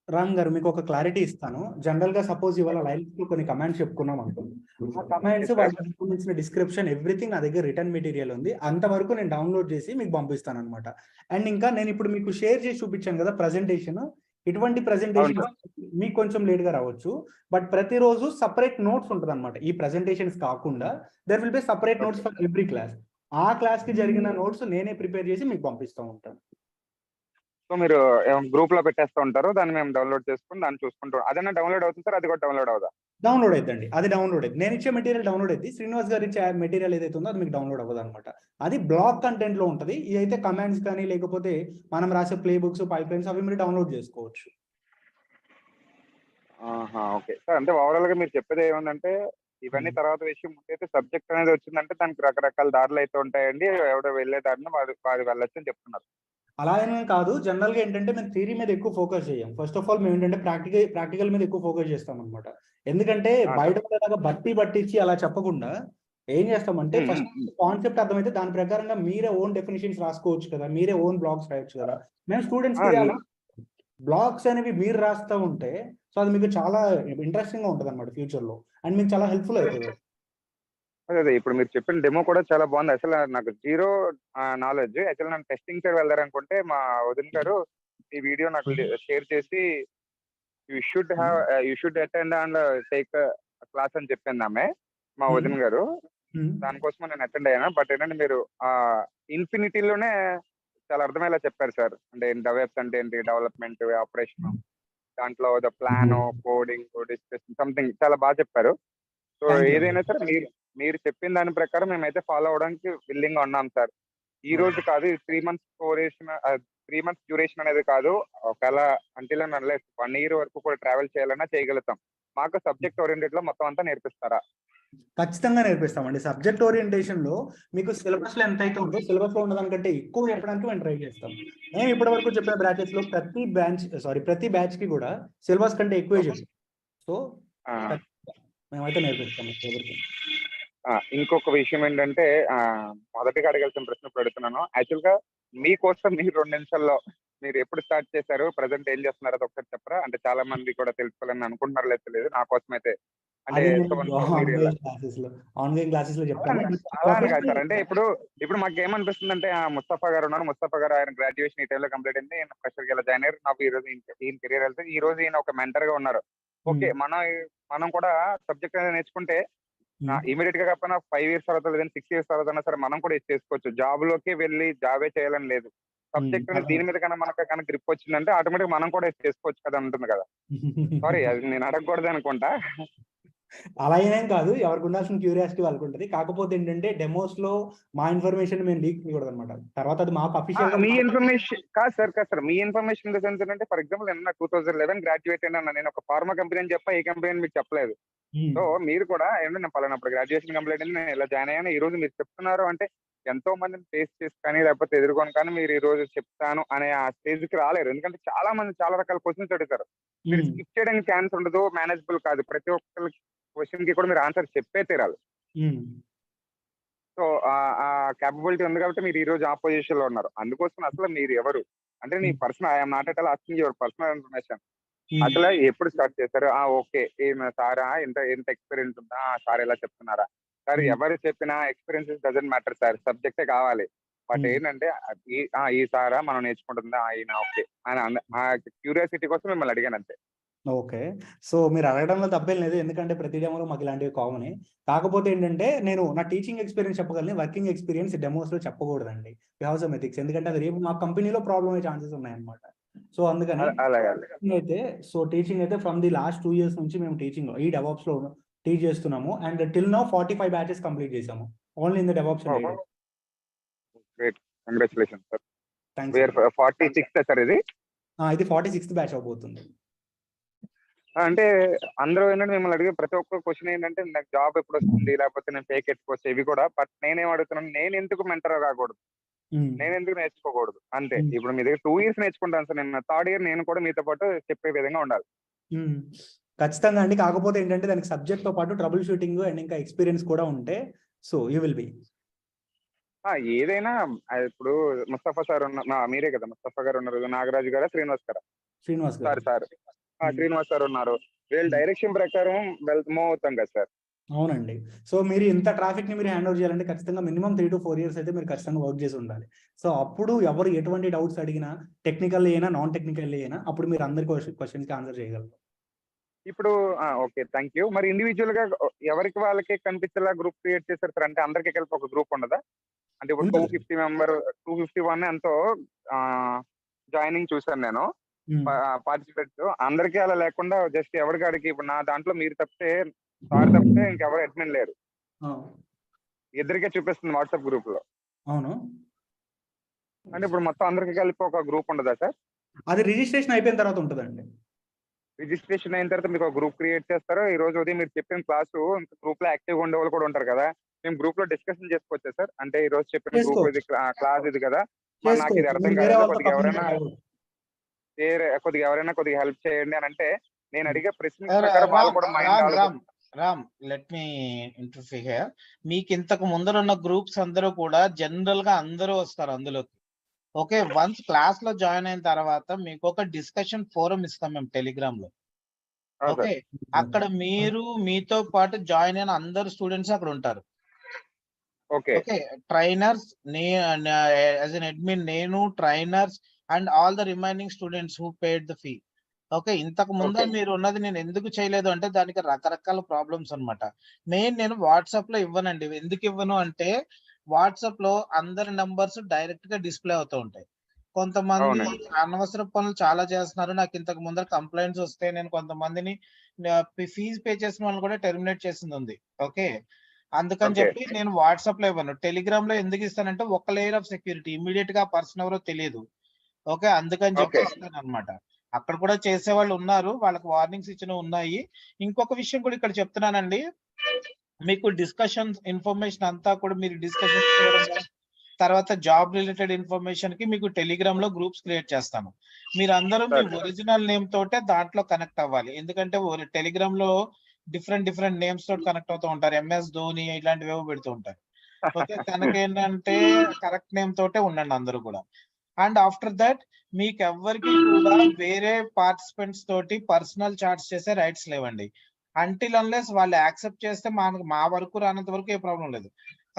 రామ్ గారు మీకు ఒక క్లారిటీ ఇస్తాను. జనరల్ గా సపోజ్ ఇవాళ లైవ్ లో కొన్ని కమాండ్స్ చెప్పుకున్నాం అనుకోండి. ఆ కమాండ్స్ Yes, sir. వాళ్ళకి సంబంధించిన డిస్క్రిప్షన్ ఎవ్రీథింగ్ నా దగ్గర రిటర్న్ మెటీరియల్ ఉంది. అంతవరకు నేను డౌన్లోడ్ చేసి మీకు పంపిస్తాను అనమాట. అండ్ ఇంకా నేను ఇప్పుడు మీకు షేర్ చేసి చూపించాను కదా ప్రెజెంటేషన్. ఇటువంటి ప్రెజెంటేషన్ అవును మీకు కొంచెం లేట్ గా రావచ్చు. బట్ ప్రతిరోజు సపరేట్ నోట్స్ ఉంటుంది అనమాట. ఈ ప్రెజెంటేషన్స్ కాకుండా there will be separate notes for every class. ఆ క్లాస్ కి జరిగిన నోట్స్ నేనే ప్రిపేర్ చేసి మీకు పంపిస్తూ ఉంటాను. సో మీరు గ్రూప్ లో పెట్టేస్తూ ఉంటారు, దాన్ని మేము డౌన్లోడ్ చేసుకుని దాన్ని చూసుకుంటాం. అదైనా డౌన్లోడ్ అవుతుంది సార్, అది కూడా డౌన్లోడ్ అవుదా? డౌన్లోడ్ అయిద్దండి, అది డౌన్లోడ్ అయింది. నేను ఇచ్చే మెటీరియల్ డౌన్లోడ్ అయింది. శ్రీనివాస్ గారు ఇచ్చే మెటీరియల్ ఏదైతే ఉందో అది మీకు డౌన్లోడ్ అవ్వదు అనమాట. అది బ్లాక్ కంటెంట్ లో ఉంటుంది. ఇదైతే కమాండ్స్ కానీ లేకపోతే మనం రాసే ప్లే బుక్స్, పైప్ లైన్స్ అవి మీరు డౌన్లోడ్ చేసుకోవచ్చు. Okay sir. అంటే ఓవరాల్ గా మీరు చెప్పేది ఏముందంటే, ఇవన్నీ తర్వాత విషయం, ముందైతే సబ్జెక్ట్ అనేది వచ్చిందంటే దానికి రకరకాల దారులు అయితే ఉంటాయండి, ఎవడో వెళ్ళే దారిని వాడు వెళ్ళొచ్చు అని చెప్తున్నారు. అలా ఏమీ కాదు. జనరల్ గా ఏంటంటే మేము థియరీ మీద ఎక్కువ ఫోకస్ చేయం. ఫస్ట్ ఆఫ్ ఆల్ మేము ఏంటంటే ప్రాక్టికల్ మీద ఎక్కువ ఫోకస్ చేస్తాం అనమాట. ఎందుకంటే బయట వాళ్ళలాగా బట్టిచ్చి అలా చెప్పకుండా ఏం చేస్తామంటే ఫస్ట్ కాన్సెప్ట్ అర్థమైతే దాని ప్రకారంగా మీరే ఓన్ డెఫినేషన్స్ రాసుకోవచ్చు కదా, మీరే ఓన్ బ్లాగ్స్ రాయొచ్చు కదా. మేము స్టూడెంట్స్ కి బ్లాగ్స్ అనేవి మీరు రాస్తూ ఉంటే సో అది మీకు చాలా ఇంట్రెస్టింగ్ గా ఉంటుంది అనమాట ఫ్యూచర్ లో. అండ్ మీకు చాలా హెల్ప్ఫుల్ అవుతుంది. అదే ఇప్పుడు మీరు చెప్పిన డెమో కూడా చాలా బాగుంది. అసలు నాకు జీరో నాలెడ్జ్. యాక్చువల్ నన్ను టెస్టింగ్ సైడ్ వెళ్దారనుకుంటే మా వదిన గారు ఈ వీడియో నాకు షేర్ చేసి you should attend and take class అని చెప్పింది ఆమె, మా వదిన గారు. దానికోసం నేను అటెండ్ అయ్యాను. బట్ ఏంటంటే మీరు ఇన్ఫినిటీలోనే చాలా అర్థమయ్యేలా చెప్పారు సార్. అంటే డెవలప్స్ అంటే ఏంటి, డెవలప్మెంట్, ఆపరేషన్, దాంట్లో the plan, coding, discussion, something చాలా బాగా చెప్పారు. సో ఏదైనా సరే మీరు చెప్పిన దాని ప్రకారం మేమైతే ఫాలో అవడానికి విల్లింగ్ గా ఉన్నాం సార్. ఈ రోజు కాదు, 3 months 3 months డ్యూరేషన్ అనేది కాదు. ఒకవేళ అంటిల్ అండ్ అన్లెస్ 1 year వరకు కూడా ట్రావెల్ చేయాలన్నా చేయగలుగుతాం. మాకు సబ్జెక్ట్ ఓరియంటెడ్ లో మొత్తం అంతా నేర్పిస్తారా? ఖచ్చితంగా నేర్పిస్తామండి. సబ్జెక్ట్ ఓరియంటేషన్ లో మీకు సిలబస్ లో ఎంత అయితే ఉందో సిలబస్ లో ఉన్నదానికంటే ఎక్కువ చెప్పడానికి మేము ట్రై చేస్తాం. మేము ఇప్పటి వరకు చెప్పిన బ్రాచెస్ లో ప్రతి బ్యాచ్ కి కూడా సిలబస్ కంటే ఎక్కువే చెప్తాం. సో మేమైతే నేర్పిస్తాం. ఇంకొక విషయం ఏంటంటే, మొదటిగా అడగాల్సిన ప్రశ్న ఇప్పుడు అడుగుతున్నాను. యాక్చువల్ గా మీకోసం మీరు 2 నిమిషాల్లో మీరు ఎప్పుడు స్టార్ట్ చేశారు, ప్రజెంట్ ఏం చేస్తున్నారు అది ఒకసారి చెప్పరా? అంటే చాలా మంది కూడా తెలుసుకోవాలని అనుకుంటున్నారు, లేదు నా కోసం అయితే. అంటే ఆన్లైన్ క్లాసెస్ లో చెప్తాను. అలా అని కాదు సార్. అంటే ఇప్పుడు మాకు ఏమనిపిస్తుందంటే, ముస్తఫా గారు ఉన్నారు, ముస్తఫా గారు ఆయన గ్రాడ్యుయేషన్ ఈ టైంలో కంప్లీట్ అయింది, ఈయన ఫ్రెషర్ గా జాయిన్ అయ్యారు. నాకు ఈ రోజు ఈయన కెరీర్ వెళ్తే ఈ రోజు ఈయన ఒక మెంటర్ గా ఉన్నారు. ఓకే, మనం కూడా సబ్జెక్ట్ అనేది నేర్చుకుంటే ఇమీడియట్ గా కాకపోయినా 5 years తర్వాత లేదంటే 6 years తర్వాత సరే మనం కూడా చేసుకోవచ్చు. జాబ్ లోకి వెళ్ళి జాబే చేయాలని లేదు. సబ్జెక్ట్ అనేది దీని మీద కన్నా మనకు కనుక గ్రిప్ వచ్చిందంటే ఆటోమేటిక్ మనం కూడా చేసుకోవచ్చు కదా ఉంటుంది కదా. సారీ, అది నేను అడగకూడదు అనుకుంటా. అలా ఏం కాదు, ఎవరికి ఉండాల్సిన క్యూరియాసిటీ వాళ్ళకి ఉంటుంది. కాకపోతే ఏంటంటే డెమోస్ లో మా ఇన్ఫర్మేషన్ మేము లీక్ చేయకూడదు అనమాట. తర్వాత అది మాకు అఫీషియల్ మీ ఇన్ఫర్మేషన్ కాదు sir. Me information in the sense ఏంటంటే, ఫర్ ఎగ్జాంపుల్ నేను 2011 గ్రాడ్యుయేట్ అయినా, నేను ఒక ఫార్మా కంపెనీ అని చెప్పా, ఏ కంపెనీ అని మీకు చెప్పలేదు. సో మీరు కూడా ఏంటంటే, నేను పలానప్పుడు గ్రాడ్యుయేషన్ కంప్లీట్ అయింది, నేను ఇలా జాయిన్ అయ్యాను, ఈ రోజు మీరు చెప్తున్నారు అంటే ఎంతో మందిని ఫేస్ చేసి కానీ లేకపోతే ఎదుర్కొని కానీ మీరు ఈ రోజు చెప్తాను అనే ఆ స్టేజ్ కి రాలేరు. ఎందుకంటే చాలా మంది చాలా రకాల క్వశ్చన్స్ అడుగుతారు. మీరు స్కిప్ చేయడానికి ఛాన్స్ ఉండదు, మేనేజబుల్ కాదు. ప్రతి ఒక్క క్వశ్చన్ కి కూడా మీరు ఆన్సర్ చెప్పే తీరాలి. సో ఆ క్యాపబిలిటీ ఉంది కాబట్టి మీరు ఈ రోజు ఆ పొజిషన్ లో ఉన్నారు. అందుకోసం అసలు మీరు ఎవరు అంటే, నీ personal I'm not at all asking your personal information. అసలు ఎప్పుడు స్టార్ట్ చేశారు? ఓకే, సారా ఎంత ఎక్స్పీరియన్స్ ఉందా? సార్ ఎలా చెప్తున్నారా? సార్ ఎవరు చెప్పినా ఎక్స్పీరియన్సెస్ డజంట్ మ్యాటర్ సార్, సబ్జెక్టే కావాలి. బట్ ఏంటంటే ఈ సారా మనం నేర్చుకుంటుందా ఆయన ఓకే అని ఆ క్యూరియాసిటీ కోసం మిమ్మల్ని అడిగాను అంతే. ఓకే, సో మీరు అడగడంలో తప్పేం లేదు. ఎందుకంటే ప్రతి డెమోలో మాకు ఇలాంటివి కామనే. కాకపోతే ఏంటంటే నేను నా టీచింగ్ ఎక్స్పీరియన్స్ చెప్పగలను, వర్కింగ్ ఎక్స్పీరియన్స్ డెమోస్ లో చెప్పకూడదండి. Because of ethics. ఎందుకంటే అది రేపు మా కంపెనీలో ప్రాబ్లమ్ అయ్యే ఛాన్సెస్ ఉన్నాయన్నమాట. సో అందుకని టీచింగ్ అయితే ఫ్రమ్ ది లాస్ట్ 2 years నుంచి మేము టీచింగ్ ఈ డెవాప్స్ లో టీచ్ చేస్తున్నాము. And till now 45 batches complete చేసాము only in the devops. Great, congratulations sir. Thanks. 46th sir ఇది? ఇది 46th బ్యాచ్ అవబోతుంది. అంటే అందరూ ఏంటంటే మిమ్మల్ని అడిగే ప్రతి ఒక్క క్వశ్చన్ ఏంటంటే, నాకు జాబ్ ఎప్పుడు వస్తుంది, లేకపోతే నేను ఫేక్ ఎట్టుకోవచ్చు, ఇవి కూడా. బట్ నేనేం అడుగుతున్నాను, నేను ఎందుకు మెంటర్ కాకూడదు? నేను ఎందుకు నేర్చుకోకూడదు అంతే. ఇప్పుడు మీ దగ్గర 2 years నేర్చుకుంటాను సార్, నేను 3rd year నేను కూడా మీతో పాటు చెప్పే విధంగా ఉండాలి. ఖచ్చితంగా అండి. కాకపోతే ఏంటంటే దానికి సబ్జెక్ట్ తో పాటు ట్రబుల్ షూటింగ్ అండ్ ఇంకా ఎక్స్పీరియన్స్ కూడా ఉంటే సో యూ విల్ బి. ఏదైనా ఇప్పుడు ముస్తఫా సార్ మీరే కదా, ముస్తఫా గారు ఉన్నారు, నాగరాజు గారా, శ్రీనివాస్ గారా? శ్రీనివాస్ గారు. సార్ శ్రీనివాస్ సార్ ఉన్నారు. వీళ్ళ డైరెక్షన్ ప్రకారం మూవ్ అవుతాం కదా సార్. అవునండి. సో మీరు ఇంత ట్రాఫిక్ ని మీరు హ్యాండ్ ఓవర్ చేయాలంటే ఖచ్చితంగా మినిమం 3 to 4 years అయితే మీరు ఖచ్చితంగా వర్క్ చేసి ఉండాలి. సో అప్పుడు ఎవరు ఎటువంటి డౌట్స్ అడిగినా టెక్నికల్ అయినా నాన్ టెక్నికల్ అయినా అప్పుడు మీరు అందరి క్వశ్చన్స్ కి ఆన్సర్ చేయగలరు. ఇప్పుడు ఓకే, థ్యాంక్ యూ. మరి ఇండివిజువల్ గా ఎవరికి వాళ్ళకి కనిపించేలా గ్రూప్ క్రియేట్ చేశారు సార్? అంటే అందరికీ కలిపి ఒక గ్రూప్ ఉండదా? అంటే ఇప్పుడు 251 ఎంతో జాయినింగ్ చూసాను నేను పార్టిసిపేట్స్. అందరికీ అలా లేకుండా జస్ట్ ఎవరికాడికి, ఇప్పుడు నా దాంట్లో మీరు తప్పితే సార్ తప్పితే ఇంకెవరు అడ్మిన్ లేరు, ఇద్దరికే చూపిస్తుంది వాట్సాప్ గ్రూప్ లో. అవును. అంటే ఇప్పుడు మొత్తం అందరికీ కలిపి ఒక గ్రూప్ ఉండదా సార్? అది రిజిస్ట్రేషన్ అయిపోయిన తర్వాత ఉంటుందండి. రిజిస్ట్రేషన్ అయిన తర్వాత మీకు ఒక గ్రూప్ క్రియేట్ చేస్తారో, ఈ రోజు ఉదయం మీరు చెప్పిన క్లాసు గ్రూప్ లో యాక్టివ్ ఉండే వాళ్ళు కూడా ఉంటారు కదా, మేము గ్రూప్ లో డిస్కషన్ చేసుకోవచ్చా సార్? అంటే ఈ రోజు చెప్పిన గ్రూప్ ఇది క్లాస్ ఇది కదా, నాకు ఇది అర్థం కాలేదు, కొద్దిగా ఎవరైనా హెల్ప్ చేయండి అని అంటే నేను అడిగే ప్రశ్న ప్రకారం వాళ్ళు కూడా mind. Ram, let me interfere here. మీకు ఇంతకు ముందర ఉన్న గ్రూప్స్ అందరూ కూడా జనరల్ గా అందరూ వస్తారు అందులోకి. ఓకే, వన్స్ క్లాస్ లో జాయిన్ అయిన తర్వాత మీకు ఒక డిస్కషన్ ఫోరం ఇస్తాం మేము టెలిగ్రామ్ లో. ఓకే, అక్కడ మీరు మీతో పాటు జాయిన్ అయిన అందరు స్టూడెంట్స్ అక్కడ ఉంటారు. Okay, trainers, as an admin నేను, trainers and all the remaining students who paid the fee. Okay, ఇంతకు ముందు మీరు ఉన్నది నేను ఎందుకు చేయలేదు అంటే దానికి రకరకాల ప్రాబ్లమ్స్ అన్నమాట. నేను వాట్సాప్ లో ఇవ్వనండి. ఎందుకు ఇవ్వను అంటే వాట్సాప్ లో అందరి నంబర్స్ డైరెక్ట్ గా డిస్ప్లే అవుతూ ఉంటాయి. కొంతమంది అనవసర పనులు చాలా చేస్తున్నారు. నాకు ఇంతకు ముందర కంప్లైంట్స్ వస్తే నేను కొంతమందిని ఫీజు పే చేసిన వాళ్ళని కూడా టెర్మినేట్ చేసింది ఉంది. ఓకే, అందుకని చెప్పి నేను వాట్సాప్ లో ఇవ్వను. టెలిగ్రామ్ లో ఎందుకు ఇస్తానంటే ఒక లేయర్ ఆఫ్ సెక్యూరిటీ, ఇమీడియట్ గా పర్సన్ ఎవరో తెలియదు. ఓకే, అందుకని చెప్పి ఇస్తాను అనమాట. అక్కడ కూడా చేసే వాళ్ళు ఉన్నారు, వాళ్ళకి వార్నింగ్స్ ఇచ్చిన ఉన్నాయి. ఇంకొక విషయం కూడా ఇక్కడ చెప్తున్నానండి, మీకు డిస్కషన్ ఇన్ఫర్మేషన్ అంతా కూడా మీరు డిస్కషన్ తర్వాత జాబ్ రిలేటెడ్ ఇన్ఫర్మేషన్ కి మీకు టెలిగ్రామ్ లో గ్రూప్స్ క్రియేట్ చేస్తాను. మీరు అందరూ మీ ఒరిజినల్ నేమ్ తోటే దాంట్లో కనెక్ట్ అవ్వాలి. ఎందుకంటే టెలిగ్రామ్ లో డిఫరెంట్ నేమ్స్ తోటి కనెక్ట్ అవుతూ ఉంటారు. MS ధోని ఇలాంటివి ఏవో పెడుతూ ఉంటారు. ఓకే, కనుకేంటంటే కరెక్ట్ నేమ్ తోటే ఉండండి అందరూ కూడా. అండ్ ఆఫ్టర్ దట్ మీకు ఎవరికి కూడా వేరే పార్టిసిపెంట్స్ తోటి పర్సనల్ చాట్స్ చేసే రైట్స్ లేవండి. అంటిల్ అన్లెస్ వాళ్ళు యాక్సెప్ట్ చేస్తే మా వరకు రానంత వరకు ఏ ప్రాబ్లం లేదు.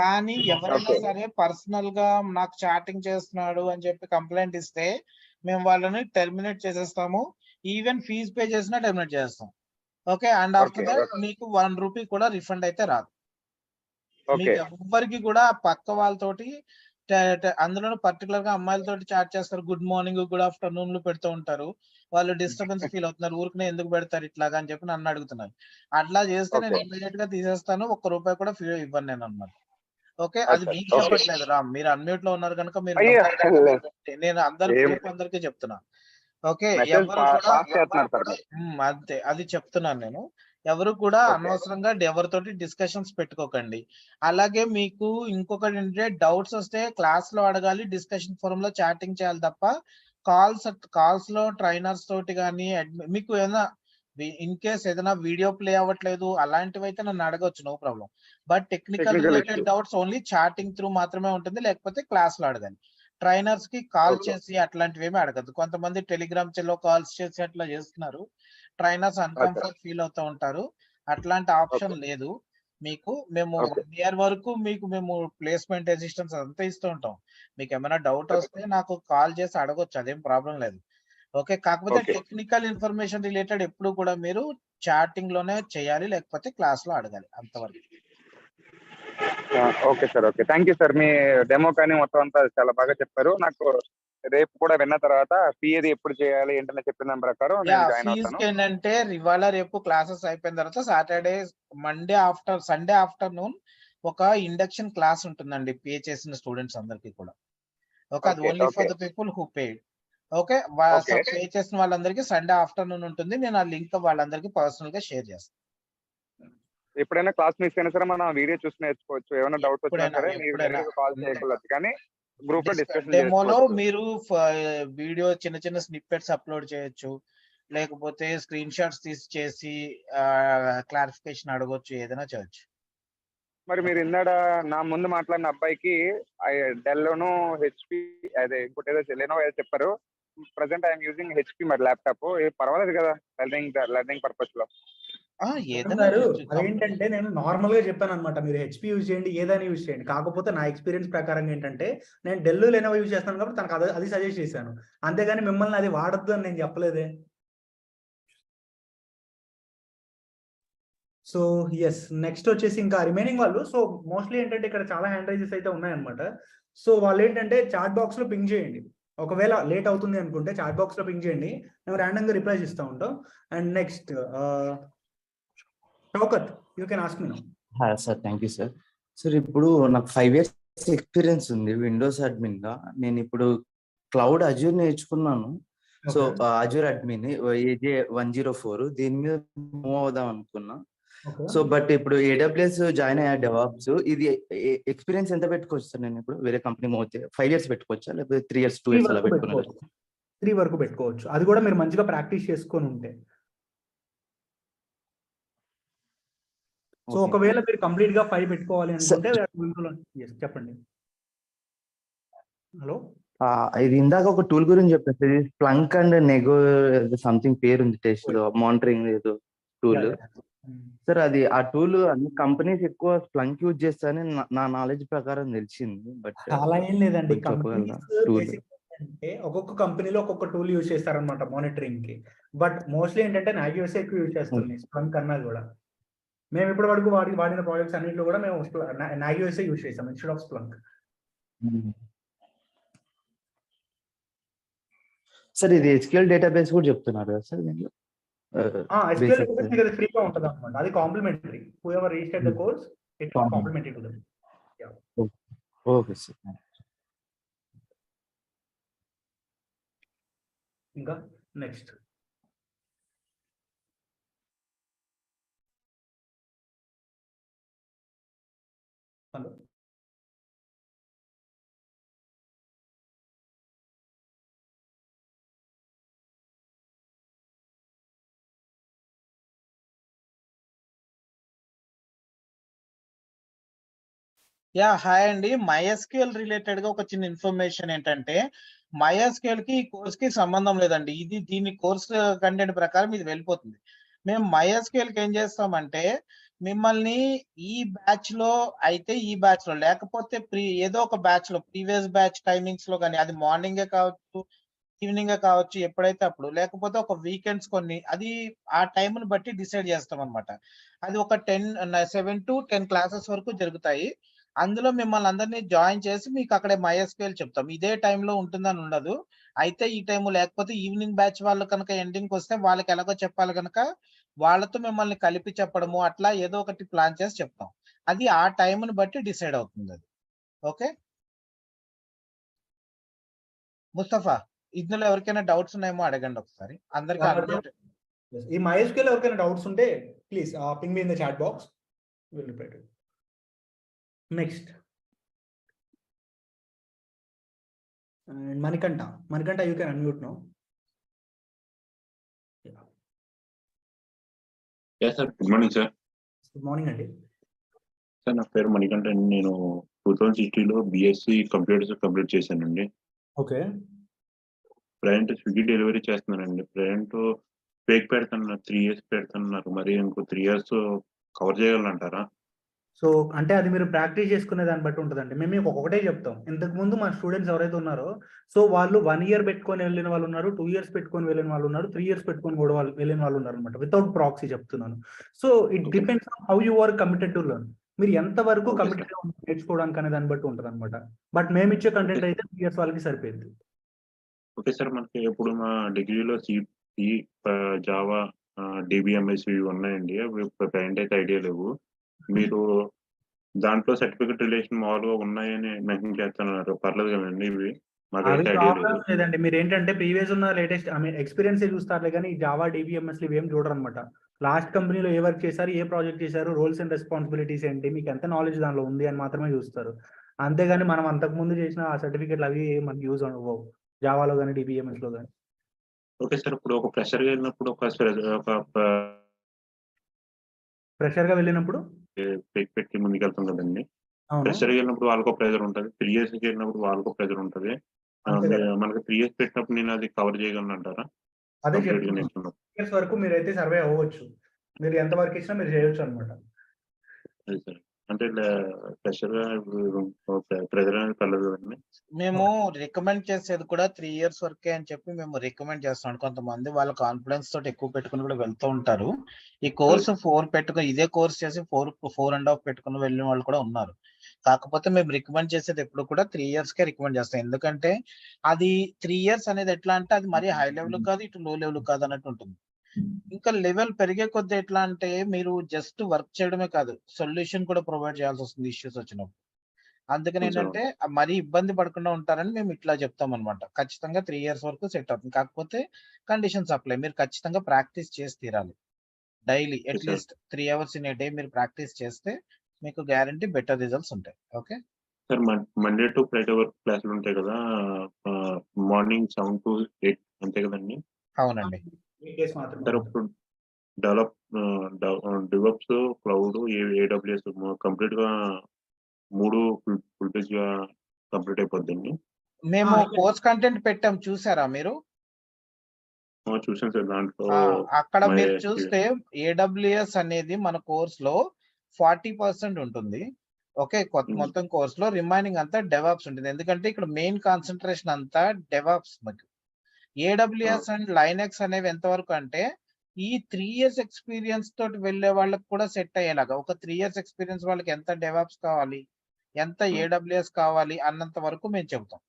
కానీ ఎవరైనా సరే పర్సనల్ గా నాకు చాటింగ్ చేస్తున్నాడు అని చెప్పి కంప్లైంట్ ఇస్తే మేము వాళ్ళని టెర్మినేట్ చేసేస్తాము. ఈవెన్ ఫీజు పే చేసినా టెర్మినేట్ చేస్తాం. ఓకే, అండ్ ఆఫ్టర్ దట్ మీకు 1 రూపీ కూడా రిఫండ్ అయితే రాదు. మీకు ఎవ్వరికి కూడా పక్క వాళ్ళతోటి అందులో పర్టికులర్ గా అమ్మాయిలతోటి చాట్ చేస్తారు, గుడ్ మార్నింగ్ గుడ్ ఆఫ్టర్నూన్ పెడుతూ ఉంటారు. వాళ్ళు డిస్టర్బెన్స్ ఫీల్ అవుతున్నారు, ఊరికనే ఎందుకు పెడతారు ఇట్లాగా అని చెప్పి నన్ను అడుగుతున్నారు. అట్లా చేస్తే నేను ఇమీడియట్ గా తీసేస్తాను, 1 రూపాయి కూడా ఫీ ఇవ్వను నేను అన్నమాట. ఓకే, అది మీకు చెప్పట్లేదు రామ్, మీరు అన్మ్యూట్ లో ఉన్నారు కనుక మీరు నేను అందరికీ చెప్తున్నా. ఓకే, ఎవరు కూడా అంతే, అది చెప్తున్నాను నేను. ఎవరు కూడా అనవసరంగా ఎవరితోటి డిస్కషన్స్ పెట్టుకోకండి. అలాగే మీకు ఇంకొకటి ఏంటంటే డౌట్స్ వస్తే క్లాస్ లో అడగాలి, డిస్కషన్ ఫోరం లో చాటింగ్ చేయాలి తప్ప కాల్స్ లో ట్రైనర్స్ తోటి కానీ మీకు ఏదైనా ఇన్ కేస్ ఏదైనా వీడియో ప్లే అవ్వట్లేదు అలాంటివి అయితే నన్ను అడగొచ్చు, no problem. But technical related doubts only chatting through మాత్రమే ఉంటుంది, లేకపోతే క్లాస్ లో అడగాలి. ట్రైనర్స్ కి కాల్ చేసి అట్లాంటివి ఏమీ అడగద్దు. కొంతమంది టెలిగ్రామ్ లో కాల్స్ చేసి అట్లా చేస్తున్నారు, ట్రైనర్స్ అన్కంఫర్ట్ ఫీల్ అవుతూ ఉంటారు. అట్లాంటి ఆప్షన్ లేదు మీకు. మేము 1 year వరకు మేము ప్లేస్మెంట్ అసిస్టెన్స్ అంతా ఇస్తూ ఉంటాం. మీకు ఏమైనా డౌట్ వస్తే నాకు కాల్ చేసి అడగొచ్చు, అదేం ప్రాబ్లం లేదు. ఓకే, కాకపోతే టెక్నికల్ ఇన్ఫర్మేషన్ రిలేటెడ్ ఎప్పుడు కూడా మీరు చాటింగ్ లోనే చేయాలి, లేకపోతే క్లాస్ లో అడగాలి, అంతవరకు. Okay sir, okay, thank you sir. Me demo కానీ మొత్తం అంతా చాలా బాగా చెప్పారు. నాకు రేపు కూడా విన్న తర్వాత ఫీ అది ఎప్పుడు చేయాలి ఏంటనే చెప్పిన దాని ప్రకారం నేను జాయిన్ అవుతాను. ఏంటంటే ఇవాళ రేపు క్లాసెస్ అయిపోయిన తర్వాత సాటర్డే సండే ఆఫ్టర్నూన్ ఒక ఇండక్షన్ క్లాస్ ఉంటుందండి పే చేసిన స్టూడెంట్స్ అందరికి కూడా. ఓకే, అది only for the people who paid. Okay, pay చేసిన వాళ్ళందరికీ సండే ఆఫ్టర్నూన్ ఉంటుంది. నేను ఆ లింక్ వాళ్ళందరికీ పర్సనల్ గా షేర్ చేస్తాను. ఎప్పుడైనా క్లాస్ మిస్ అయినా సరే మనం వీడియో చూసి నేర్చుకోవచ్చు. ఏమైనా డౌట్ వచ్చినా సరే మీరు కాల్ చేయగలరు. కానీ గ్రూప్ లో డిస్కషన్ డెమోలో చేసుకోవచ్చు. మీరు వీడియో చిన్న చిన్న స్నిప్పెట్స్ అప్లోడ్ చేయొచ్చు, లేకపోతే స్క్రీన్ షాట్స్ తీసి చేసి క్లారిఫికేషన్ అడగొచ్చు, ఏదైనా చేయొచ్చు. మరి మీరు ఇందాడ నా ముందు మాట్లాడిన అబ్బాయికి డెల్లోను హెచ్పి అదే ఇంకోటి ఏదో లెనోవో ఏదో చెప్పారు. ప్రజెంట్ ఐఎమ్ యూజింగ్ హెచ్పి మరి ల్యాప్టాప్ పర్వాలేదు కదా లెర్నింగ్ పర్పస్ లో. ఏదైనా అదేంటంటే నేను నార్మల్ గా చెప్పాను అనమాట, మీరు హెచ్పి యూజ్ చేయండి, ఏదైనా యూజ్ చేయండి. కాకపోతే నా ఎక్స్పీరియన్స్ ప్రకారం ఏంటంటే నేను డెల్ లెనోవో యూజ్ చేస్తాను కాబట్టి తనకు అది సజెస్ట్ చేశాను, అంతేగాని మిమ్మల్ని అది వాడద్దు అని నేను చెప్పలేదే. సో ఎస్, నెక్స్ట్ వచ్చేసి ఇంకా రిమైనింగ్ వాళ్ళు. సో మోస్ట్లీ ఏంటంటే ఇక్కడ చాలా హ్యాండ్ రైజెస్ అయితే ఉన్నాయన్నమాట. సో వాళ్ళు ఏంటంటే చాట్ బాక్స్ లో పింగ్ చేయండి, ఒకవేళ లేట్ అవుతుంది అనుకుంటే చాట్ బాక్స్ లో పింగ్ చేయండి, మేము ర్యాండమ్ గా రిప్లైస్ ఇస్తూ ఉంటాం. And next Shaukat, you can ask me now. Sir thank you sir. Sir ఇప్పుడు నాకు 5 years ఎక్స్పీరియన్స్ ఉంది విండోస్ అడ్మిన్ గా. నేను ఇప్పుడు క్లౌడ్ అజూర్ నేర్చుకున్నాను. సో అజూర్ అడ్మిన్ AJ 104 దీని మీద మూవ్ అవుదాం అనుకున్నా. సో బట్ ఇప్పుడు AWS జాయిన్ అయ్యా డెవాప్స్. ఇది ఎక్స్పీరియన్స్ ఎంత పెట్టుకోవచ్చు సార్? నేను ఇప్పుడు వేరే కంపెనీ మూవ్ అయితే 5 years పెట్టుకోవచ్చా, లేకపోతే 3 years 2 years అలా పెట్టుకున్నాను? 3 వరకు పెట్టుకోవచ్చు, అది కూడా మీరు మంచిగా ప్రాక్టీస్ చేసుకొని ఉంటే. సో ఒకవేళ మీరు కంప్లీట్ గా 5 పెట్టుకోవాలి అనుకుంటే చెప్పండి. హలో, ఇది ఇందాక ఒక టూల్ గురించి చెప్పేసి స్ప్లంక్ అండ్ నెగో సంథింగ్ పేరు ఉంది టెస్ట్ లో, మానిటరింగ్ ఏదో టూల్. సార్ అది ఆ టూల్ అన్ని కంపెనీస్ ఎక్కువ స్ప్లంక్ యూజ్ చేస్తారని నా నాలెడ్జ్ ప్రకారం తెలిసింది. బట్ అలా ఏం లేదండి, టూల్ అంటే ఒక్కొక్క కంపెనీలో ఒక్కొక్క టూల్ యూజ్ చేస్తారనమాట మానిటరింగ్ కి. బట్ మోస్ట్లీ ఏంటంటే నాగ్యూస్ ఎక్కువ యూజ్ చేస్తుంది స్ప్లంక్ అన్నా కూడా. మేము ఇప్పటి వరకు వాడిన ప్రాజెక్ట్స్ అన్నింటిలో కూడా మేము నాగ్యూస్ యూజ్ చేస్తాం ఇన్స్టెడ్ ఆఫ్ స్ప్లంక్. సార్ ఇది SQL డేటాబేస్ కూడా చెప్తున్నారు కదా సార్ దీంట్లో? SQL డేటాబేస్ ఫ్రీగా ఉంటుంది అనమాట, అది complimentary. whoever registered the course, it is complimentary to them. Okay sir. ఇంకా నెక్స్ట్ హలో, హాయ్ అండి. MySQL రిలేటెడ్ గా ఒక చిన్న ఇన్ఫర్మేషన్ ఏంటంటే, MySQL కి ఈ కోర్స్ కి సంబంధం లేదండి. ఇది దీని కోర్స్ కంటెంట్ ప్రకారం ఇది వెళ్ళిపోతుంది. మేము MySQL కి ఏం చేస్తామంటే, మిమ్మల్ని ఈ బ్యాచ్ లో అయితే ఈ బ్యాచ్ లో, లేకపోతే ఏదో ఒక బ్యాచ్ లో ప్రీవియస్ బ్యాచ్ టైమింగ్స్ లో కానీ, అది మార్నింగే కావచ్చు, ఈవినింగ్ కావచ్చు, ఎప్పుడైతే అప్పుడు, లేకపోతే ఒక వీకెండ్స్ కొన్ని, అది ఆ టైంని బట్టి డిసైడ్ చేస్తాం అనమాట. అది ఒక 7 to 10 క్లాసెస్ వరకు జరుగుతాయి. అందులో మిమ్మల్ని అందరినీ జాయిన్ చేసి మీకు అక్కడ MySQL చెప్తాం. ఇదే టైంలో ఉంటుందని ఉండదు. అయితే ఈ టైము, లేకపోతే ఈవినింగ్ బ్యాచ్ వాళ్ళు కనుక ఎండింగ్ వస్తే వాళ్ళకి ఎలాగో చెప్పాలి కనుక వాళ్ళతో మిమ్మల్ని కలిపి చెప్పడము, అట్లా ఏదో ఒకటి ప్లాన్ చేసి చెప్తాం. అది ఆ టైంని బట్టి డిసైడ్ అవుతుంది అది. ఓకే ముస్తఫా, ఇందులో ఎవరికైనా డౌట్స్ ఉన్నాయేమో అడగండి ఒకసారి. అందరికీ అన్మ్యూట్. ఈ MySQL ఎవరికైనా డౌట్స్ ఉంటే please ping me in the chat box, will reply to. Next Manikanta, you can unmute now. Sir good morning sir. Good morning అండి. సార్ నా పేరు మణికంఠ అండి. నేను 2060లో BSc కంప్యూటర్స్ కంప్లీట్ చేశానండి. ఓకే. ప్రజెంట్ స్విగ్గీ డెలివరీ చేస్తున్నానండి. ప్రజెంట్ ఫేక్ పెడుతున్నారు, 3 years పెడుతున్నారు. మరి ఇంకో 3 years కవర్ చేయగలంటారా? సో అంటే అది మీరు ప్రాక్టీస్ చేసుకునే దాన్ని బట్టి ఉంటుందండి. మేము మీకు ఒకటే చెప్తాం, ఇంతకు ముందు మా స్టూడెంట్స్ ఎవరైతే ఉన్నారో, సో వాళ్ళు 1 year పెట్టుకొని వెళ్ళిన వాళ్ళు ఉన్నారు, 2 years పెట్టుకొని వెళ్ళిన వాళ్ళు ఉన్నారు, 3 years పెట్టుకొని కూడా వెళ్ళిన వాళ్ళు ఉన్నారు అనమాట. వితౌట్ ప్రాక్సీ చెప్తున్నాను. So it depends on how you are committed to learn. మీరు ఎంత వరకు కమిటెడ్ నేర్చుకోవడానికి అనే దాన్ని బట్టి ఉంటుంది అనమాట. బట్ మేము ఇచ్చే కంటెంట్ అయితే 3 years వాళ్ళకి సరిపోయింది. Okay sir. మనకి ఇప్పుడు మా డిగ్రీలో C, జావా, DBMS ఇవి ఉన్నాయండి. అవి ప్రజెంట్ అయితే ఐడియా లేవు. మీరు దాంట్లో సర్టిఫికెట్ రిలేషన్ మామూలుగా ఉన్నాయని మెన్షన్ చేస్తున్నారు, పర్లేదు కదండి? ఇవి మాకైతే ఐడియా లేదు. లేదండి, మీరు ఏంటంటే ప్రీవియస్ ఉన్న లేటెస్ట్ ఎక్స్పీరియన్స్ చూస్తారులే కానీ జావా, DBMS ఇవి ఏం చూడరు అనమాట. లాస్ట్ కంపెనీలో ఏ వర్క్ చేశారు, ఏ ప్రాజెక్ట్ చేశారు, రోల్స్ అండ్ రెస్పాన్సిబిలిటీస్ ఏంటి, మీకు ఎంత నాలెడ్జ్ దానిలో ఉంది అని మాత్రమే చూస్తారు. అంతేగాని మనం అంతకుముందు చేసిన ఆ సర్టిఫికేట్లు అవి మనకి యూజ్ అవ్వవు జావాలో కానీ డిబిఎంఎస్లో కానీ. Okay sir. ఇప్పుడు ఒక ఫ్రెషర్‌గా వెళ్ళినప్పుడు ఫ్రెషర్‌గా వెళ్ళినప్పుడు పెట్టి ముందుకెళ్తాం కదండీ. అవును. ఫ్రెషర్‌గా వెళ్ళినప్పుడు వాళ్ళకో ప్రెషర్ ఉంటది. 3 ఇయర్స్‌కి వెళ్ళినప్పుడు వాళ్ళకో ప్రెషర్ ఉంటది. అంతే కదా. మనకి 3 ఇయర్స్ పెట్టినప్పుడు నేను అది కవర్ చేయగలను అంటారా? అదే కంప్లీట్‌గా చెప్తున్నా. నేర్చుకున్నప్పుడు. ఇయర్స్ వరకు మీరైతే సర్వే అవ్వచ్చు. మీరు ఎంత వర్క్ ఇచ్చినా మీరు చేయొచ్చు అనమాట. అది సార్. అంటే ఫ్రెషర్‌గా ప్రెషర్ అనేది పర్లేదు కదండీ. మేము రికమెండ్ చేసేది కూడా 3 ఇయర్స్ వరకే అని చెప్పి మేము రికమెండ్ చేస్తాం. కొంతమంది వాళ్ళ కాన్ఫిడెన్స్ తోటి ఎక్కువ పెట్టుకుని కూడా వెళ్తూ ఉంటారు. ఈ కోర్స్ 4 పెట్టుకుని ఇదే కోర్స్ చేసి 4.5 పెట్టుకుని వెళ్ళిన వాళ్ళు కూడా ఉన్నారు. కాకపోతే మేము రికమెండ్ చేసేది ఎప్పుడు కూడా 3 ఇయర్స్‌కే రికమెండ్ చేస్తాం. ఎందుకంటే అది 3 ఇయర్స్ అనేది ఎట్లా అంటే అది మరీ హై లెవెల్ కాదు, ఇటు లో లెవెల్ కాదు అన్నట్టు ఉంటుంది. ఇంకా లెవెల్ పెరిగే కొద్దీ ఎట్లా అంటే మీరు జస్ట్ వర్క్ చేయడమే కాదు, సొల్యూషన్ కూడా ప్రొవైడ్ చేయాల్సి వస్తుంది ఇష్యూస్ వచ్చినప్పుడు. అందుకని అవును సార్. ఏంటంటే మరీ ఇబ్బంది పడకుండా ఉంటారని మేము ఇట్లా చెప్తామన్నమాట. ఖచ్చితంగా 3 ఇయర్స్ వరకు సెట్ అవుతుంది. కాకపోతే కండిషన్స్ అప్లై. మీరు ఖచ్చితంగా ప్రాక్టీస్ చేసి తీరాలి. Daily okay sir. At least 3 hours in a day మీరు ప్రాక్టీస్ చేస్తే మీకు గ్యారంటీ బెటర్ రిజల్ట్స్ ఉంటాయి. Okay. Sir Monday to Friday వరకు క్లాసులు ఉంటాయి కదా! మార్నింగ్ 7-8 అంతే కదండీ? అవునండి. వీక్డేస్ మాత్రమే. సార్ ఇప్పుడు డెవలప్స్, క్లౌడ్, ఏడబ్ల్యూఎస్ కంప్లీట్‌గా 3 ఫుల్ పేజ్‌గా కంప్లీట్ అయిపోద్దండి. మేము కోర్స్ కంటెంట్ పెట్టాం, చూసారా మీరు? చూసాను సార్. దాంట్లో అక్కడ మై మీరు చూస్తే ఏడబ్ల్యూఎస్ అనేది మన కోర్స్‌లో 40% ఉంటుంది. ఓకే. మొత్తం కోర్స్‌లో రిమైనింగ్ అంతా డెవాప్స్ ఉంటుంది. ఎందుకంటే ఇక్కడ మెయిన్ కాన్సంట్రేషన్ అంతా డెవాప్స్ మీకు. ఏడబ్ల్యూఎస్ అండ్ లైనక్స్ అనేవి ఎంతవరకు అంటే ఈ 3 ఇయర్స్ ఎక్స్‌పీరియన్స్ తోటి వెళ్ళే వాళ్ళకి కూడా సెట్ అయ్యేలాగా. ఒక 3 ఇయర్స్ ఎక్స్‌పీరియన్స్ వాళ్ళకి ఎంత డెవాప్స్ కావాలి, ఎంత ఏడబ్ల్యూఎస్ కావాలి అన్నంత వరకు మేము చెబుతాం.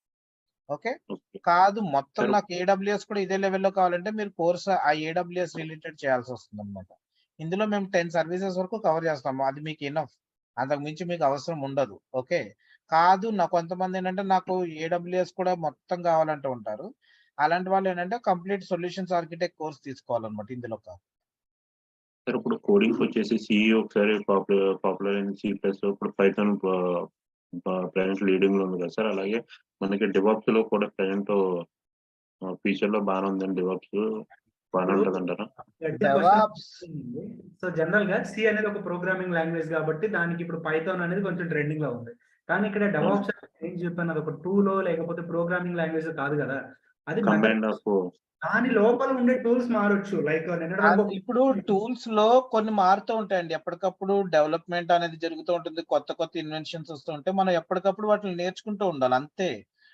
ఓకే. ఓకే. కాదు మొత్తం సార్ నాకు ఏడబ్ల్యూఎస్ కూడా ఇదే లెవెల్‌లో కావాలంటే మీరు కోర్స్ ఆ ఏడబ్ల్యూఎస్ రిలేటెడ్ చేయాల్సొస్తుందన్నమాట. ఇందులో మేము 10 సర్వీసెస్ వరకు కవర్ చేస్తాము. అది మీకు ఎనఫ్. అంతకు మించి మీకు అవసరం ఉండదు. ఓకే. కాదు కొంతమందేంటంటే నాకు ఏడబ్ల్యూఎస్ కూడా మొత్తం కావాలంటూ ఉంటారు. అలాంటి వాళ్ళేంటంటే కంప్లీట్ సొల్యూషన్స్ ఆర్కిటెక్ట్ కోర్స్ తీసుకోవాలన్నమాట ఇందులో సార్ ఇప్పుడు కోడింగ్స్ వచ్చేసి సిఈ ఒకసారి పాపులర్ అయింది. సి ప్లస్ ఇప్పుడు పైథాన్ ప్రెజెంట్ లీడింగ్‌లో ఉంది కదా సార్! అలాగే మనకి డెవాప్స్‌లో కూడా ప్రెజెంట్ ఫ్యూచర్‌లో బానే ఉందండి డెవాప్స్. బానే ఇప్పుడు ఉంటదంటారా? డెవాప్స్ సో జనరల్‌గా సి అనేది ఒక ప్రోగ్రామింగ్ లాంగ్వేజ్ కాబట్టి దానికి ఇప్పుడు పైథాన్ అనేది కొంచెం ట్రెండింగ్‌లో ఉంది. కానీ ఇక్కడ డెవాప్స్ ఏం చెప్పాను అది ఒక టూలో లేకపోతే ప్రోగ్రామింగ్ లాంగ్వేజ్ కాదు కదా! అది కంబైన్డ్ ఆఫ్ దాని లోపల ఉండే టూల్స్ మారొచ్చు. లైక్ ఇప్పుడు టూల్స్‌లో కొన్ని మారుతూ ఉంటాయండి. ఎప్పటికప్పుడు డెవలప్‌మెంట్ అనేది జరుగుతూ ఉంటుంది. కొత్త ఇన్వెన్షన్స్ వస్తూ ఉంటాయి. మనం ఎప్పటికప్పుడు వాటిని నేర్చుకుంటూ ఉండాలి అంతే.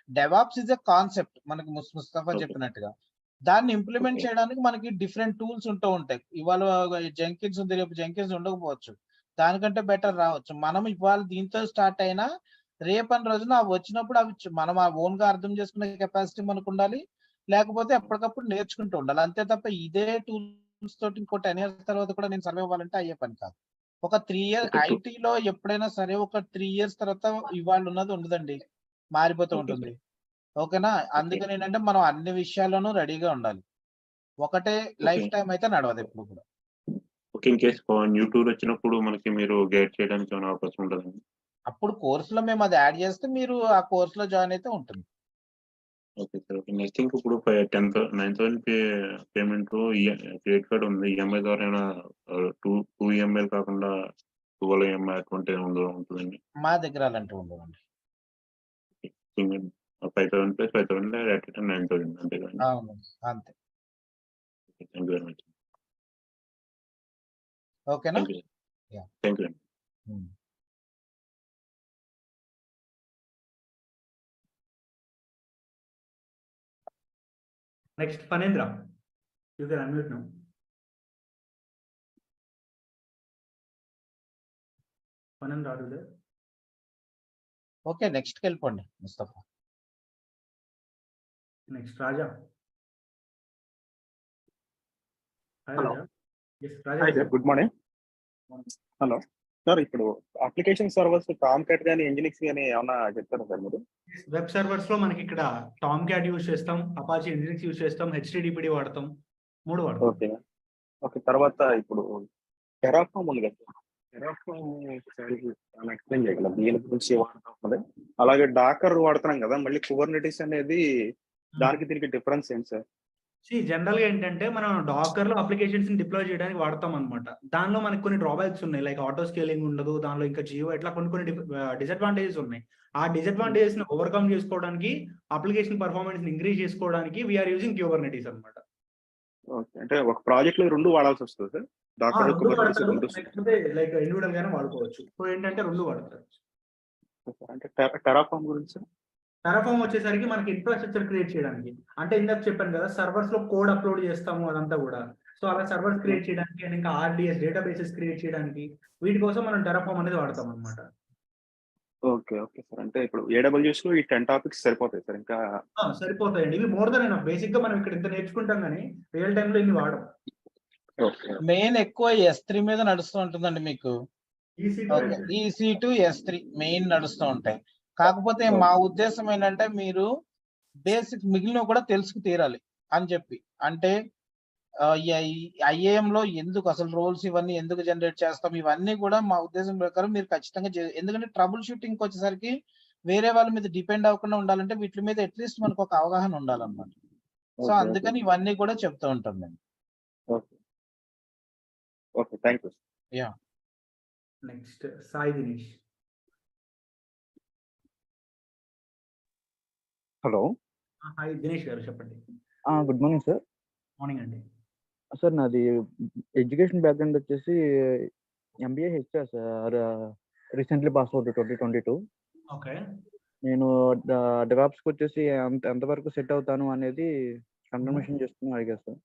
డెవాప్స్ ఈస్ ఎ కాన్సెప్ట్ మనకి ముస్తఫా ఓకే. చెప్పినట్టుగా. దాన్ని ఇంప్లిమెంట్ ఓకే. చేయడానికి మనకి డిఫరెంట్ టూల్స్ ఉంటూ ఉంటాయి. ఇవాళ జెంకిన్స్ ఉంది, రేపు జెంకిన్స్ ఉండకపోవచ్చు. దానికంటే బెటర్ రావచ్చు. మనం ఇవాళ దీంతో స్టార్ట్ అయినా రేపటి రోజున అవి వచ్చినప్పుడు మనం ఆ ఓన్‌గా అర్థం చేసుకునే కెపాసిటీ మనకుండాలి. లేకపోతే ఎప్పటికప్పుడు నేర్చుకుంటూ ఉండాలి. అంతే తప్ప ఇదే టూల్స్ తోటి ఇంకో 10 ఇయర్స్ తర్వాత కూడా నేను సర్వైవ్ అవ్వాలంటే అయ్యే పని కాదు. ఒక 3 ఇయర్ ఓకే. ఐటీలో ఎప్పుడైనా సరే ఒక 3 ఇయర్స్ తర్వాత ఇవాళ ఉన్నది ఉండదండి. మారిపోతూ ఓకే ఉంటుంది. సార్. ఓకేనా? ఓకే. అందుకని ఏంటంటే మనం అన్ని విషయాల్లోనూ రెడీగా ఉండాలి. ఒకటే ఓకే. లైఫ్ టైమ్ అయితే నడవదు ఎప్పుడు కూడా. Okay. In case new tool వచ్చినప్పుడు మనకి మీరు గైడ్ చేయడానికి ఏమైనా అవకాశం ఉంటదండి? అప్పుడు కోర్స్‌లో మేము అది యాడ్ చేస్తే మీరు ఆ కోర్స్‌లో జాయిన్ అయితే ఉంటుంది. Okay sir. Okay. Next thing ఇప్పుడు 9,000 పేమెంట్ క్రెడిట్ కార్డ్ ఉంది. ఈఎంఐ ద్వారా ఏమైనా 2 ఈఎంఐలు కాకుండా 12 ఈఎంఐ అటువంటి ఏమైనా ఉంటదండి? మా దగ్గర అలాంటివి ఉండవండి. 5,000 ప్లస్ 5,000 అట్ ఎ టైమ్ 9,000 అంతే కదండీ? అవును. అంతే. Thank you very much. ఓకేనా? Thank you. Yeah! Thank you అండి. Hmm. Next Phanendra. You can unmute now. Phanendra are you there? Okay. నెక్స్ట్‌కెళ్ళిపోండి Mustafa. Next Raja. Hi hello. Raja. Yes Raja hi sir. Good morning. Hello. Sir ఇప్పుడు application servers Tomcat గాని, nginx గాని ఏమన్నా చెప్తారా సార్ మీరు? వెబ్ సర్వర్స్‌లో మనకి ఇక్కడ టామ్‌క్యాట్ యూజ్ చేస్తాం, అపాచీ ఎంజినిక్స్ యూజ్ చేస్తాం, హెచ్‌టిడిపిడి వాడతాం. 3 వాడతాం. ఓకే. ఓకే. తర్వాత ఇప్పుడు టెరాఫార్మ్ ఉంది కదా సార్. ఎక్స్ప్లెయిన్ చేయగలం దీని గురించి వాడుతున్నది. అలాగే డాకర్ వాడుతున్నాం కదా, మళ్ళీ కుబర్నెటిస్ అనేది దానికి దీనికి డిఫరెన్స్ ఏంటి సార్? జనరల్ గా ఏంటంటే మనం డాకర్ లో అప్లికేషన్స్ ని డిప్లాయ్ చేయడానికి వాడతాం అనమాట. దానిలో మనకి కొన్ని డ్రాబ్యాక్స్ ఉన్నాయి, లైక్ ఆటో స్కేలింగ్ ఉండదు దానిలో, ఇంకా జియో ఇట్లా కొన్ని డిసడ్వాంటేజెస్ ఉన్నాయి. ఆ డిసడ్వాంటేజెస్ ని ఓవర్కమ్ చేసుకోవడానికి, అప్లికేషన్ పర్ఫార్మెన్స్ ని ఇంక్రీజ్ చేసుకోవడానికి వీఆర్ యూజింగ్ కుబర్నెటిస్ అనమాట. ఓకే, అంటే ఒక ప్రాజెక్ట్ లో రెండు వాడాల్సి వస్తుంది సార్, డాకర్ కుబర్నెటిస్ రెండు. లేకపోతే లైక్ ఇండివిడువల్ గానే వాడుకోవచ్చు. సో ఏంటంటే రెండు వాడతారు. అంటే టెరాఫార్మ్ గురించి సార్? టెరాఫార్మ్ వచ్చేసరికి మనకి ఇన్ఫ్రాస్ట్రక్చర్ క్రియేట్ చేయడానికి, అంటే ఇందాక చెప్పాను కదా సర్వర్స్ లో కోడ్ అప్లోడ్ చేస్తాము అదంతా కూడా. సో అలా సర్వర్స్ క్రియేట్ చేయడానికి అండ్ ఇంకా ఆర్డిఎస్ డేటాబేసెస్ క్రియేట్ చేయడానికి వీటి కోసం మనం టెరాఫార్మ్ అనేది వాడతాం అనమాట. ఓకే ఓకే సార్, అంటే ఇప్పుడు ఏడబ్ల్యూఎస్ లో ఈ 10 టాపిక్స్ సరిపోతాయి సార్? ఇంకా సరిపోతాయండి, ఇవి మోర్ దెన్ ఎనఫ్. బేసిక్ గా మనం ఇక్కడ ఇంత నేర్చుకుంటాం కానీ రియల్ టైమ్ లో ఇన్ని వాడడం. మెయిన్ ఎక్కువ S3 మీద నడుస్తూ ఉంటుందండి మీకు. EC2 S3 మెయిన్ నడుస్తూ ఉంటాయి. కాకపోతే మా ఉద్దేశం ఏంటంటే మీరు బేసిక్ మిగిలిన కూడా తెలుసుకు తీరాలి అని చెప్పి. అంటే IAM లో ఎందుకు అసలు రోల్స్ ఇవన్నీ ఎందుకు జనరేట్ చేస్తాం, ఇవన్నీ కూడా మా ఉద్దేశం ప్రకారం మీరు ఖచ్చితంగా ఎందుకంటే ట్రబుల్ షూటింగ్ వచ్చేసరికి వేరే వాళ్ళ మీద డిపెండ్ అవ్వకుండా ఉండాలంటే వీటి మీద అట్లీస్ట్ మనకు ఒక అవగాహన ఉండాలన్నమాట. సో అందుకని ఇవన్నీ కూడా చెప్తూ ఉంటాం మేము. Okay, thank you. Yeah, next Sai Dinesh. Hello, hi Dinesh గారు, చెప్పండి. Good morning sir. మార్నింగ్ అండి. సార్ నాది ఎడ్యుకేషన్ బ్యాక్గ్రౌండ్ వచ్చేసి MBA HR sir. Recently pass out 2022. Okay. నేను డెవాప్స్కి వచ్చేసి ఎంతవరకు సెట్ అవుతాను అనేది కన్ఫర్మేషన్ చేసుకుని అడిగాను సార్.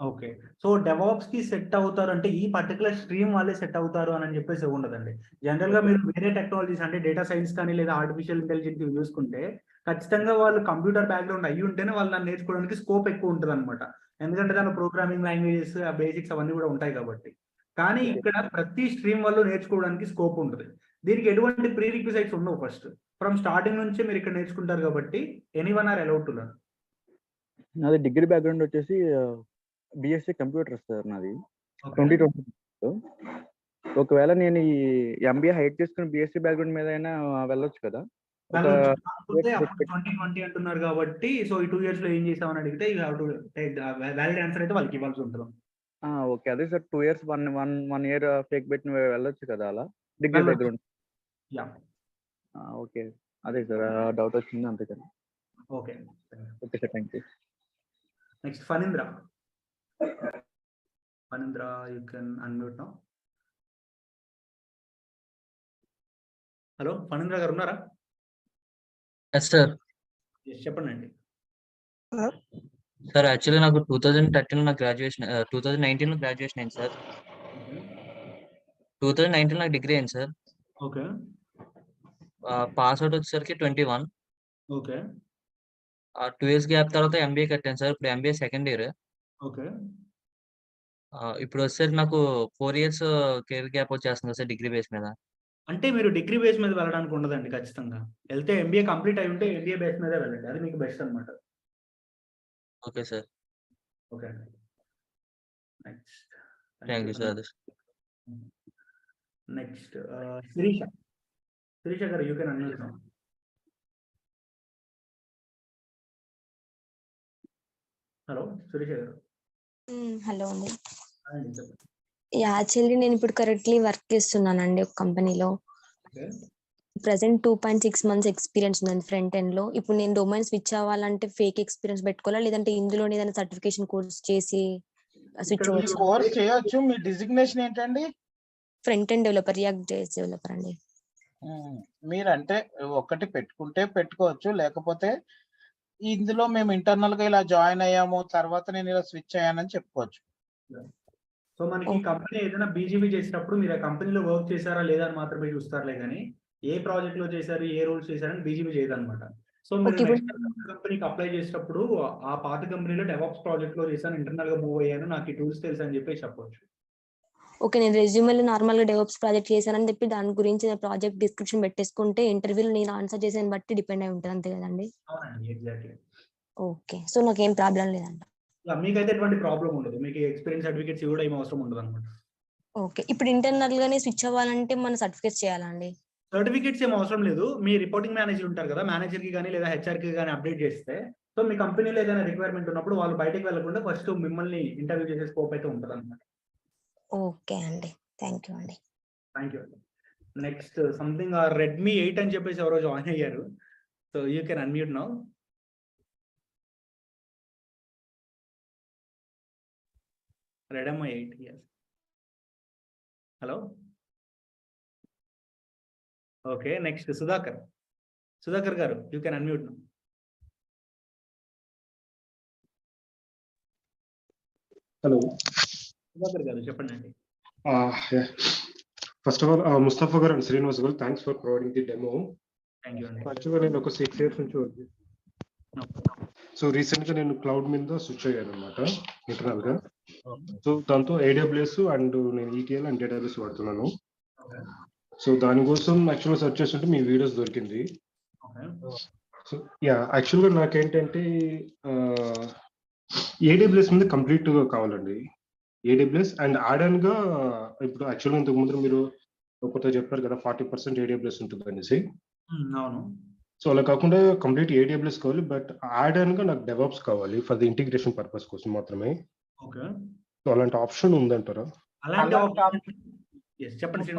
ఓకే, సో డెవాప్స్ కి సెట్ అవుతారు అంటే ఈ పర్టికులర్ స్ట్రీమ్ వాళ్ళే సెట్ అవుతారు అని చెప్పేసి ఉండదండి. జనరల్ గా మీరు వేరే టెక్నాలజీస్ అంటే డేటా సైన్స్ కానీ లేదా ఆర్టిఫిషియల్ ఇంటెలిజెన్స్ చూసుకుంటే ఖచ్చితంగా వాళ్ళు కంప్యూటర్ బ్యాక్గ్రౌండ్ అయ్యి ఉంటేనే వాళ్ళు దాన్ని నేర్చుకోవడానికి స్కోప్ ఎక్కువ ఉంటుంది అనమాట. ఎందుకంటే దాని ప్రోగ్రామింగ్ లాంగ్వేజెస్ ఆ బేసిక్స్ అవన్నీ కూడా ఉంటాయి కాబట్టి. కానీ ఇక్కడ ప్రతి స్ట్రీమ్ వాళ్ళు నేర్చుకోవడానికి స్కోప్ ఉంటుంది. దీనికి ఎటువంటి ప్రీ రిక్విజైట్స్ ఉండవు. ఫస్ట్ ఫ్రమ్ స్టార్టింగ్ నుంచి మీరు ఇక్కడ నేర్చుకుంటారు కాబట్టి anyone are allowed to learn. నాది డిగ్రీ బ్యాక్గ్రౌండ్ వచ్చేసి BSc కంప్యూటర్ సార్ నాది 2020. ఒకవేళ నేను ఈ MBA హైట్ చేసుకుని BSc బ్యాక్గ్రౌండ్ మీద అయినా వెళ్ళొచ్చు కదా? 2020 అంటున్నారు కాబట్టి సో ఈ 2 years లో ఏం చేసామని అడిగితే you have to take valid answer అయితే వాళ్ళకి ఇవ్వాల్సి ఉంటుంది. ఓకే, అదే సార్ 2 years 1 year ఫేక్ పెట్టి వెళ్ళొచ్చు కదా అలా డిగ్రీ బ్యాక్గ్రౌండ్? ఓకే, అదే సార్ డౌట్ వచ్చింది అంతేకాదు. Okay okay sir, thank you. Next Phanindra. Phanindra, you can unmute now. Hello Phanindra గారు ఉన్నారా? సార్ చెప్పండి అండి. సార్ యాక్చువల్లీ నాకు 2013 లో గ్రాడ్యుయేషన్ 2019 లో గ్రాడ్యుయేషన్ అయింది సార్. 2019 నాకు డిగ్రీ అయింది సార్. ఓకే. పాస్ అవుట్ వచ్చేసరికి 21. ఓకే. 2 years గ్యాప్ తర్వాత MBA కట్టాను సార్. ఇప్పుడు MBA సెకండ్ ఇయర్. ఓకే. ఇప్పుడు వచ్చేసరికి నాకు 4 years కెరీర్ గ్యాప్ వచ్చేస్తుంది సార్ డిగ్రీ బేస్ మీద. అంటే మీరు డిగ్రీ బేస్ మీద వెళ్ళడానికి ఉండదండి. ఖచ్చితంగా వెళ్తే MBA కంప్లీట్ అయి ఉంటే MBA బేస్ మీద వెళ్ళండి, అది మీకు బెస్ట్ అనమాట. Okay sir. ఓకే అండి, next. Thank you sir. Next Sirisha. Sirisha garu, you can unmute now. Hello Sirisha garu. Hello అండి. యాక్చువల్లీ నేను ఇప్పుడు కరెక్ట్లీ వర్క్ చేస్తున్నానండి ఒక కంపెనీలో. ప్రెసెంట్ 2.6 months ఎక్స్పీరియన్స్ ఉందండి ఫ్రంట్ ఎండ్ లో. ఇప్పుడు నేను డొమైన్ స్విచ్ అవ్వాలంటే ఫేక్ ఎక్స్పీరియన్స్ పెట్టుకోవాలా, లేదంటే ఇందులోనే ఏదైనా సర్టిఫికేషన్ కోర్స్ చేసి స్విచ్ అవ్వచ్చు? కోర్స్ చేయొచ్చు. మీ డిజిగ్నేషన్ ఏంటండి? Front end developer, react JS developer అండి. మీరంటే ఒకటి పెట్టుకుంటే పెట్టుకోవచ్చు, లేకపోతే ఇందులో మేము ఇంటర్నల్ గా ఇలా జాయిన్ అయ్యాము తర్వాత నేను ఇలా స్విచ్ అయ్యానని చెప్పుకోవచ్చు. సో మనకి కంపెనీ ఏదైనా BGV చేసినప్పుడు మీరు ఆ కంపెనీలో వర్క్ చేశారా లేదా అని మాత్రమే చూస్తారులే కానీ ఏ ప్రాజెక్ట్ లో చేశారు, ఏ రోల్స్ చేశారని BGV చేయదు అనమాట. సో మీరు కంపెనీకి అప్లై చేసినప్పుడు ఆ పాత కంపెనీలో డెవాప్స్ ప్రాజెక్ట్ లో చేశాను, ఇంటర్నల్ గా మూవ్ అయ్యాను, నాకు ఈ టూల్స్ తెలుసు అని చెప్పి చెప్పొచ్చు. ఓకే, నేను రెజ్యూమేలో నార్మల్ గా డెవలప్స్ ప్రాజెక్ట్ చేశానని చెప్పి దాని గురించి ప్రాజెక్ట్ డిస్క్రిప్షన్ పెట్టేసుకుంటే ఇంటర్వ్యూలో నేను ఆన్సర్ చేసేది బట్టి డిపెండ్ అయి ఉంటుంది, అంతే కదండి? అవునండి, ఎగ్జాక్ట్లీ. ఓకే, సో నాకేం ప్రాబ్లం లేదంట. మీకైతే ఎటువంటి ప్రాబ్లం ఉండదు. మీకు ఎక్స్పీరియన్స్ సర్టిఫికేట్స్ కూడా ఏం అవసరం ఉండదు అనమాట. ఓకే. ఇప్పుడు ఇంటర్నల్ గానే స్విచ్ అవ్వాలంటే మన సర్టిఫికేట్స్ చేయాలా అండి? సర్టిఫికేట్స్ ఏం అవసరం లేదు. మీ రిపోర్టింగ్ మేనేజర్ ఉంటారు కదా, మేనేజర్‌కి గాని లేదా హెచ్ఆర్‌కి గాని అప్డేట్ చేస్తే, సో మీ కంపెనీలో ఏదైనా రిక్వైర్మెంట్ ఉన్నప్పుడు వాళ్ళు బయటకి వెళ్ళకుండా ఫస్ట్ మిమ్మల్ని ఇంటర్వ్యూ చేసే స్కోప్ అయితే ఉంటదన్నమాట. ఓకే అండి. థ్యాంక్ యూ అండి. Thank you. Next something Redmi 8 అని చెప్పేసి ఎవరో జాయిన్ అయ్యారు. So you can unmute now. Redmi 8 yes. Hello. Okay, next Sudhakar garu you can unmute now. Hello Sudhakar garu చెప్పండి అండి. ఫస్ట్ ఆఫ్ ఆల్ ముస్తఫా గారు అండ్ శ్రీనివాస్ గారు, thanks for providing the demo. Thank you అండి. యాక్చువల్గా నేను ఒక 6 years నుంచి వర్క్ చేస్తాను. సో రీసెంట్గా నేను క్లౌడ్ మీద స్విచ్ అయ్యాను అనమాట ఇంటర్నల్గా. సో దాంతో AWS అండ్ నేను ETL అండ్ డేటాబేస్ వాడుతున్నాను. సో దానికోసం యాక్చువల్గా సెర్చ్ చేస్తుంటే మీ వీడియోస్ దొరికింది. సో యాక్చువల్గా నాకేంటంటే AWS మీద కంప్లీట్గా కావాలండి. AWS అండ్ గా ఇప్పుడు యాక్చువల్గా ఇంతకు ముందు మీరు కొత్త చెప్పారు కదా 40% AWS ఉంటుంది అనేసి. అవును. సో అలా కాకుండా కంప్లీట్ AWS కావాలి, బట్ గా నాకు DevOps కావాలి ఫర్ ది ఇంటిగ్రేషన్ పర్పస్ కోసం మాత్రమే. ఓకే. సో అలాంటి ఆప్షన్ ఉందంటారా? చెప్పండి.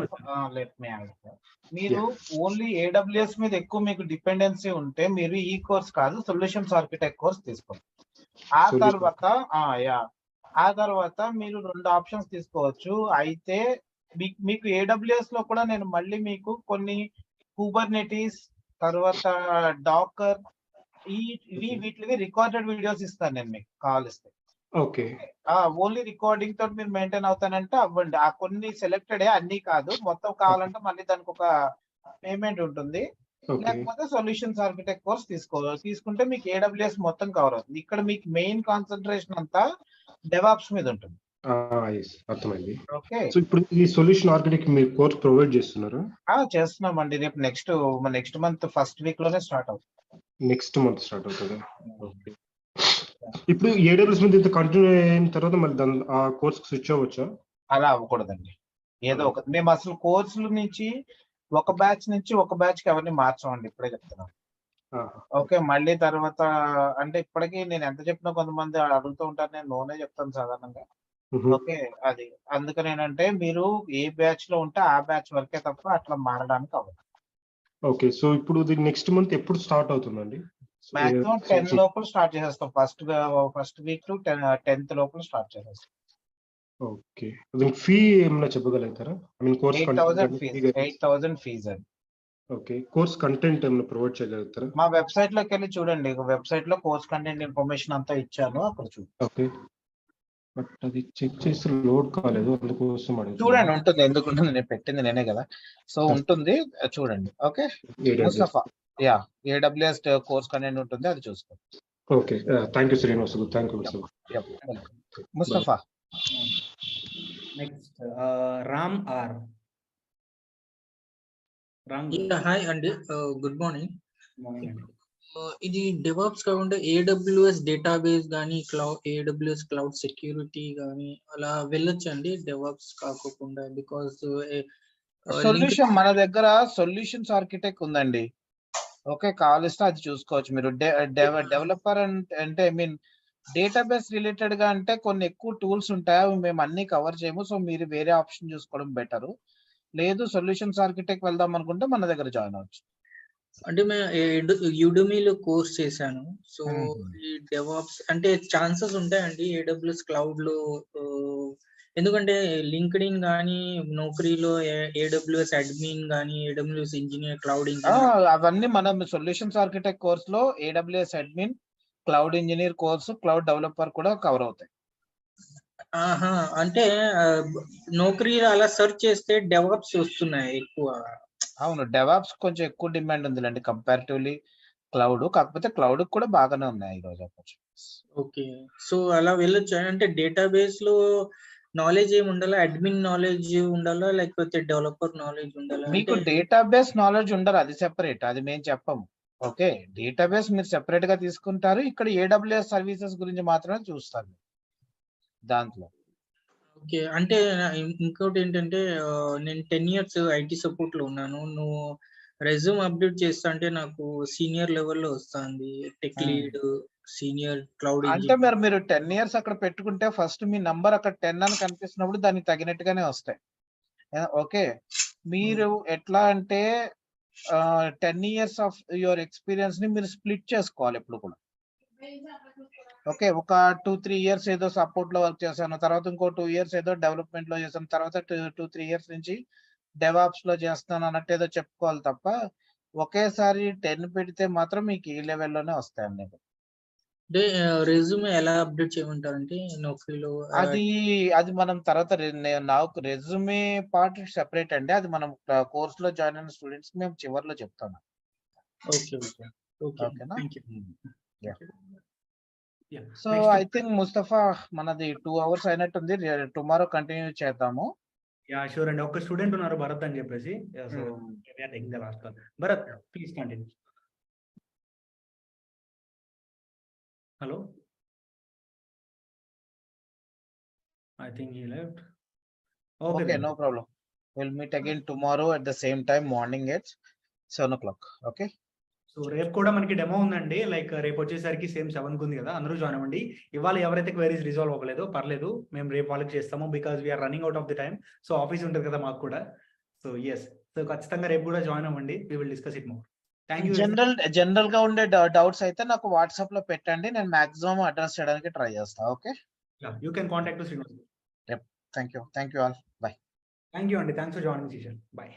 మీరు ఓన్లీ AWS మీద ఎక్కువ మీకు డిపెండెన్సీ ఉంటే మీరు ఈ కోర్స్ కాదు, సొల్యూషన్స్ ఆర్కిటెక్ట్ కోర్స్ తీసుకోండి. ఆ తర్వాత మీరు 2 ఆప్షన్స్ తీసుకోవచ్చు. అయితే మీకు AWS లో కూడా నేను మళ్ళీ మీకు కొన్ని కుబర్నెటిస్ తర్వాత డాకర్ వీటికి రికార్డెడ్ వీడియోస్ ఇస్తాను నేను మీకు కావాలిస్తే. ఓకే. ఓన్లీ రికార్డింగ్ తోటి మీరు మెయింటైన్ అవుతానంటే అవ్వండి. ఆ కొన్ని సెలెక్టెడ్ అన్ని కాదు, మొత్తం కావాలంటే మళ్ళీ దానికి ఒక పేమెంట్ ఉంటుంది. లేకపోతే సొల్యూషన్స్ ఆర్కిటెక్ట్ కోర్స్ తీసుకుంటే మీకు AWS మొత్తం కవర్ అవుతుంది. ఇక్కడ మీకు మెయిన్ కాన్సన్ట్రేషన్ అంతా DevOps మీద ఉంటుంది. అర్థమైంది. ఓకే. సో ఇప్పుడు ఈ సొల్యూషన్ ఆర్కిటెక్ట్ మీరు కోర్స్ ప్రొవైడ్ చేస్తున్నారా? చేస్తున్నామండి. రేపు నెక్స్ట్ మంత్ ఫస్ట్ వీక్ లోనే స్టార్ట్ అవుతుంది. నెక్స్ట్ మంత్ స్టార్ట్ అవుతుంది. ఓకే. ఇప్పుడు AWS మీద ఇంత కంటిన్యూ అయిన తర్వాత మళ్ళీ దాని ఆ కోర్స్ స్విచ్ అవ్వచ్చా? అలా అవ్వకూడదండి. ఏదో ఒక మేము అసలు కోర్సుల నుంచి ఒక బ్యాచ్ కి ఎవరిని మార్చమండి, ఇప్పుడే చెప్తున్నాం. ఓకే. మళ్ళీ తర్వాత అంటే ఇప్పటికీ నేను ఎంత చెప్పినా కొంతమంది అడుగుతూ ఉంటారు, నేను నోనే చెప్తాను సాధారణంగా. ఓకే. అది అందుకని ఏంటంటే మీరు ఏ బ్యాచ్ లో ఉంటే ఆ బ్యాచ్ వరకే తప్ప అట్లా మారడానికి అవ్వదు. ఓకే. సో ఇప్పుడు నెక్స్ట్ మంత్ ఎప్పుడు స్టార్ట్ అవుతుందండి? మాక్సిమం 10 లోపల స్టార్ట్ చేసేస్తాం. ఫస్ట్ వీక్ టు 10th లోపల స్టార్ట్ చేసేస్తాం. ఓకే. దీనికి ఫీ ఏమైనా చెప్పగలుగుతారా? ఐ మీన్ కోర్స్ 8,000 ఫీజ్ అండి. ఓకే. కోర్స్ కంటెంట్ ఏమైనా ప్రొవైడ్ చేయగలుగుతారా? మా వెబ్సైట్ లోకి వెళ్ళి చూడండి. వెబ్సైట్ లో కోర్స్ కంటెంట్ ఇన్ఫర్మేషన్ అంతా ఇచ్చాను, అక్కడ చూడండి. ఓకే. బట్ అది చెక్ చేసి లోడ్ కాలేదు, అందుకోసం చూడండి. ఉంటుంది, ఎందుకు ఉంటుంది, నేను పెట్టింది నేనే కదా. సో ఉంటుంది, చూడండి. Okay. Mustafa AWS course content ఉంటుంది, అది చూసుకోండి. Okay. Thank you Srinivas. Thank you Mustafa. Next Ram R. Hi అండి, గుడ్ మార్నింగ్. ఇది డెవాప్స్ కాకుండా AWS డేటాబేస్ కానీ AWS క్లౌడ్ సెక్యూరిటీ కానీ అలా వెళ్ళొచ్చు అండి డెవాప్స్ కాకుండా? బికాస్ సొల్యూషన్ మన దగ్గర సొల్యూషన్స్ ఆర్కిటెక్ట్ ఉందండి. ఓకే, కావాలిస్తే అది చూసుకోవచ్చు మీరు. డెవలపర్ అంటే ఐ మీన్ డేటాబేస్ రిలేటెడ్ గా అంటే కొన్ని ఎక్కువ టూల్స్ ఉంటాయి, అవి మేము అన్ని కవర్ చేయము. సో మీరు వేరే ఆప్షన్ చూసుకోవడం బెటర్. లేదు సొల్యూషన్స్ ఆర్కిటెక్ట్ వెళ్దాం అనుకుంటే మన దగ్గర జాయిన్ అవ్వచ్చు. అంటే మేము యుడమీలో కోర్స్ చేశాను. సో ఈ డెవాప్స్ అంటే ఛాన్సెస్ ఉంటాయండి AWS క్లౌడ్ లో? ఎందుకంటే లింక్డ్ఇన్ కానీ నౌకరీలో AWS అడ్మిన్ కానీ AWS ఇంజనీర్ క్లౌడ్ ఇంజనీర్ అవన్నీ మనం సొల్యూషన్స్ ఆర్కిటెక్ట్ కోర్స్ లో AWS admin, cloud engineer course, cloud developer కూడా కవర్ అవుతాయి. అంటే నౌకరీలో అలా సెర్చ్ చేస్తే డెవాప్స్ వస్తున్నాయి ఎక్కువ. అవును, డెవాప్స్ కొంచెం ఎక్కువ డిమాండ్ ఉందిలేండి కంపారిటివ్లీ క్లౌడ్. కాకపోతే క్లౌడ్ కూడా బాగానే ఉన్నాయి ఈరోజు. ఓకే. సో అలా వెళ్ళొచ్చు అంటే డేటాబేస్ లో నాలెడ్జ్ ఏమి ఉండాలా? అడ్మిన్ నాలెడ్జ్ ఉండాలా లేకపోతే డెవలపర్ నాలెడ్జ్ ఉండాలా? మీకు డేటాబేస్ నాలెడ్జ్ ఉండాలి, అది సెపరేట్, అది మేము చెప్పము. ఓకే, డేటాబేస్ మీరు సెపరేట్ గా తీసుకుంటారు. ఇక్కడ AWS సర్వీసెస్ గురించి మాత్రమే చూస్తారు దాంట్లో. ఓకే. అంటే ఇంకోటి ఏంటంటే నేను 10 ఇయర్స్ ఐటీ సపోర్ట్ లో ఉన్నాను. నువ్వు రెజ్యూమ్ అప్డేట్ చేస్తా అంటే నాకు సీనియర్ లెవెల్లో వస్తుంది. టెక్ లీడ్, సీనియర్ క్లౌడ్ అంటే ఇంజినియర్. మీరు 10 ఇయర్స్ అక్కడ పెట్టుకుంటే ఫస్ట్ మీ నంబర్ అక్కడ 10 అని కనిపిస్తున్నప్పుడు దానికి తగినట్టుగానే వస్తాయి. ఓకే, మీరు ఎట్లా అంటే 10 ఇయర్స్ ఆఫ్ యువర్ ఎక్స్పీరియన్స్ ని మీరు స్ప్లిట్ చేసుకోవాలి ఎప్పుడు కూడా. ఓకే, ఒక 2-3 ఇయర్స్ ఏదో సపోర్ట్ లో వర్క్ చేశాను, తర్వాత ఇంకో 2 ఇయర్స్ ఏదో డెవలప్మెంట్ లో చేశాను, తర్వాత 2-3 ఇయర్స్ నుంచి డెవాప్స్ లో చేస్తాను అన్నట్టు ఏదో చెప్పుకోవాలి తప్ప ఒకేసారి 10 పెడితే మాత్రం మీకు ఈ లెవెల్లోనే వస్తాయండి. అంటే రెజ్యూమే ఎలా అప్డేట్ చేయమంటారంటే నౌకరీలో? అది మనం తర్వాత నాకు రెజ్యూమే పార్ట్ సెపరేట్ అండి. అది మనం కోర్స్ లో జాయిన్ అయిన స్టూడెంట్స్ కి మేము చివర్లో చెప్తాను. ఓకే ఓకే ఓకే, ఓకేనా? Thank you. So I think Mustafa మనది 2 hours అయినట్టుంది. టుమారో కంటిన్యూ చేద్దాము. యా షూర్ అండి. ఒక స్టూడెంట్ ఉన్నారు భరత్ అని చెప్పేసి. So we are taking the last call. Bharat please continue. Hello, I think he left. Okay, no problem. We'll meet again tomorrow at the same time, morning at 7 o'clock. Okay. So రేపు కూడా మనకి demo ఉందండి. Like రేపు వచ్చేసరికి same 7 కి ఉంది కదా, అందరూ జాయిన్ అవ్వండి. ఇవాళ ఎవరైతే క్వైరీస్ రిజాల్వ్ అవ్వలేదో పర్లేదు, మేము రేపు వాళ్ళకి చేస్తాము. Because we're running out of the time. So office ఉంటుంది కదా మాకు కూడా. సో ఎస్, సో ఖచ్చితంగా రేపు కూడా జాయిన్ అవ్వండి. We will discuss it more. Thank you. General గా ఉండే డౌట్స్ అయితే నాకు వాట్సాప్ లో పెట్టండి, నేను మాక్సిమం అడ్రస్ చేయడానికి ట్రై చేస్తా. Okay, you can contact Srinivas. Thank you all. Bye. Thank you అండి. Thanks for joining session. By.